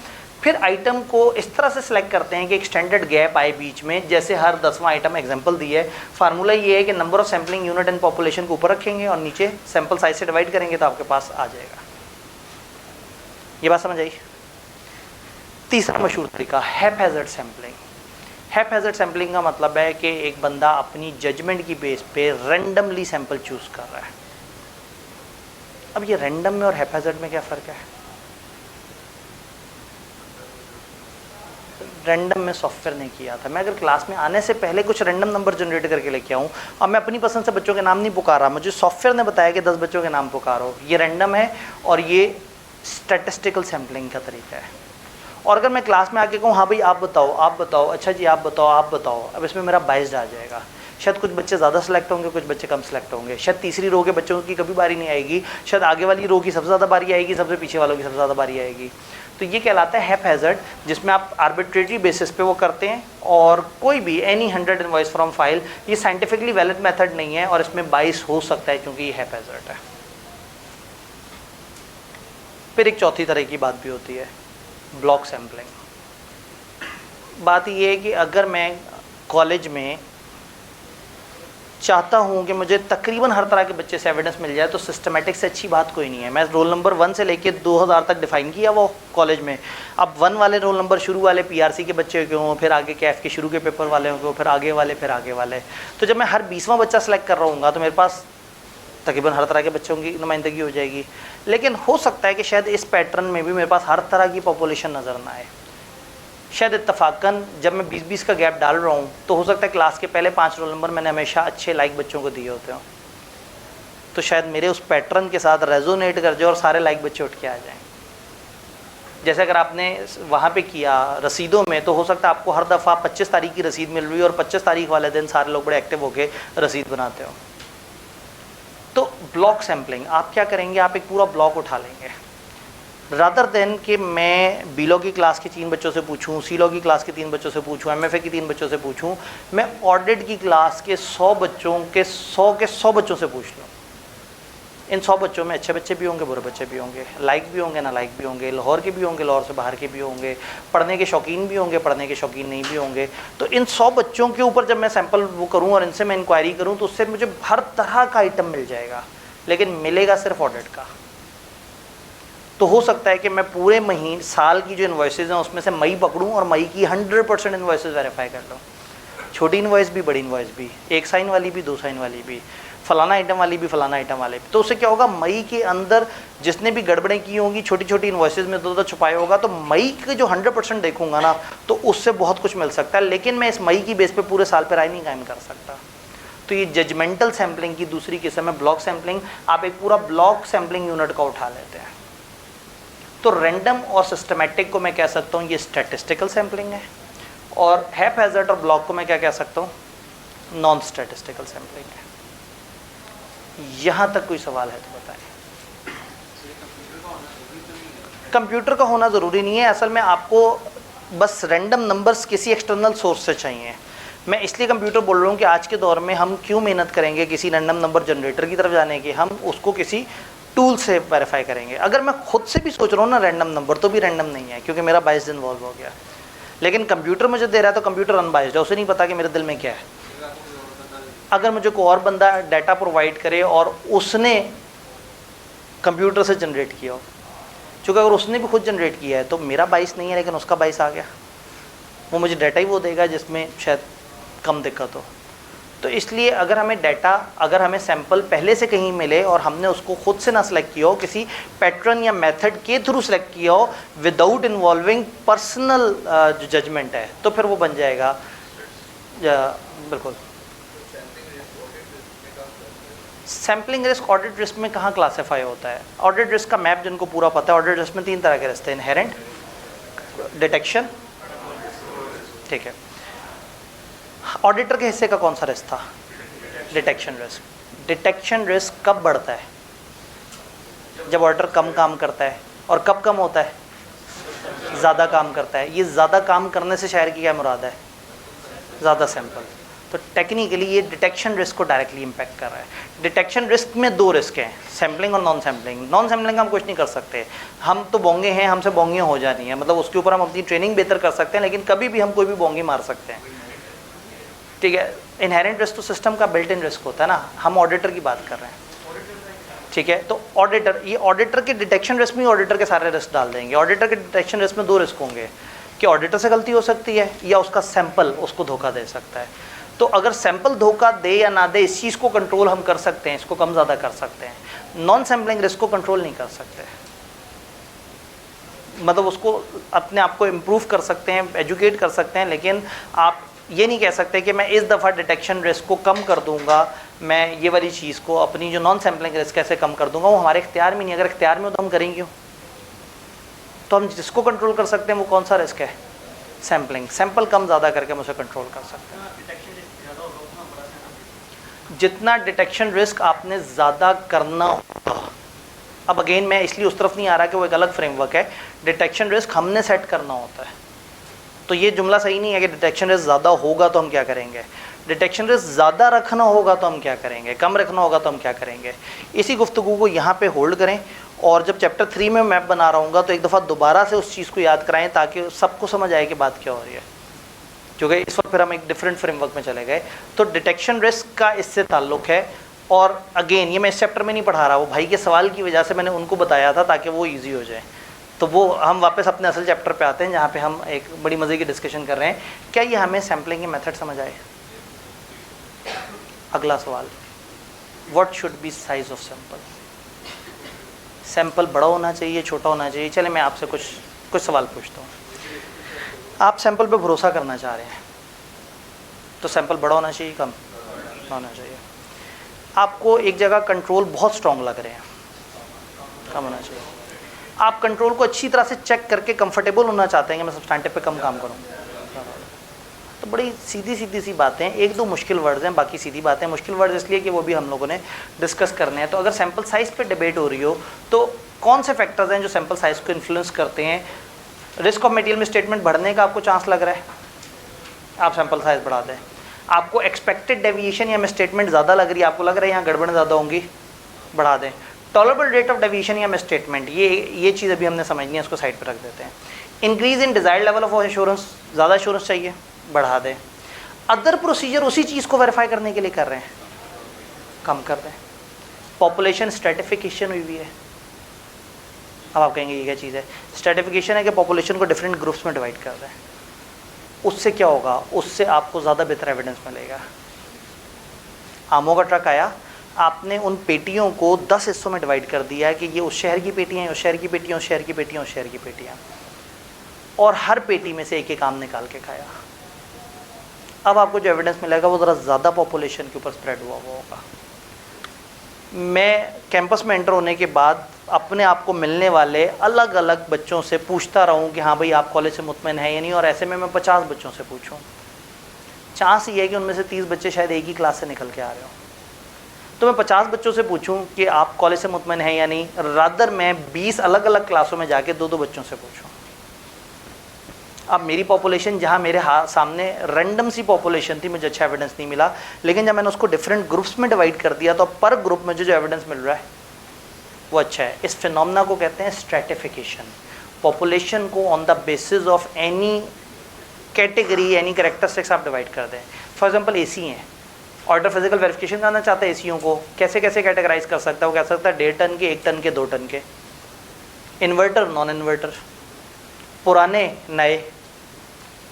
फिर आइटम को इस तरह से सिलेक्ट करते हैं कि एक्सटेंडेड गैप आए बीच में, जैसे हर 10वां आइटम एग्जांपल दी है। फार्मूला ये है कि number of sampling unit in population को ऊपर रखेंगे और नीचे सैंपल साइज से डिवाइड करेंगे तो आपके पास आ जाएगा। ये बात समझ आई। तीसरा मशहूर तरीका हैपहैज़र्ड सैम्पलिंग। हैपहैज़र्ड सैम्पलिंग का मतलब है कि एक बंदा अपनी जजमेंट की बेस पे रैंडमली सैंपल चूज कर रहा है। अब ये रैंडम में और हैपहैज़र्ड में क्या फ़र्क है? रैंडम में सॉफ्टवेयर ने किया था, मैं अगर क्लास में आने से पहले कुछ रैंडम नंबर जनरेट करके लेके आऊँ और मैं अपनी पसंद से बच्चों के नाम नहीं पुकारा, मुझे सॉफ्टवेयर ने बताया कि 10 बच्चों के नाम पुकारो, ये रैंडम है और ये स्टैटिस्टिकल सैम्पलिंग का तरीका है। और अगर मैं क्लास में आके कहूँ हाँ भाई आप बताओ, आप बताओ, अच्छा जी आप बताओ, आप बताओ, अब इसमें मेरा बायस्ड आ जाएगा। शायद कुछ बच्चे ज़्यादा सेलेक्ट होंगे, कुछ बच्चे कम सेलेक्ट होंगे, शायद तीसरी रो के बच्चों की कभी बारी नहीं आएगी, शायद आगे वाली रो की सबसे ज़्यादा बारी आएगी, सबसे पीछे वालों की सबसे ज़्यादा बारी आएगी। तो ये कहलाता है हैपहैज़र्ड, जिसमें आप आर्बिट्रेटरी बेसिस पे वो करते हैं और कोई भी एनी 100 इनवॉइस फ्रॉम फाइल, ये साइंटिफिकली वैलिड मेथड नहीं है और इसमें बाइस हो सकता है क्योंकि ये हैपहैज़र्ड है। फिर एक चौथी तरह की बात भी होती है, ब्लॉक सैम्पलिंग। बात ये है कि अगर मैं कॉलेज में चाहता हूँ कि मुझे तकरीबन हर तरह के बच्चे से एविडेंस मिल जाए, तो सिस्टमेटिक से अच्छी बात कोई नहीं है। मैं रोल नंबर 1 से लेके 2000 तक डिफाइन किया वो कॉलेज में। अब 1 वाले रोल नंबर शुरू वाले पीआरसी के बच्चे क्यों हों, फिर आगे कैफ के शुरू के पेपर वाले होंगे, फिर आगे वाले, फिर आगे वाले। तो जब मैं हर 20वां बच्चा सेलेक्ट कर रहा हूँ तो मेरे पास तकरीबन हर तरह के बच्चों की नुमाइंदगी हो जाएगी। लेकिन हो सकता है कि शायद इस पैटर्न में भी मेरे पास हर तरह की पॉपुलेशन नज़र ना आए। शायद इत्तफाकन जब मैं 20-20 का गैप डाल रहा हूँ तो हो सकता है क्लास के पहले 5 रोल नंबर मैंने हमेशा अच्छे लाइक बच्चों को दिए होते हो, तो शायद मेरे उस पैटर्न के साथ रेजोनेट कर जाए और सारे लाइक बच्चे उठ के आ जाएं। जैसे अगर आपने वहाँ पे किया रसीदों में, तो हो सकता है आपको हर दफ़ा 25 तारीख की रसीद मिल रही है और 25 तारीख वाले दिन सारे लोग बड़े एक्टिव होकर रसीद बनाते हो। तो ब्लॉक सैम्पलिंग आप क्या करेंगे, आप एक पूरा ब्लॉक उठा लेंगे, रादर देन कि मैं बी लॉ की क्लास के 3 बच्चों से पूछूं, सी लॉ की क्लास के 3 बच्चों से पूछूं, एमएफए की 3 बच्चों से पूछूं, मैं ऑडिट की क्लास के 100 बच्चों के 100 बच्चों से पूछ लूँ। इन 100 बच्चों में अच्छे बच्चे भी होंगे, बुरे बच्चे भी होंगे, लाइक भी होंगे, ना लाइक भी होंगे, लाहौर के भी होंगे, लाहौर से बाहर के भी होंगे, पढ़ने के शौकीन भी होंगे, पढ़ने के शौकीन नहीं भी होंगे। तो इन 100 बच्चों के ऊपर जब मैं सैंपल वो करूँ और इनसे मैं इंक्वायरी करूँ, तो उससे मुझे हर तरह का आइटम मिल जाएगा, लेकिन मिलेगा सिर्फ ऑडिट का। तो हो सकता है कि मैं पूरे महीने साल की जो इन्वॉइसेज हैं उसमें से मई पकड़ूं और मई की 100% इन्वॉइसेज वेरीफाई कर लूँ। छोटी इन्वॉइस भी, बड़ी इन्वॉइस भी, 1 साइन वाली भी, 2 साइन वाली भी, फलाना आइटम वाली भी, फलाना आइटम वाले भी। तो उससे क्या होगा, मई के अंदर जिसने भी गड़बड़ें की होंगी, छोटी छोटी इन्वॉइसेज में दो छुपाया होगा, तो मई के जो 100% देखूंगा ना, तो उससे बहुत कुछ मिल सकता है। लेकिन मैं इस मई की बेस पे पूरे साल पर राय नहीं कायम कर सकता। तो ये जजमेंटल सैम्पलिंग की दूसरी किस्म है ब्लॉक सैम्पलिंग। आप एक पूरा ब्लॉक सैम्पलिंग यूनिट का उठा लेते हैं। तो रैंडम और सिस्टमैटिक को मैं कह सकता हूँ ये स्टैटिस्टिकल सैम्पलिंग है, और हैपहैज़र्ड और ब्लॉक को मैं क्या कह सकता हूँ, नॉन स्टैटिस्टिकल सैम्पलिंग है। यहाँ तक कोई सवाल है तो बताएं। कंप्यूटर का होना ज़रूरी नहीं है, असल में आपको बस रैंडम नंबर्स किसी एक्सटर्नल सोर्स से चाहिए। मैं इसलिए कंप्यूटर बोल रहा हूँ कि आज के दौर में हम क्यों मेहनत करेंगे किसी रैंडम नंबर जनरेटर की तरफ जाने की, हम उसको किसी टूल से वेरीफाई करेंगे। अगर मैं खुद से भी सोच रहा हूँ ना रैंडम नंबर, तो भी रैंडम नहीं है क्योंकि मेरा बायस इन्वॉल्व हो गया। लेकिन कंप्यूटर मुझे दे रहा है तो कंप्यूटर अनबायस्ड है, उसे नहीं पता कि मेरे दिल में क्या है। अगर मुझे कोई और बंदा डाटा प्रोवाइड करे और उसने कंप्यूटर से जनरेट किया हो, चूँकि अगर उसने भी खुद जनरेट किया है तो मेरा बायस नहीं है लेकिन उसका बायस आ गया। वो मुझे डाटा ही वो देगा जिसमें शायद कम दिक्कत हो। तो इसलिए अगर हमें डाटा, अगर हमें सैंपल पहले से कहीं मिले और हमने उसको खुद से ना सेलेक्ट किया हो, किसी पैटर्न या मेथड के थ्रू सेलेक्ट किया हो विदाउट इन्वॉल्विंग पर्सनल जो जजमेंट है, तो फिर वो बन जाएगा। बिल्कुल। सैम्पलिंग रिस्क ऑडिट रिस्क में कहाँ क्लासीफाई होता है? ऑडिट रिस्क का मैप जिनको पूरा पता है, ऑडिट रिस्क में 3 तरह के रिस्क हैं, इनहेरेंट, डिटेक्शन, ठीक है। ऑडिटर के हिस्से का कौन सा रिस्क था? Detection risk. डिटेक्शन रिस्क कब बढ़ता है? जब ऑडिटर कम काम करता है। और कब कम होता है? ज़्यादा काम करता है। ये ज़्यादा काम करने से शायर की क्या मुराद है? ज़्यादा सैंपल। तो टेक्निकली ये डिटेक्शन रिस्क को डायरेक्टली इम्पैक्ट कर रहा है। डिटेक्शन रिस्क में 2 रिस्क हैं, सैम्पलिंग और नॉन सैम्पलिंग। नॉन सैम्पलिंग हम कुछ नहीं कर सकते, हम तो बोंगे हैं, हमसे बोंगियाँ हो जानी है, मतलब उसके ऊपर हम अपनी ट्रेनिंग बेहतर कर सकते हैं, लेकिन कभी भी हम कोई भी बोंगी मार सकते हैं, ठीक है। इनहेरेंट रिस्क तो सिस्टम का बिल्ट इन रिस्क होता है ना, हम ऑडिटर की बात कर रहे हैं, ठीक है। तो ऑडिटर, ये ऑडिटर के डिटेक्शन रिस्क में ऑडिटर के सारे रिस्क डाल देंगे। ऑडिटर के डिटेक्शन रिस्क में 2 रिस्क होंगे कि ऑडिटर से गलती हो सकती है या उसका सैंपल उसको धोखा दे सकता है। तो अगर सैंपल धोखा दे या ना दे, इस चीज़ को कंट्रोल हम कर सकते हैं, इसको कम ज़्यादा कर सकते हैं। नॉन सैम्पलिंग रिस्क को कंट्रोल नहीं कर सकते, मतलब उसको अपने आप को इम्प्रूव कर सकते हैं, एजुकेट कर सकते हैं, लेकिन आप ये नहीं कह सकते कि मैं इस दफ़ा डिटेक्शन रिस्क को कम कर दूंगा, मैं ये वाली चीज़ को, अपनी जो नॉन सैम्पलिंग रिस्क कैसे कम कर दूंगा। वो हमारे इख्तियार में नहीं। अगर इख्तियार में हो तो हम करेंगे क्यों? तो हम जिसको कंट्रोल कर सकते हैं वो कौन सा रिस्क है? सैम्पलिंग। सैंपल कम ज़्यादा करके हम उसे कंट्रोल कर सकते हैं। जितना डिटेक्शन रिस्क आपने ज़्यादा करना होगा, अब अगेन मैं इसलिए उस तरफ नहीं आ रहा कि वो एक अलग फ्रेमवर्क है। डिटेक्शन रिस्क हमने सेट करना होता है, तो ये जुमला सही नहीं है कि डिटेक्शन रिस्क ज़्यादा होगा तो हम क्या करेंगे। डिटेक्शन रिस्क ज़्यादा रखना होगा तो हम क्या करेंगे, कम रखना होगा तो हम क्या करेंगे। इसी गुफ्तगू को यहाँ पे होल्ड करें, और जब चैप्टर 3 में मैप बना रहा हूँ तो एक दफ़ा दोबारा से उस चीज़ को याद कराएं ताकि सबको समझ आए कि बात क्या हो रही है, क्योंकि इस वक्त फिर हम एक डिफरेंट फ्रेमवर्क में चले गए। तो डिटेक्शन रिस्क का इससे ताल्लुक़ है। और अगेन ये मैं इस चैप्टर में नहीं पढ़ा रहा, वो भाई के सवाल की वजह से मैंने उनको बताया था ताकि वो ईजी हो जाए। तो वो हम वापस अपने असल चैप्टर पे आते हैं जहाँ पे हम एक बड़ी मज़े की डिस्कशन कर रहे हैं। क्या ये हमें सैम्पलिंग के मेथड समझ आए? अगला सवाल, what should be size of sample? Sample बड़ा होना चाहिए, छोटा होना चाहिए? चले मैं आपसे कुछ सवाल पूछता हूँ। आप सैंपल पे भरोसा करना चाह रहे हैं तो सैंपल बड़ा होना चाहिए, कम होना चाहिए? आपको एक जगह कंट्रोल बहुत स्ट्रॉन्ग लग रहे हैं, कम होना चाहिए? आप कंट्रोल को अच्छी तरह से चेक करके कंफर्टेबल होना चाहते हैं कि मैं सब्सटेंटिव पे कम काम करूँ, तो बड़ी सीधी सी बातें, 1-2 मुश्किल वर्ड्स हैं, बाकी सीधी बातें। मुश्किल वर्ड्स इसलिए कि वो भी हम लोगों ने डिस्कस करने हैं। तो अगर सैंपल साइज़ पे डिबेट हो रही हो तो कौन से फैक्टर्स हैं जो सैंपल साइज़ को इन्फ्लुएंस करते हैं? रिस्क ऑफ मटेरियल मिसस्टेटमेंट बढ़ने का आपको चांस लग रहा है, आप सैंपल साइज़ बढ़ा दें। आपको एक्सपेक्टेड डेविएशन या मिसस्टेटमेंट ज़्यादा लग रही है, आपको लग रहा है यहाँ गड़बड़ ज़्यादा होंगी, बढ़ा दें। टॉलरेबल रेट ऑफ डेविएशन या मिसस्टेटमेंट, ये चीज़ अभी हमने समझनी है, इसको साइड पर रख देते हैं। Increase in desired level of assurance, ज़्यादा एश्योरेंस चाहिए, बढ़ा दें। अदर प्रोसीजर उसी चीज़ को वेरीफाई करने के लिए कर रहे हैं, कम कर दें। पॉपुलेशन स्ट्रेटिफिकेशन हुई हुई है, अब आप कहेंगे ये क्या चीज़ है? स्ट्रेटिफिकेशन है कि पॉपुलेशन को डिफरेंट ग्रुप्स में डिवाइड कर दें। उससे क्या होगा? उससे आपको ज़्यादा बेहतर एविडेंस मिलेगा। आमों का ट्रक आया, आपने उन पेटियों को 10 हिस्सों में डिवाइड कर दिया है कि ये उस शहर की पेटियाँ, उस शहर की पेटियाँ, उस शहर की पेटियाँ, उस शहर की पेटियाँ, और हर पेटी में से एक आम निकाल के खाया। अब आपको जो एविडेंस मिलेगा वो ज़रा ज़्यादा पॉपुलेशन के ऊपर स्प्रेड हुआ होगा। मैं कैंपस में एंटर होने के बाद अपने आप को मिलने वाले अलग अलग बच्चों से पूछता रहूं कि हाँ भाई आप कॉलेज से मुतमईन है या नहीं, और ऐसे में मैं 50 बच्चों से पूछूं, चांस ये है कि उनमें से 30 बच्चे शायद एक ही क्लास से निकल के आ रहे हो। तो मैं 50 बच्चों से पूछूं कि आप कॉलेज से मुतमईन है या नहीं, रादर मैं 20 अलग अलग क्लासों में जाके 2-2 बच्चों से पूछूं। अब मेरी पॉपुलेशन जहाँ मेरे सामने रैंडम सी पॉपुलेशन थी, मुझे अच्छा एविडेंस नहीं मिला, लेकिन जब मैंने उसको डिफरेंट ग्रुप्स में डिवाइड कर दिया तो पर ग्रुप में जो एविडेंस मिल रहा है वो अच्छा है। इस फिनोमेना को कहते हैं स्ट्रैटिफिकेशन। पॉपुलेशन को on the basis of any category, any characteristics आप डिवाइड कर दें। फॉर एग्जांपल एसी हैं, ऑर्डर फिजिकल वेरिफिकेशन करना चाहता है एसीओं को, कैसे कैसे कैटेगराइज कर सकता है? वो कह सकता है 1.5 टन के, 1 टन के, 2 टन के, इन्वर्टर, नॉन इन्वर्टर, पुराने, नए,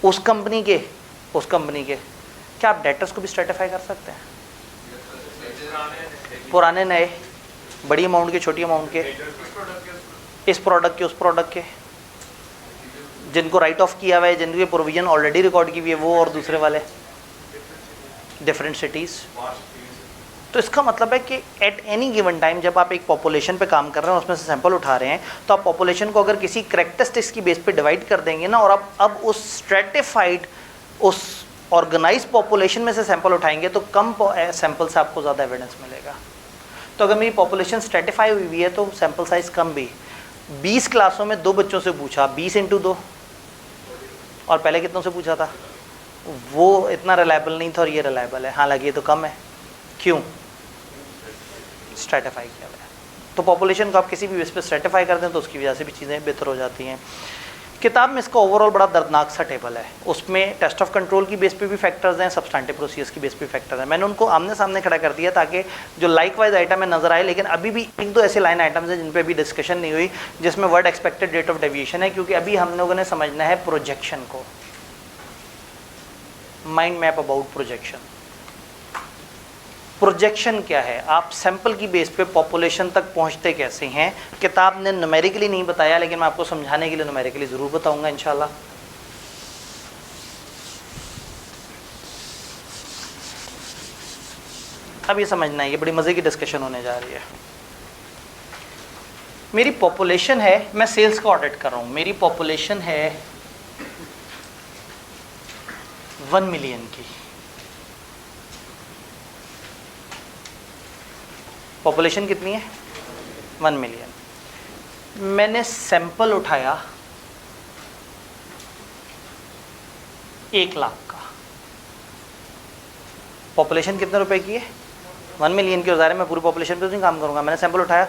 उस कंपनी के क्या आप डेटर्स को भी स्ट्रेटिफाई कर सकते हैं? पुराने नए, बड़ी अमाउंट के, छोटी अमाउंट के, इस प्रोडक्ट के, उस प्रोडक्ट के, जिनको राइट ऑफ किया हुआ है, जिनकी प्रोविजन ऑलरेडी रिकॉर्ड की हुई है, वो और दूसरे वाले, डिफरेंट सिटीज़। तो इसका मतलब है कि एट एनी गिवन टाइम जब आप एक पॉपुलेशन पे काम कर रहे हैं, उसमें से सैंपल उठा रहे हैं, तो आप पॉपुलेशन को अगर किसी करेक्टरिस्टिक्स की बेस पे डिवाइड कर देंगे ना, और आप अब उस स्ट्रेटिफाइड, उस ऑर्गेनाइज पॉपुलेशन में से सैंपल उठाएंगे, तो कम सैंपल से आपको ज़्यादा एविडेंस मिलेगा। तो अगर मेरी पॉपुलेशन स्ट्रेटिफाई हुई है तो सैंपल साइज कम भी, 20 क्लासों में 2 बच्चों से पूछा, 20 × 2, और पहले कितनों से पूछा था, वो इतना रिलायबल नहीं था और ये रिलायबल है, हालांकि ये तो कम है। क्यों? स्ट्रेटिफाई किया गया। तो पॉपुलेशन को आप किसी भी बेस पे स्ट्रेटिफाई कर दें तो उसकी वजह से भी चीज़ें बेहतर हो जाती हैं। किताब में इसका ओवरऑल बड़ा दर्दनाक सा टेबल है, उसमें टेस्ट ऑफ कंट्रोल की बेस पे भी फैक्टर्स हैं, सब्सटेंटिव प्रोसीजर्स की बेस पे फैक्टर्स हैं। मैंने उनको आमने सामने खड़ा कर दिया ताकि जो लाइक वाइज आइटम है नजर आए, लेकिन अभी भी 1-2 ऐसे लाइन आइटम्स हैं जिन पे अभी डिस्कशन नहीं हुई, जिसमें word expected rate of deviation है, क्योंकि अभी हम लोगों ने समझना है प्रोजेक्शन को, mind map about projection. Projection क्या है, आप सैंपल की बेस पे पॉपुलेशन तक पहुंचते कैसे हैं। किताब ने न्यूमेरिकली नहीं बताया, लेकिन मैं आपको समझाने के लिए न्यूमेरिकली ज़रूर बताऊंगा इंशाल्लाह। अब ये समझना है, ये बड़ी मज़े की डिस्कशन होने जा रही है। मेरी पॉपुलेशन है, मैं सेल्स का ऑडिट कर रहा हूँ, मेरी पॉपुलेशन है 1 मिलियन की। पॉपुलेशन कितनी है? 1 मिलियन। मैंने सैंपल उठाया 1 लाख का। पॉपुलेशन कितने रुपए की है? 1 मिलियन की। और ज़ाहिर है मैं पूरी पॉपुलेशन पे तो नहीं काम करूंगा। मैंने सैंपल उठाया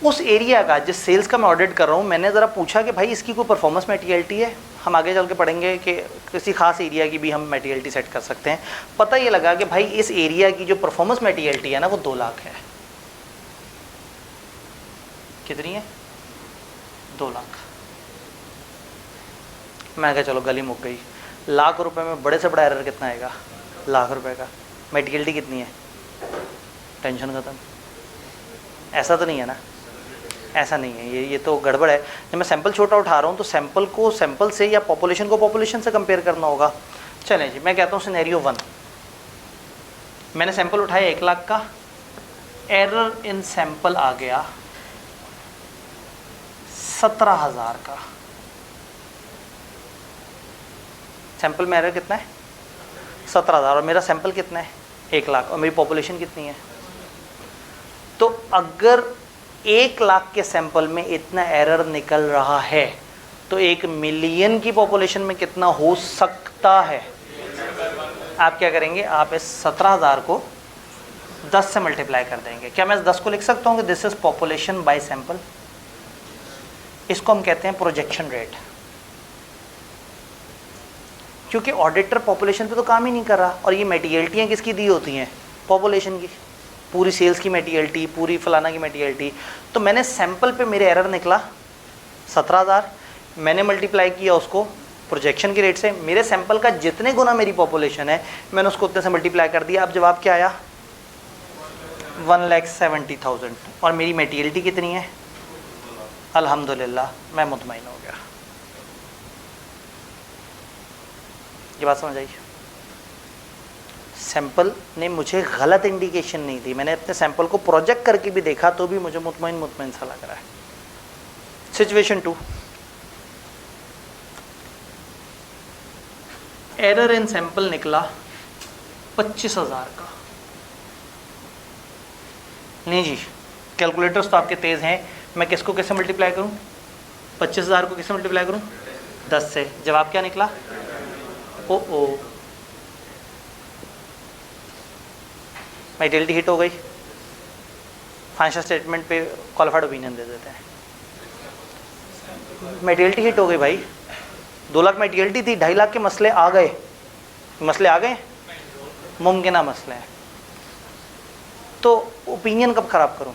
उस एरिया का जिस सेल्स का मैं ऑडिट कर रहा हूँ, मैंने ज़रा पूछा कि भाई इसकी कोई परफॉर्मेंस मेटीरियलिटी है। हम आगे चल के पढ़ेंगे कि किसी खास एरिया की भी हम मेटीरियलिटी सेट कर सकते हैं। पता ये लगा कि भाई इस एरिया की जो परफॉर्मेंस मेटीरियलिटी है ना, वो 2 लाख है। कितनी है? 2 लाख। मैं कहा चलो गली मुक गई। लाख रुपए में बड़े से बड़ा एरर कितना आएगा? लाख रुपए का। मेटीरियलिटी कितनी है? टेंशन खत्म। ऐसा तो नहीं है ना? ऐसा नहीं है, ये तो गड़बड़ है। जब मैं सैंपल छोटा उठा रहा हूँ तो सैंपल को सैंपल से या पॉपुलेशन को पॉपुलेशन से कंपेयर करना होगा। चलें जी, मैं कहता हूँ सिनेरियो 1। मैंने सैंपल उठाया 1 लाख का, एरर इन सैंपल आ गया 17,000 का। सैंपल में एरर कितना है? 17,000। और मेरा सैंपल कितना है? 1 लाख। और मेरी पॉपुलेशन कितनी है? तो अगर 1 लाख के सैंपल में इतना एरर निकल रहा है तो 1 मिलियन की पॉपुलेशन में कितना हो सकता है? आप क्या करेंगे? आप इस 17,000 को 10 से मल्टीप्लाई कर देंगे। क्या मैं 10 को लिख सकता हूँ कि this is population bye sample? इसको हम कहते हैं प्रोजेक्शन रेट। क्योंकि ऑडिटर पॉपुलेशन पे तो काम ही नहीं कर रहा, और ये मेटीरियलिटियाँ किसकी दी होती हैं? पॉपुलेशन की। पूरी सेल्स की मेटीरियलिटी, पूरी फलाना की मेटीरियलिटी। तो मैंने सैंपल पे मेरे एरर निकला 17,000, मैंने मल्टीप्लाई किया उसको प्रोजेक्शन की रेट से। मेरे सैंपल का जितने गुना मेरी पॉपुलेशन है मैंने उसको उतने से मल्टीप्लाई कर दिया। अब जवाब क्या आया? 1,70,000। और मेरी मेटीरियलिटी कितनी है? अल्हम्दुलिल्लाह, मैं मुतमईन हो गया। ये बात समझ आई? सैंपल ने मुझे गलत इंडिकेशन नहीं दी। मैंने अपने सैंपल को प्रोजेक्ट करके भी देखा तो भी मुझे मुतमईन सा लग रहा है। सिचुएशन 2, एरर इन सैंपल निकला 25,000 का। नहीं जी, कैलकुलेटर्स तो आपके तेज़ हैं। मैं किसको कैसे मल्टीप्लाई करूं? 25,000 को किससे मल्टीप्लाई करूं? 10 से। जवाब क्या निकला? ओ मेटीरियलिटी हिट हो गई। फाइनेंशियल स्टेटमेंट पे क्वालिफाइड ओपिनियन दे देते हैं। मेटीरियलिटी हिट हो गई भाई। 2 लाख मेटीरियलिटी थी, 2.5 लाख के मसले आ गए। मसले आ गए, मुमकिन मसले हैं। तो ओपिनियन कब ख़राब करूं?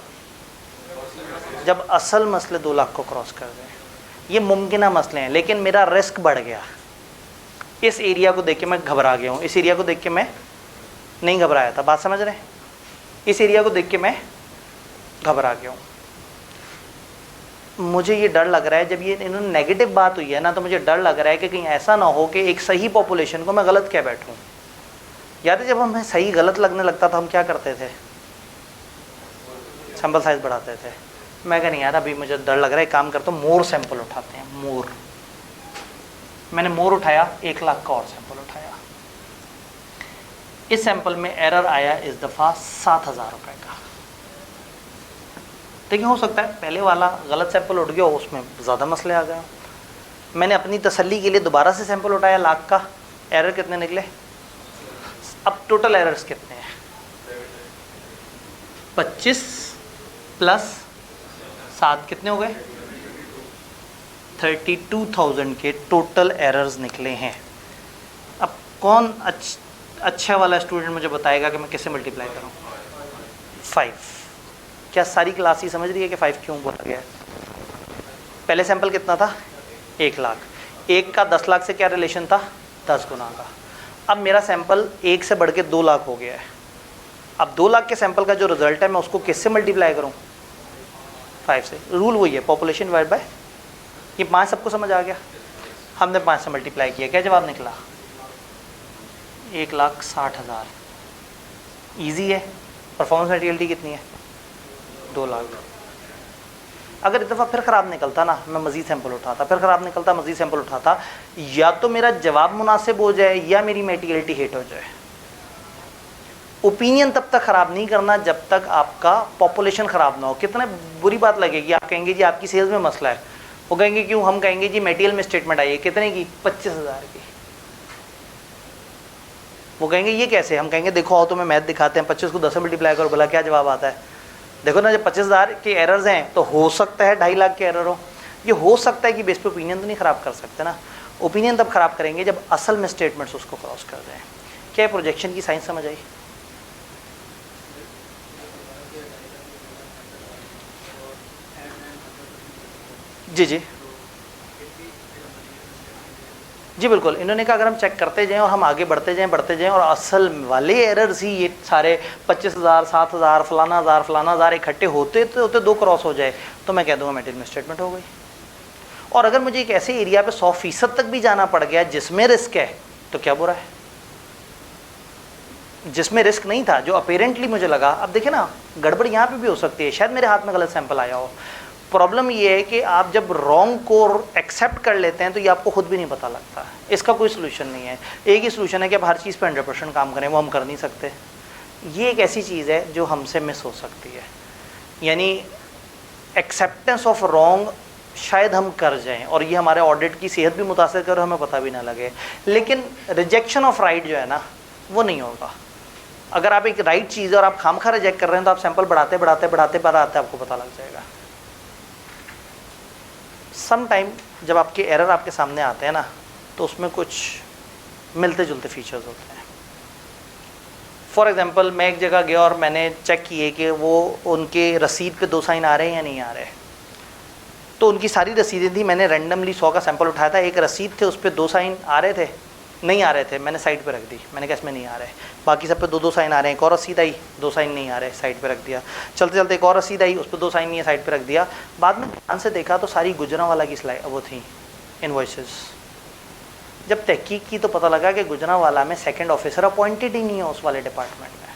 जब असल मसले 2 लाख को क्रॉस कर दें। ये मुमकिन मसले हैं, लेकिन मेरा रिस्क बढ़ गया। इस एरिया को देख के मैं घबरा गया हूँ, इस एरिया को देख के मैं नहीं घबराया था, बात समझ रहे हैं? इस एरिया को देख के मैं घबरा गया हूँ। मुझे ये डर लग रहा है, जब ये इन्होंने नेगेटिव बात हुई है ना, तो मुझे डर लग रहा है कि कहीं ऐसा ना हो कि एक सही पॉपुलेशन को मैं गलत कह बैठूँ। याद है जब हमें सही गलत लगने लगता था हम क्या करते थे? सैंपल साइज बढ़ाते थे। मैं कह नहीं यार अभी मुझे डर लग रहा है, काम करता हूँ मोर सैंपल उठाते हैं, मोर। मैंने मोर उठाया, 1 लाख का और सैंपल उठाया। इस सैंपल में एरर आया इस दफ़ा 7,000 रुपये का। देखिए हो सकता है पहले वाला गलत सैंपल उठ गया, उसमें ज़्यादा मसले आ गए। मैंने अपनी तसल्ली के लिए दोबारा से सैंपल उठाया, लाख का, एरर कितने निकले? अब टोटल एरर्स कितने हैं? 25 प्लस 7 कितने हो गए? 32,000 के टोटल एरर्स निकले हैं। अब कौन अच्छा वाला स्टूडेंट मुझे बताएगा कि मैं कैसे मल्टीप्लाई करूं? 5। क्या सारी क्लास ही समझ रही है कि 5 क्यों बोला गया है? पहले सैंपल कितना था? 1 लाख। 1 का 10 लाख से क्या रिलेशन था? 10 गुना का। अब मेरा सैंपल 1 से बढ़ के 2 लाख हो गया है। अब 2 लाख के सैंपल का जो रिजल्ट है मैं उसको किससे मल्टीप्लाई करूं? 5 से। रूल वही है, पॉपुलेशन डिवाइड बाय। ये 5 सबको समझ आ गया? हमने 5 से मल्टीप्लाई किया, क्या जवाब निकला? 1,60,000। ईजी है। परफॉर्मेंस मटेरियलिटी कितनी है? 2 लाख। अगर इस दफ़ा फिर ख़राब निकलता ना, मैं मज़ीद सैंपल उठाता, फिर ख़राब निकलता, मज़ीद सैंपल उठाता, या तो मेरा जवाब मुनासिब हो जाए या मेरी मटेरियलिटी हिट हो जाए। ओपिनियन तब तक ख़राब नहीं करना जब तक आपका पॉपुलेशन ख़राब ना हो। कितने बुरी बात लगेगी, आप कहेंगे जी आपकी सेल्स में मसला है, वो कहेंगे क्यों? हम कहेंगे जी मटेरियल में स्टेटमेंट आई है, कितने की? 25,000 की। वो कहेंगे ये कैसे? हम कहेंगे देखो आओ तुम्हें मैथ दिखाते हैं, 25 को 10 से मल्टीप्लाई करो, बोला क्या जवाब आता है? देखो ना जब 25,000 के एरर्स हैं तो हो सकता है 2.5 लाख के एरर हो। ये हो सकता है कि बेस पे ओपिनियन तो नहीं ख़राब कर सकते ना। ओपिनियन तब ख़राब करेंगे जब असल में स्टेटमेंट्स उसको क्रॉस कर जाएँ। क्या प्रोजेक्शन की साइंस समझ आई? जी जी जी बिल्कुल। इन्होंने कहा अगर हम चेक करते जाएं और हम आगे बढ़ते जाएं और असल वाले एरर्स ही ये सारे 25,000, 7,000, फलाना हज़ार इकट्ठे होते 2 क्रॉस हो जाए तो मैं कह दूंगा मटेरियल स्टेटमेंट हो गई। और अगर मुझे एक ऐसे एरिया पे 100% तक भी जाना पड़ गया जिसमें रिस्क है तो क्या बुरा है? जिसमें रिस्क नहीं था, जो अपेरेंटली मुझे लगा। अब देखिए ना, गड़बड़ यहाँ पे भी हो सकती है, शायद मेरे हाथ में गलत सैंपल आया हो। प्रॉब्लम ये है कि आप जब रॉन्ग को एक्सेप्ट कर लेते हैं तो ये आपको खुद भी नहीं पता लगता। इसका कोई सोल्यूशन नहीं है। एक ही सोल्यूशन है कि आप हर चीज़ पे 100% काम करें, वो हम कर नहीं सकते। ये एक ऐसी चीज़ है जो हमसे मिस हो सकती है। यानी एक्सेप्टेंस ऑफ रॉन्ग शायद हम कर जाएं और ये हमारे ऑडिट की सेहत भी मुतासर करे, हमें पता भी ना लगे। लेकिन रिजेक्शन ऑफ राइट जो है ना, वो नहीं होगा। अगर आप एक राइट चीज़ है और आप खामखा रिजेक्ट कर रहे हैं तो आप सैंपल बढ़ाते आपको पता लग जाएगा। सम टाइम जब आपके एरर आपके सामने आते हैं ना, तो उसमें कुछ मिलते जुलते फीचर्स होते हैं। फॉर एग्जांपल मैं एक जगह गया और मैंने चेक किए कि वो उनके रसीद पे 2 साइन आ रहे हैं या नहीं आ रहे। तो उनकी सारी रसीदें थी, मैंने रैंडमली 100 का सैंपल उठाया था। एक रसीद थे उस पर 2 साइन आ रहे थे, नहीं आ रहे थे, मैंने साइड पे रख दी। मैंने कहा इसमें नहीं आ रहे। बाकी सब पे 2-2 साइन आ रहे हैं। एक और रसीद आई, 2 साइन नहीं आ रहे, साइड पे रख दिया। चलते चलते एक और रसीद आई, उस पर 2 साइन नहीं है, साइड पे रख दिया। बाद में ध्यान से देखा तो सारी गुजरांवाला की स्लाइड वो थी, इनवॉइसेस। जब तहकीक की तो पता लगा कि गुजरांवाला में सेकंड ऑफिसर अपॉइंटेड ही नहीं है उस वाले डिपार्टमेंट में।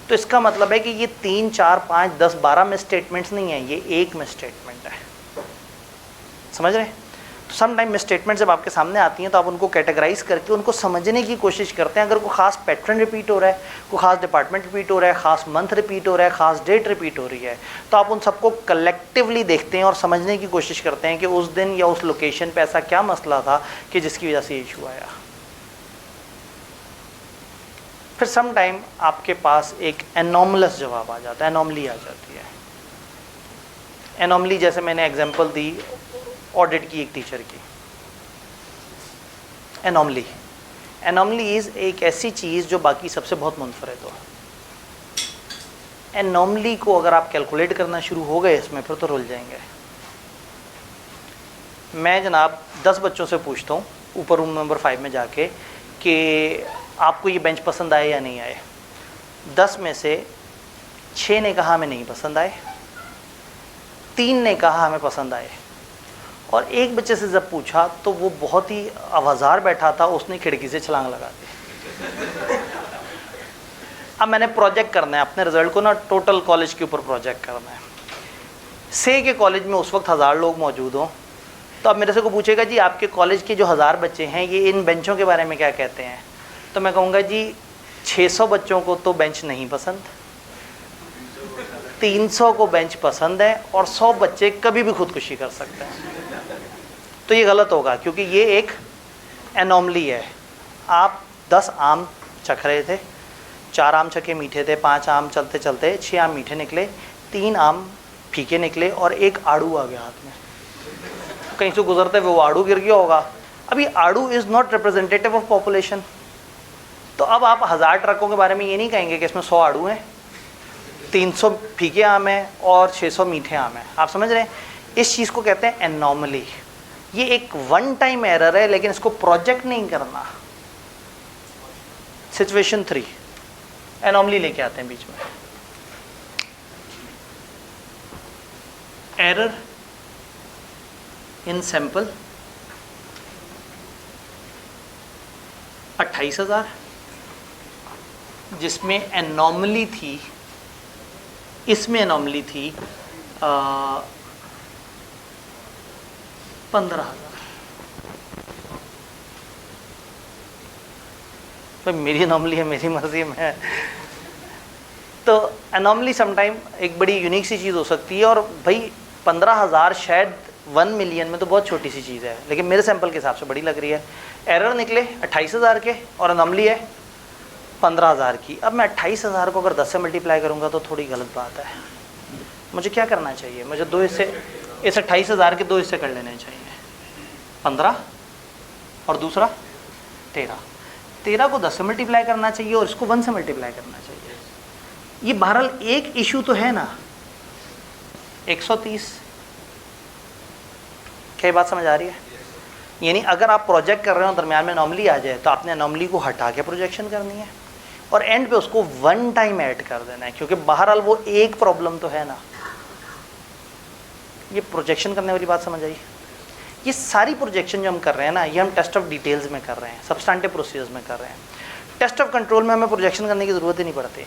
तो इसका मतलब है कि ये 3, 4, 5, 10, 12 में स्टेटमेंट्स नहीं है, ये एक में स्टेटमेंट है। समझ रहे हैं? तो सम टाइम स्टेटमेंट जब आपके सामने आती हैं तो आप उनको कैटेगराइज करके उनको समझने की कोशिश करते हैं। अगर कोई खास पैटर्न रिपीट हो रहा है, कोई खास डिपार्टमेंट रिपीट हो रहा है, खास मंथ रिपीट हो रहा है, खास डेट रिपीट हो रही है, तो आप उन सबको कलेक्टिवली देखते हैं और समझने की कोशिश करते हैं कि उस दिन या उस लोकेशन पे ऐसा क्या मसला था कि जिसकी वजह से इशू आया। फिर सम टाइम आपके पास एक एनॉमलस जवाब आ जाता है, एनॉमली आ जाती है। एनॉमली जैसे मैंने एग्जांपल दी ऑडिट की एक टीचर की। एनॉमली इज़ एक ऐसी चीज़ जो बाकी सबसे बहुत मुनफरिद हो। एनॉमली को अगर आप कैलकुलेट करना शुरू हो गए इसमें, फिर तो रुल जाएंगे। मैं जनाब 10 बच्चों से पूछता हूँ ऊपर रूम नंबर 5 में जाके कि आपको ये बेंच पसंद आए या नहीं आए। 10 में से 6 ने कहा हमें नहीं पसंद आए, 3 ने कहा हमें पसंद आए, और एक बच्चे से जब पूछा तो वो बहुत ही आवाज़ार बैठा था, उसने खिड़की से छलांग लगा दी। अब मैंने प्रोजेक्ट करना है अपने रिजल्ट को ना, टोटल कॉलेज के ऊपर प्रोजेक्ट करना है। से के कॉलेज में उस वक्त 1000 लोग मौजूद हों, तो अब मेरे से को पूछेगा जी आपके कॉलेज के जो 1000 बच्चे हैं ये इन बेंचों के बारे में क्या कहते हैं, तो मैं कहूँगा जी 600 बच्चों को तो बेंच नहीं पसंद, 300 को बेंच पसंद है, और 100 बच्चे कभी भी खुदकुशी कर सकते हैं। तो ये गलत होगा, क्योंकि ये एक एनॉमली है। आप 10 आम चख रहे थे, 4 आम चखे मीठे थे, 5 आम चलते चलते 6 आम मीठे निकले, 3 आम फीके निकले, और एक आड़ू आ गया हाथ में। कहीं से गुजरते हुए वो आड़ू गिर गया होगा। अभी आड़ू is not representative of population. तो अब आप 1000 ट्रकों के बारे में ये नहीं कहेंगे कि इसमें 100 आड़ू हैं, 300 फीके आम हैं और 600 मीठे आम हैं। आप समझ रहे हैं? इस चीज़ को कहते हैं एनॉमली। ये एक वन टाइम एरर है, लेकिन इसको प्रोजेक्ट नहीं करना। सिचुएशन 3 एनॉमली लेके आते हैं बीच में। एरर इन सैंपल 28,000, जिसमें एनॉमली थी, इसमें एनॉमली थी 15,000। भाई मेरी एनॉमली है, मेरी मर्जी है, मैं तो एनॉमली समटाइम एक बड़ी यूनिक सी चीज़ हो सकती है। और भाई 15,000 शायद 1 मिलियन में तो बहुत छोटी सी चीज़ है, लेकिन मेरे सैंपल के हिसाब से बड़ी लग रही है। एरर निकले 28,000 के और एनॉमली है 15,000 की। अब मैं 28,000 को अगर 10 से मल्टीप्लाई करूँगा तो थोड़ी गलत बात है। मुझे क्या करना चाहिए? मुझे 2 हिस्से, इस 28,000 के 2 हिस्से कर लेने चाहिए, 15 और दूसरा 13। 13 को 10 से मल्टीप्लाई करना चाहिए और इसको 1 से मल्टीप्लाई करना चाहिए। ये बहरहाल एक इशू तो है ना, 130। क्या बात समझ आ रही है? यानी अगर आप प्रोजेक्ट कर रहे हो, दरम्यान में एनॉमली आ जाए, तो आपने एनॉमली को हटा के प्रोजेक्शन करनी है और एंड पे उसको 1 टाइम ऐड कर देना है, क्योंकि बहरहाल वो एक प्रॉब्लम तो है ना। ये प्रोजेक्शन करने वाली बात समझ आई? ये सारी प्रोजेक्शन जो हम कर रहे हैं ना, ये हम टेस्ट ऑफ डिटेल्स में कर रहे हैं, सब्सटेंटिव प्रोसीजर्स में कर रहे हैं। टेस्ट ऑफ कंट्रोल में हमें प्रोजेक्शन करने की ज़रूरत ही नहीं पड़ती।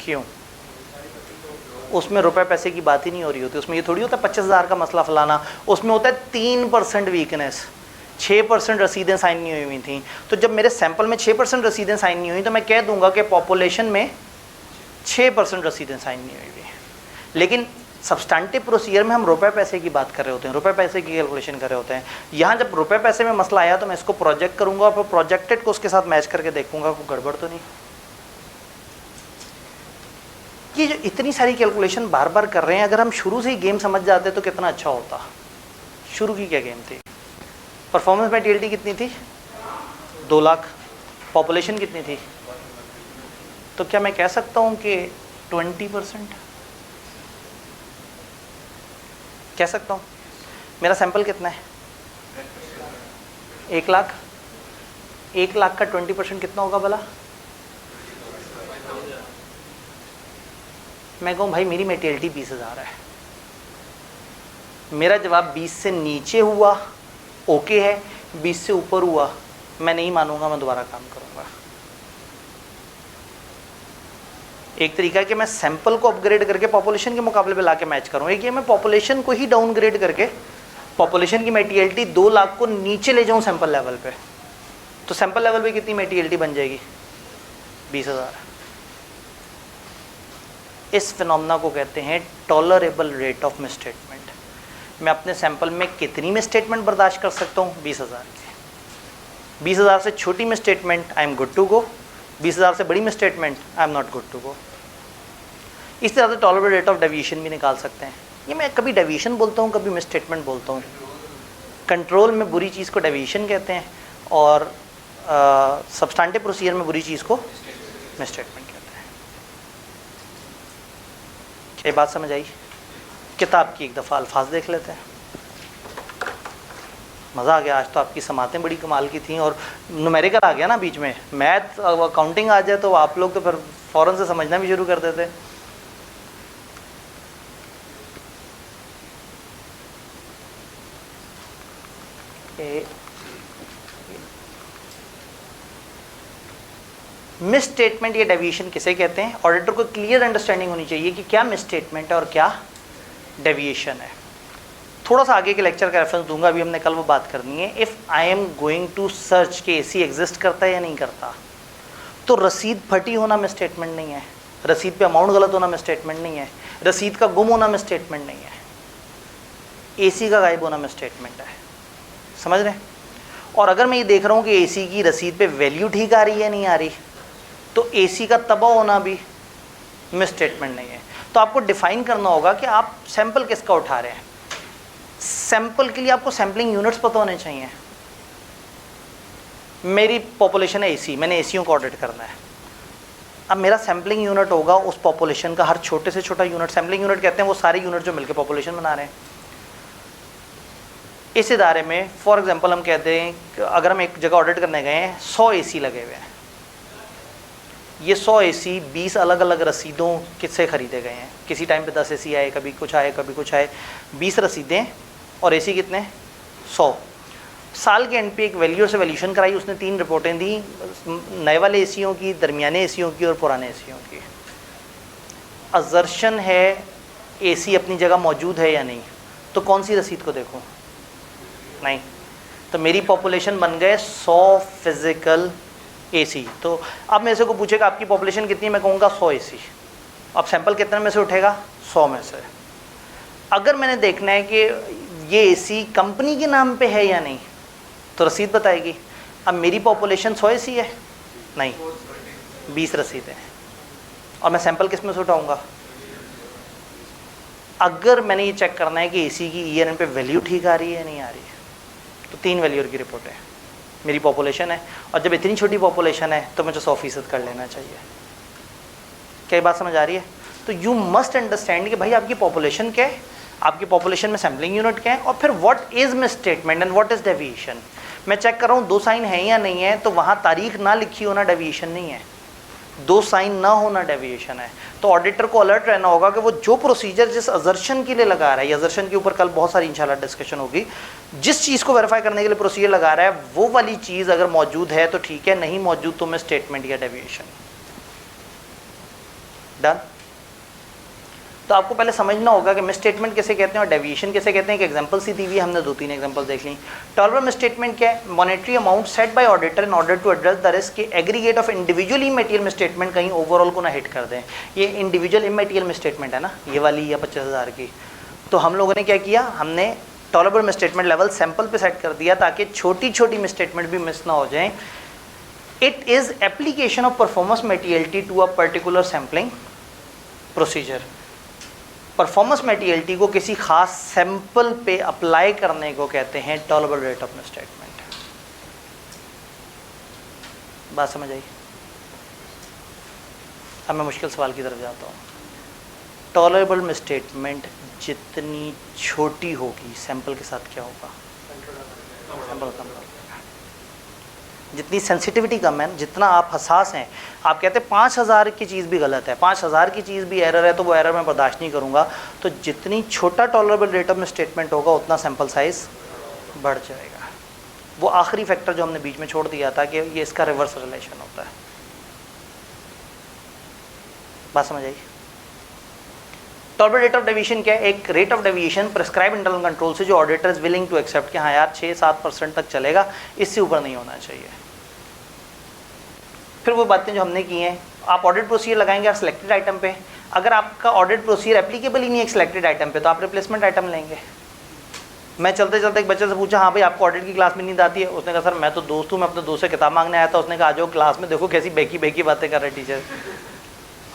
क्यों? उसमें रुपए पैसे की बात ही नहीं हो रही होती। उसमें ये थोड़ी होता है 25,000 का मसला फलाना। उसमें होता है 3% वीकनेस, 6% रसीदें साइन नहीं हुई थी। तो जब मेरे सैंपल में 6% रसीदें साइन नहीं हुई, तो मैं कह दूंगा कि पॉपुलेशन में 6% रसीदें साइन नहीं हुई हुई। लेकिन सब्सटेंटिव प्रोसीजर में हम रुपए पैसे की बात कर रहे होते हैं, रुपए पैसे की कैलकुलेशन कर रहे होते हैं। यहाँ जब रुपए पैसे में मसला आया तो मैं इसको प्रोजेक्ट करूँगा और फिर प्रोजेक्टेड को उसके साथ मैच करके देखूंगा कोई गड़बड़ तो नहीं। ये जो इतनी सारी कैलकुलेशन बार बार कर रहे हैं, अगर हम शुरू से ही गेम समझ जाते तो कितना अच्छा होता। शुरू की क्या गेम थी? परफॉर्मेंस मेटीरियलिटी कितनी थी? 2 लाख। पॉपुलेशन कितनी थी? तो क्या मैं कह सकता हूँ कि 20%? कह सकता हूँ। मेरा सैंपल कितना है? 1 लाख। 1 लाख का 20% कितना होगा भला? मैं कहूँ भाई मेरी मेटीरियलिटी 20,000 है। मेरा जवाब 20 से नीचे हुआ ओके है, 20 से ऊपर हुआ मैं नहीं मानूंगा, मैं दोबारा काम करूंगा। एक तरीका है कि मैं सैंपल को अपग्रेड करके पॉपुलेशन के मुकाबले पे लाके मैच करूँ। एक ये मैं पॉपुलेशन को ही डाउनग्रेड करके पॉपुलेशन की मेटीरियलिटी 2 लाख को नीचे ले जाऊँ सैंपल लेवल पे, तो सैंपल लेवल पे कितनी मेटीरियलिटी बन जाएगी? 20,000। इस फिनोमेना को कहते हैं टॉलरेबल रेट ऑफ मिसस्टेटमेंट। मैं अपने सैंपल में कितनी मिसस्टेटमेंट बर्दाश्त कर सकता हूँ? 20,000 की। 20,000 से छोटी misstatement I am good to go, 20,000 से बड़ी misstatement I am not good to go. इस तरह से टॉलरेबल रेट ऑफ डेविएशन भी निकाल सकते हैं। ये मैं कभी डेविएशन बोलता हूँ, कभी मिसस्टेटमेंट बोलता हूँ। कंट्रोल में बुरी चीज़ को डेविएशन कहते हैं और सब्सटेंटिव प्रोसीजर में बुरी चीज़ को मिसस्टेटमेंट। ये बात समझ आई? किताब की एक दफ़ा अल्फाज देख लेते हैं। मज़ा आ गया, आज तो आपकी समातें बड़ी कमाल की थी और न्यूमेरिकल आ गया ना बीच में, मैथ अकाउंटिंग आ जाए तो आप लोग तो फिर फ़ौरन से समझना भी शुरू कर देते। मिस स्टेटमेंट या डेविएशन किसे कहते हैं? ऑडिटर को क्लियर अंडरस्टैंडिंग होनी चाहिए कि क्या मिस स्टेटमेंट है और क्या डेविएशन है। थोड़ा सा आगे के लेक्चर का रेफरेंस दूंगा, अभी हमने कल वो बात करनी है। If I am going to search के एसी एग्जिस्ट करता है या नहीं करता, तो रसीद फटी होना मिस स्टेटमेंट नहीं है, रसीद पे अमाउंट गलत होना मिस स्टेटमेंट नहीं है, रसीद का गुम होना मिस स्टेटमेंट नहीं है, एसी का गायब होना मिस स्टेटमेंट है। समझ रहे हैं? और अगर मैं ये देख रहा हूँ कि एसी की रसीद पे वैल्यू ठीक आ रही है नहीं आ रही, तो एसी का तबाह होना भी मिस स्टेटमेंट नहीं है। तो आपको डिफाइन करना होगा कि आप सैंपल किसका उठा रहे हैं। सैंपल के लिए आपको सैम्पलिंग यूनिट्स पता होने चाहिए। मेरी पॉपुलेशन है एसी, मैंने एसीओ को ऑडिट करना है। अब मेरा सैम्पलिंग यूनिट होगा उस पॉपुलेशन का हर छोटे से छोटा यूनिट। सैम्पलिंग यूनिट कहते हैं वो सारे यूनिट जो मिलकर पॉपुलेशन बना रहे हैं। इस इदारे में फॉर एग्जांपल हम कहते हैं कि अगर हम एक जगह ऑडिट करने गए हैं, 100 एसी लगे हुए हैं। ये 100 एसी 20 अलग अलग रसीदों किससे ख़रीदे गए हैं। किसी टाइम पे 10 एसी आए, कभी कुछ आए, कभी कुछ आए। 20 रसीदें और एसी कितने? 100। साल के एंड पे एक वैल्यूअर से वैल्यूशन कराई, उसने 3 रिपोर्टें दी, नए वाले एसीओ की, दरमियाने एसीओ की और पुराने एसीओ की। अजर्शन है एसी अपनी जगह मौजूद है या नहीं, तो कौन सी रसीद को देखूं? नहीं। तो मेरी पॉपुलेशन बन गए 100 फिजिकल एसी। तो अब मेरे से को पूछेगा आपकी पॉपुलेशन कितनी है, मैं कहूँगा 100 एसी। अब सैंपल कितने में से उठेगा? 100 में से। अगर मैंने देखना है कि ये एसी कंपनी के नाम पे है या नहीं, तो रसीद बताएगी। अब मेरी पॉपुलेशन 100 एसी है नहीं, 20 रसीदें हैं, और मैं सैंपल किस में से उठाऊँगा? अगर मैंने ये चेक करना है कि एसी की ईयर एंड पे वैल्यू ठीक आ रही है नहीं आ रही है, तो 3 वैल्यूअर की रिपोर्ट है, मेरी पॉपुलेशन है, और जब इतनी छोटी पॉपुलेशन है तो मुझे 100% कर लेना चाहिए। क्या बात समझ आ रही है? तो यू मस्ट अंडरस्टैंड कि भाई आपकी पॉपुलेशन क्या है, आपकी पॉपुलेशन में सैम्पलिंग यूनिट क्या है, और फिर what is miss statement and what is deviation. मैं चेक कर रहा हूँ 2 साइन है या नहीं है, तो वहाँ तारीख ना लिखी होना डेविएशन नहीं है, 2 साइन ना होना डेविएशन है। तो ऑडिटर को अलर्ट रहना होगा कि वो जो प्रोसीजर जिस अजर्शन के लिए लगा रहा है, अजर्शन के ऊपर कल बहुत सारी इंशाल्लाह डिस्कशन होगी, जिस चीज़ को वेरीफाई करने के लिए प्रोसीजर लगा रहा है, वो वाली चीज़ अगर मौजूद है तो ठीक है, नहीं मौजूद तो मैं स्टेटमेंट या डेविएशन। डन? तो आपको पहले समझना होगा कि मिस स्टेटमेंट किसे कहते हैं और डेविएशन किसे कहते हैं। एक एग्जांपल सी दी हुई है, हमने 2-3 एग्जांपल देख ली। टॉलरेबल मिस स्टेटमेंट क्या है? Monetary amount set by auditor in order to address the risk कि aggregate of individual immaterial misstatement कहीं ओवरऑल को ना हिट कर दें। ये इंडिविजुअल इमैटेरियल मिस स्टेटमेंट है ना, ये वाली या 25,000 की। तो हम लोगों ने क्या किया, हमने tolerable miss statement level sample पे सेट कर दिया ताकि छोटी छोटी मिस स्टेटमेंट भी मिस ना हो जाएं। It is application of performance materiality to a particular sampling procedure. Performance materiality को किसी खास सैंपल पे अप्लाई करने को कहते हैं tolerable rate of miss statement. बात समझ आई? अब मैं मुश्किल सवाल की तरफ जाता हूँ। टॉलरेबल मिस स्टेटमेंट जितनी छोटी होगी सैंपल के साथ क्या होगा? सैंपल कम होगा। जितनी सेंसिटिविटी कम है, जितना आप हसास हैं, आप कहते हैं 5,000 की चीज़ भी गलत है, 5,000 की चीज़ भी एरर है, तो वो एरर मैं बर्दाश्त नहीं करूँगा। तो जितनी छोटा tolerable rate of miss statement होगा उतना सैंपल साइज़ बढ़ जाएगा। वो आखिरी फैक्टर जो हमने बीच में छोड़ दिया था कि ये इसका रिवर्स रिलेशन होता है। बात समझ आई? टॉलरेबल रेट ऑफ डेविएशन क्या है? एक rate of deviation prescribe internal control से जो auditor is willing to accept कि हाँ यार 6-7% तक चलेगा, इससे ऊपर नहीं होना चाहिए। फिर वो बातें जो हमने की हैं, आप ऑडिट प्रोसीजर लगाएंगे आप सिलेक्टेड आइटम पे। अगर आपका ऑडिट प्रोसीजर एप्लीकेबल ही नहीं है सिलेक्टेड आइटम पे, तो आप रिप्लेसमेंट आइटम लेंगे। मैं चलते चलते एक बच्चे से पूछा, हाँ भाई आपको ऑडिट की क्लास में नींद आती है? उसने कहा सर मैं तो दोस्त हूँ, मैं अपने दोस्त से किताब मांगने आया था। उसने कहा आ जाओ क्लास में, देखो कैसी बेकी बेकी बातें कर रहे टीचर।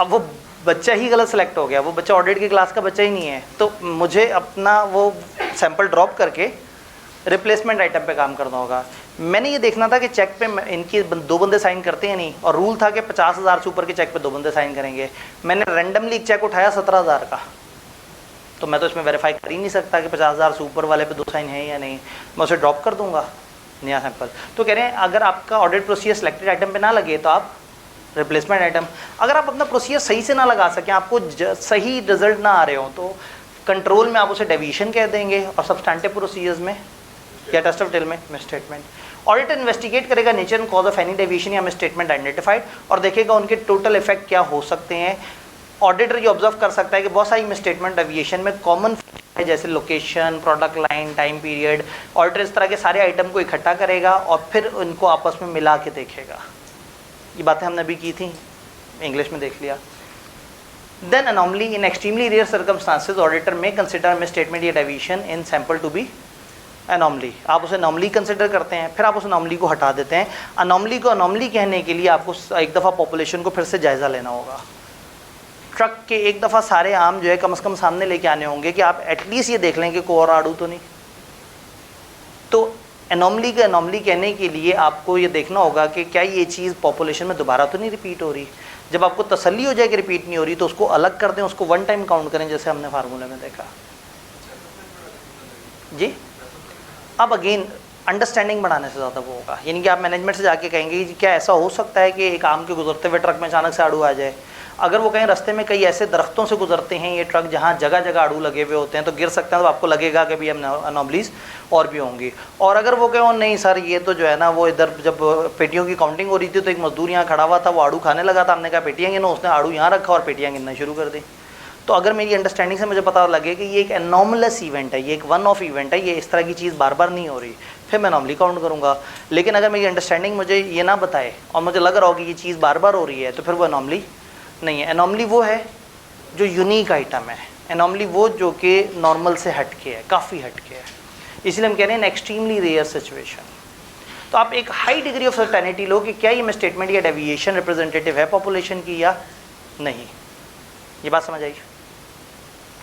अब वो बच्चा ही गलत सेलेक्ट हो गया, वो बच्चा ऑडिट की क्लास का बच्चा ही नहीं है। तो मुझे अपना वो सैंपल ड्रॉप करके रिप्लेसमेंट आइटम पे काम करना होगा। मैंने ये देखना था कि चेक पे इनकी 2 बंदे साइन करते हैं नहीं, और रूल था कि 50,000 से ऊपर के चेक पे 2 बंदे साइन करेंगे। मैंने रैंडमली एक चेक उठाया 17,000 का, तो मैं तो इसमें वेरीफाई कर ही नहीं सकता कि 50,000 से ऊपर वाले पे 2 साइन है या नहीं, मैं उसे ड्रॉप कर दूंगा नया सैंपल। तो कह रहे हैं अगर आपका ऑडिट प्रोसीजर सिलेक्टेड आइटम पे ना लगे तो आप रिप्लेसमेंट आइटम, अगर आप अपना प्रोसीजर सही से ना लगा सकें, आपको सही रिजल्ट ना आ रहे हो, तो कंट्रोल में आप उसे डेविएशन कह देंगे और सब्सटैंटिव प्रोसीजर्स में या टेस्ट ऑफ डिटेल में मिसस्टेटमेंट। ऑडिटर इन्वेस्टिगेट करेगा nature and cause of any deviation या मिसस्टेटमेंट आइडेंटिफाइड और देखेगा उनके टोटल इफेक्ट क्या हो सकते हैं। ऑडिटर ये ऑब्जर्व कर सकता है कि बहुत सारी मिसस्टेटमेंट डेविएशन में कॉमन है, जैसे location, product line, time period. Auditor इस तरह के सारे आइटम को इकट्ठा करेगा और फिर उनको आपस में मिला के देखेगा। ये बातें हमने अभी की थी, इंग्लिश में देख लिया। Then anomaly in extremely rare circumstances auditor may consider misstatement या deviation in sample to be anomaly. आप उसे अनॉमली कंसिडर करते हैं, फिर आप उस अनॉमली को हटा देते हैं। अनॉमली को अनॉमली कहने के लिए आपको एक दफ़ा पॉपुलेशन को फिर से जायज़ा लेना होगा। ट्रक के एक दफ़ा सारे आम जो है कम से कम सामने लेके आने होंगे कि आप एटलीस्ट ये देख लें कि कोई और आड़ू तो नहीं। तो एनॉमली के एनॉमली कहने के लिए आपको ये देखना होगा कि क्या ये चीज़ पॉपुलेशन में दोबारा तो नहीं रिपीट हो रही। जब आपको तसल्ली हो जाए कि रिपीट नहीं हो रही तो उसको अलग कर दें, उसको वन टाइम काउंट करें, जैसे हमने फार्मूले में देखा जी। अब अगेन अंडरस्टैंडिंग बढ़ाने से ज़्यादा वो होगा, यानी कि आप मैनेजमेंट से जाके कहेंगे कि क्या ऐसा हो सकता है कि एक आम के गुजरते हुए ट्रक में अचानक से आड़ू आ जाए। अगर वो कहीं रास्ते में कई ऐसे दरख्तों से गुजरते हैं ये ट्रक जहाँ जगह जगह आड़ू लगे हुए होते हैं तो गिर सकते हैं, तो आपको लगेगा कि भी अनॉमलीज और भी होंगी। और अगर वो कहें नहीं सर ये तो जो है ना, वो इधर जब पेटियों की काउंटिंग हो रही थी तो एक मजदूर यहाँ खड़ा हुआ था, वो आड़ू खाने लगा था, हमने कहा पेटियाँ गिनो, उसने आड़ू यहाँ रखा और पेटियाँ गिनना शुरू कर दी। तो अगर मेरी अंडरस्टैंडिंग से मुझे पता लगे कि ये एक एनॉमलस इवेंट है, ये एक वन ऑफ इवेंट है, ये इस तरह की चीज़ बार बार नहीं हो रही, फिर मैं नॉर्मली काउंट करूँगा। लेकिन अगर मेरी अंडरस्टैंडिंग मुझे ये ना बताए और मुझे लग रहा हो कि ये चीज़ बार बार हो रही है तो फिर वो एनॉमली नहीं है। एनॉमली वो है जो यूनिक आइटम है, एनॉमली वो जो कि नॉर्मल से हट के है, काफ़ी हट के है, इसलिए हम कह रहे हैं एक्सट्रीमली रेयर सिचुएशन। तो आप एक हाई डिग्री ऑफ सर्टेनिटी लो कि क्या ये मिसस्टेटमेंट या डेविएशन रिप्रेजेंटेटिव है पॉपुलेशन की या नहीं। ये बात समझ आई।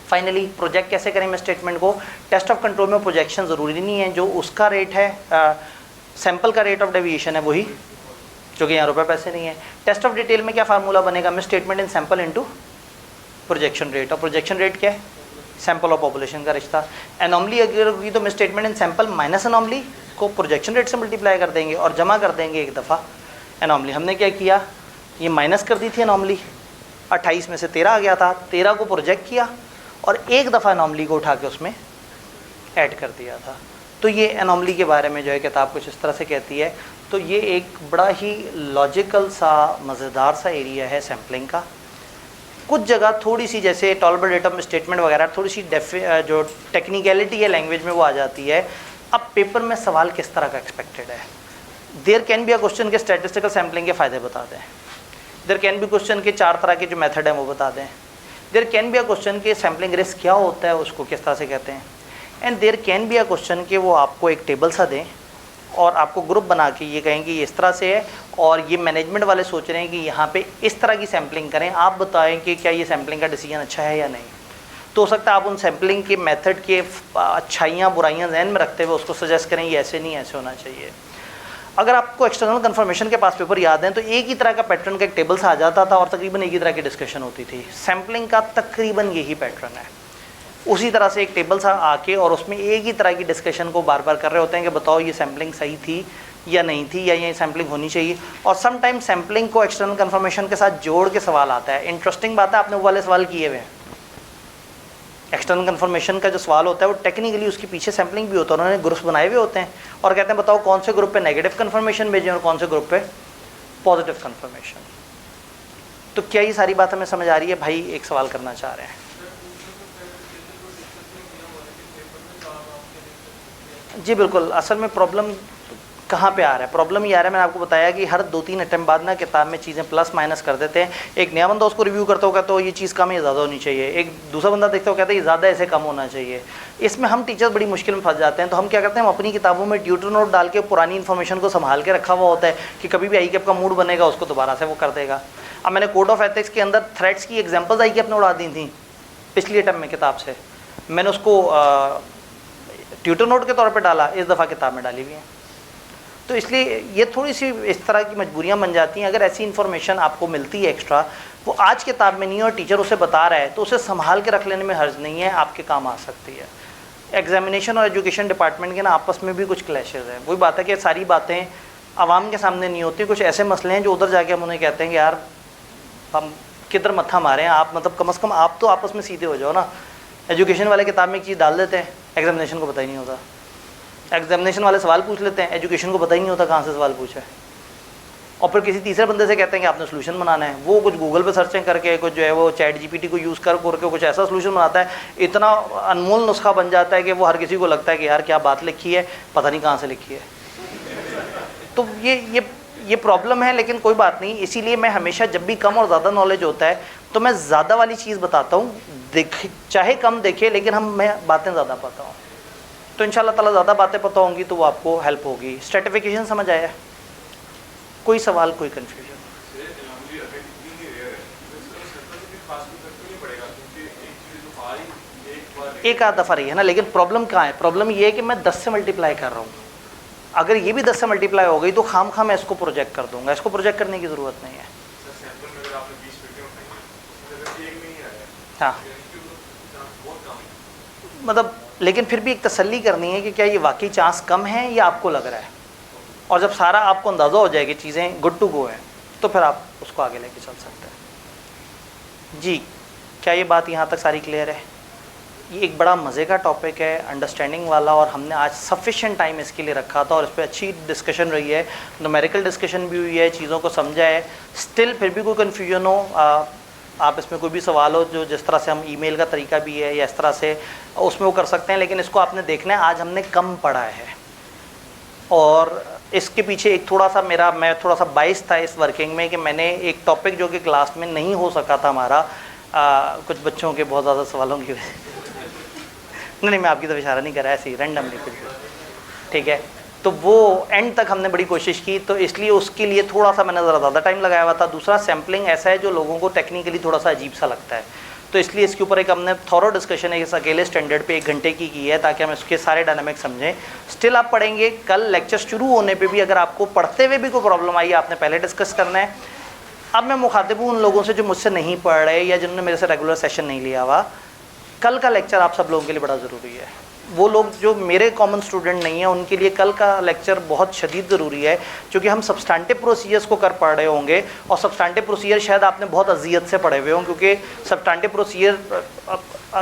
फाइनली प्रोजेक्ट कैसे करें मिसस्टेटमेंट को। टेस्ट ऑफ कंट्रोल में प्रोजेक्शन ज़रूरी नहीं है, जो उसका रेट है सैंपल का रेट ऑफ डेविएशन है वही, जो कि यहाँ रुपये पैसे नहीं है। टेस्ट ऑफ डिटेल में क्या फार्मूला बनेगा, मिसस्टेटमेंट इन सैंपल इनटू प्रोजेक्शन रेट, और प्रोजेक्शन रेट क्या है, सैंपल और पॉपुलेशन का रिश्ता। एनॉमली अगर होगी तो मिसस्टेटमेंट इन सैंपल माइनस एनॉमली को प्रोजेक्शन रेट से मल्टीप्लाई कर देंगे और जमा कर देंगे एक दफ़ा एनॉमली। हमने क्या किया, ये माइनस कर दी थी एनॉमली, 28 में से 13 आ गया था, 13 को प्रोजेक्ट किया और एक दफ़ा एनॉमली को उठा के उसमें ऐड कर दिया था। तो ये एनॉमली के बारे में जो है किताब कुछ इस तरह से कहती है। तो ये एक बड़ा ही लॉजिकल सा मज़ेदार सा एरिया है सैम्पलिंग का। कुछ जगह थोड़ी सी जैसे टॉलरेबल रेट ऑफ स्टेटमेंट वगैरह थोड़ी सी जो टेक्निकलिटी है लैंग्वेज में वो आ जाती है। अब पेपर में सवाल किस तरह का एक्सपेक्टेड है। There can be a question के स्टैटिस्टिकल सैम्पलिंग के फ़ायदे बता दें, देयर कैन बी क्वेश्चन के 4 तरह के जो मेथड हैं वो बता दें, there can be a question के सैम्पलिंग रिस्क क्या होता है उसको किस तरह से कहते हैं, and there can be a question के वो आपको एक टेबल सा दें और आपको ग्रुप बना के ये कहें कि ये इस तरह से है और ये मैनेजमेंट वाले सोच रहे हैं कि यहाँ पे इस तरह की सैम्पलिंग करें, आप बताएं कि क्या ये सैम्पलिंग का डिसीजन अच्छा है या नहीं। तो हो सकता है आप उन सैम्पलिंग के मेथड के अच्छाइयाँ बुराइयाँ जहन में रखते हुए उसको सजेस्ट करें ये ऐसे नहीं ऐसे होना चाहिए। अगर आपको एक्सटर्नल कन्फर्मेशन के पास पेपर याद हैं तो एक ही तरह का पैटर्न का एक टेबल से आ जाता था और तकरीबन एक ही तरह की डिस्कशन होती थी। सैम्पलिंग का तकरीबन यही पैटर्न है, उसी तरह से एक टेबल सा आके और उसमें एक ही तरह की डिस्कशन को बार बार कर रहे होते हैं कि बताओ ये सैम्पलिंग सही थी या नहीं थी या ये सैम्पलिंग होनी चाहिए। और सम टाइम सैम्पलिंग को एक्सटर्नल कन्फर्मेशन के साथ जोड़ के सवाल आता है। इंटरेस्टिंग बात है, आपने वो वाले सवाल किए हुए हैं। एक्सटर्नल कन्फर्मेशन का जो सवाल होता है वो टेक्निकली उसके पीछे सैम्पलिंग भी होता है, उन्होंने ग्रुप्स बनाए हुए होते हैं और कहते हैं बताओ कौन से ग्रुप पे नेगेटिव कन्फर्मेशन भेजें और कौन से ग्रुप पे पॉजिटिव कन्फर्मेशन। तो क्या ये सारी बात हमें समझ आ रही है भाई? एक सवाल करना चाह रहे हैं जी बिल्कुल। असल में प्रॉब्लम कहाँ पे आ रहा है? प्रॉब्लम ये आ रहा है, मैंने आपको बताया कि हर 2-3 अटेम्प्ट बाद ना किताब में चीज़ें प्लस माइनस कर देते हैं। एक नया बंदा उसको रिव्यू करता होगा तो ये चीज़ कम या ज़्यादा होनी चाहिए, एक दूसरा बंदा देखता होगा कहता है ये ज़्यादा ऐसे कम होना चाहिए। इसमें हम टीचर्स बड़ी मुश्किल में फंस जाते हैं। तो हम क्या करते हैं, हम अपनी किताबों में ट्यूटर नोट डाल के पुरानी इन्फॉर्मेशन को संभाल के रखा हुआ होता है कि कभी भी आई कैप का मूड बनेगा उसको दोबारा से वो कर देगा। अब मैंने कोड ऑफ एथिक्स के अंदर थ्रेट्स की एग्जाम्पल्स आई कैप ने उड़ा दी थी पिछली अटेम्प्ट में किताब से, मैंने उसको ट्यूटर नोट के तौर पे डाला, इस दफ़ा किताब में डाली हुई है। तो इसलिए ये थोड़ी सी इस तरह की मजबूरियां बन जाती हैं। अगर ऐसी इन्फॉर्मेशन आपको मिलती है एक्स्ट्रा वो आज किताब में नहीं है और टीचर उसे बता रहा है तो उसे संभाल के रख लेने में हर्ज नहीं है, आपके काम आ सकती है। एग्जामिनेशन और एजुकेशन डिपार्टमेंट के ना आपस में भी कुछ क्लैशेज़ हैं। वही बात है कि सारी बातें आवाम के सामने नहीं होती, कुछ ऐसे मसले हैं जो उधर जाके हम उन्हें कहते हैं कि यार हम किधर मत्था मारे हैं आप, मतलब कम से कम आप तो आपस में सीधे हो जाओ ना। एजुकेशन वाले किताब में एक चीज़ डाल देते हैं, एग्जामिनेशन को पता ही नहीं होता। एग्जामिनेशन वाले सवाल पूछ लेते हैं, एजुकेशन को पता ही नहीं होता कहाँ से सवाल पूछा है, और फिर किसी तीसरे बंदे से कहते हैं कि आपने सोल्यूशन बनाना है। वो कुछ गूगल पे सर्चिंग करके, कुछ जो है वो चैट जीपीटी को यूज़ करके कुछ ऐसा सोल्यूशन बनाता है, इतना अनमोल नुस्खा बन जाता है कि वो हर किसी को लगता है कि यार क्या बात लिखी है, पता नहीं कहाँ से लिखी है। तो ये प्रॉब्लम है, लेकिन कोई बात नहीं। इसीलिए मैं हमेशा जब भी कम और ज़्यादा नॉलेज होता है तो मैं ज़्यादा वाली चीज़ बताता हूँ, चाहे कम देखे लेकिन मैं बातें ज़्यादा पाता हूँ। तो इंशाल्लाह ताला ज़्यादा बातें पता होंगी तो वो आपको हेल्प होगी। स्ट्रेटिफिकेशन समझ आया? कोई सवाल, कोई कन्फ्यूजन? एक आध दफ़ा रही है ना, लेकिन प्रॉब्लम कहाँ है? प्रॉब्लम ये है कि मैं 10 से मल्टीप्लाई कर रहा हूँ। अगर ये भी 10 से मल्टीप्लाई हो गई तो खाम मैं इसको प्रोजेक्ट कर दूंगा। इसको प्रोजेक्ट करने की ज़रूरत नहीं है। हाँ, मतलब लेकिन फिर भी एक तसल्ली करनी है कि क्या ये वाकई चांस कम है या आपको लग रहा है, और जब सारा आपको अंदाज़ा हो जाए कि चीज़ें गुड टू गो हैं तो फिर आप उसको आगे लेके चल सकते हैं। जी, क्या ये बात यहाँ तक सारी क्लियर है? ये एक बड़ा मज़े का टॉपिक है, अंडरस्टैंडिंग वाला, और हमने आज सफिशिएंट टाइम इसके लिए रखा था और इस पर अच्छी डिस्कशन रही है, न्यूमेरिकल डिस्कशन भी हुई है, चीज़ों को समझा है। स्टिल फिर भी कोई कन्फ्यूजन हो, आप इसमें कोई भी सवाल हो, जो जिस तरह से हम ईमेल का तरीका भी है या इस तरह से, उसमें वो कर सकते हैं। लेकिन इसको आपने देखना है, आज हमने कम पढ़ा है और इसके पीछे एक मैं थोड़ा सा बाइस था इस वर्किंग में कि मैंने एक टॉपिक जो कि क्लास में नहीं हो सका था हमारा, कुछ बच्चों के बहुत ज़्यादा सवालों की वजह नहीं, मैं आपकी तरफ इशारा नहीं कर रहा, ऐसे ही रैंडमली कुछ, ठीक है। तो वो एंड तक हमने बड़ी कोशिश की, तो इसलिए उसके लिए थोड़ा सा मैंने ज़रा ज़्यादा टाइम लगाया हुआ था। दूसरा, सैम्पलिंग ऐसा है जो लोगों को टेक्निकली थोड़ा सा अजीब सा लगता है, तो इसलिए इसके ऊपर एक हमने थॉरो डिस्कशन है इस अकेले स्टैंडर्ड पे 1 घंटे की है, ताकि हम इसके सारे डायनामिक्स समझें। स्टिल आप पढ़ेंगे, कल लेक्चर शुरू होने पे भी अगर आपको पढ़ते हुए भी कोई प्रॉब्लम आई, आपने पहले डिस्कस करना है। अब मैं मुखातिब हूँ उन लोगों से जो मुझसे नहीं पढ़ रहे या जिन्होंने मेरे से रेगुलर सेशन नहीं लिया हुआ। कल का लेक्चर आप सब लोगों के लिए बड़ा ज़रूरी है। वो लोग जो मेरे कॉमन स्टूडेंट नहीं हैं उनके लिए कल का लेक्चर बहुत शदीद ज़रूरी है, क्योंकि हम सब्सटेंटिव प्रोसीजर्स को कर पढ़ रहे होंगे, और सब्सटेंटिव प्रोसीजर शायद आपने बहुत अजियत से पढ़े हुए हों, क्योंकि सब्सटेंटिव प्रोसीजर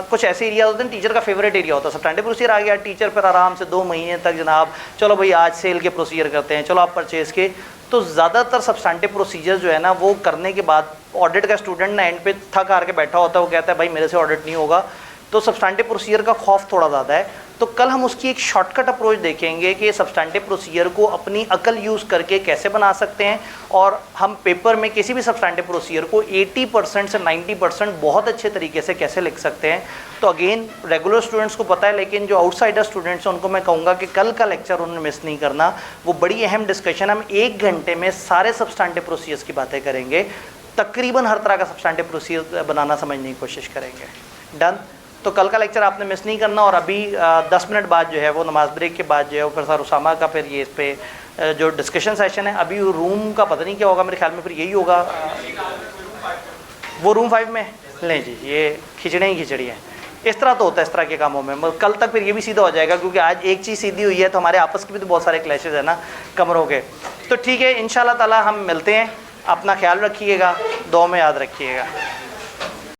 कुछ ऐसे एरिया होते हैं टीचर का फेवरेट एरिया होता है। सब्सटेंटिव प्रोसीजर आ गया, टीचर फिर आराम से 2 महीने तक जनाब चलो भाई आज सेल के प्रोसीजर करते हैं, चलो आप परचेज़ के। तो ज़्यादातर सब्सटेंटिव प्रोसीजर जो है ना, वो करने के बाद ऑडिट का स्टूडेंट ना एंड पे थक हार के बैठा होता है, वो कहता है भाई मेरे से ऑडिट नहीं होगा। तो सब्सटेंटिव प्रोसीजर का खौफ थोड़ा ज़्यादा है। तो कल हम उसकी एक शॉर्टकट अप्रोच देखेंगे कि सब्सटेंटिव प्रोसीजर को अपनी अकल यूज़ करके कैसे बना सकते हैं, और हम पेपर में किसी भी सब्सटेंटिव प्रोसीजर को 80% से 90% बहुत अच्छे तरीके से कैसे लिख सकते हैं। तो अगेन रेगुलर स्टूडेंट्स को पता है, लेकिन जो आउटसाइडर स्टूडेंट्स हैं उनको मैं कहूँगा कि कल का लेक्चर उन्होंने मिस नहीं करना। वो बड़ी अहम डिस्कशन, हम 1 घंटे में सारे सब्सटेंटिव प्रोसीजर्स की बातें करेंगे, तकरीबन हर तरह का सब्सटेंटिव प्रोसीजर बनाना समझने की कोशिश करेंगे। डन? तो कल का लेक्चर आपने मिस नहीं करना। और अभी 10 मिनट बाद जो है वो नमाज ब्रेक के बाद जो है वो फिर सर उसामा का फिर ये इस पर जो डिस्कशन सेशन है, अभी रूम का पता नहीं क्या होगा, मेरे ख्याल में फिर यही होगा, वो रूम 5 में लें जी। ये खिचड़ी ही खिचड़ी है, इस तरह तो होता है इस तरह के कामों में। कल तक फिर ये भी सीधा हो जाएगा, क्योंकि आज एक चीज़ सीधी हुई है तो हमारे आपस के भी तो बहुत सारे क्लैशेज है ना कमरों के। तो ठीक है, इंशाल्लाह ताला हम मिलते हैं। अपना ख्याल रखिएगा, दुआ में याद रखिएगा।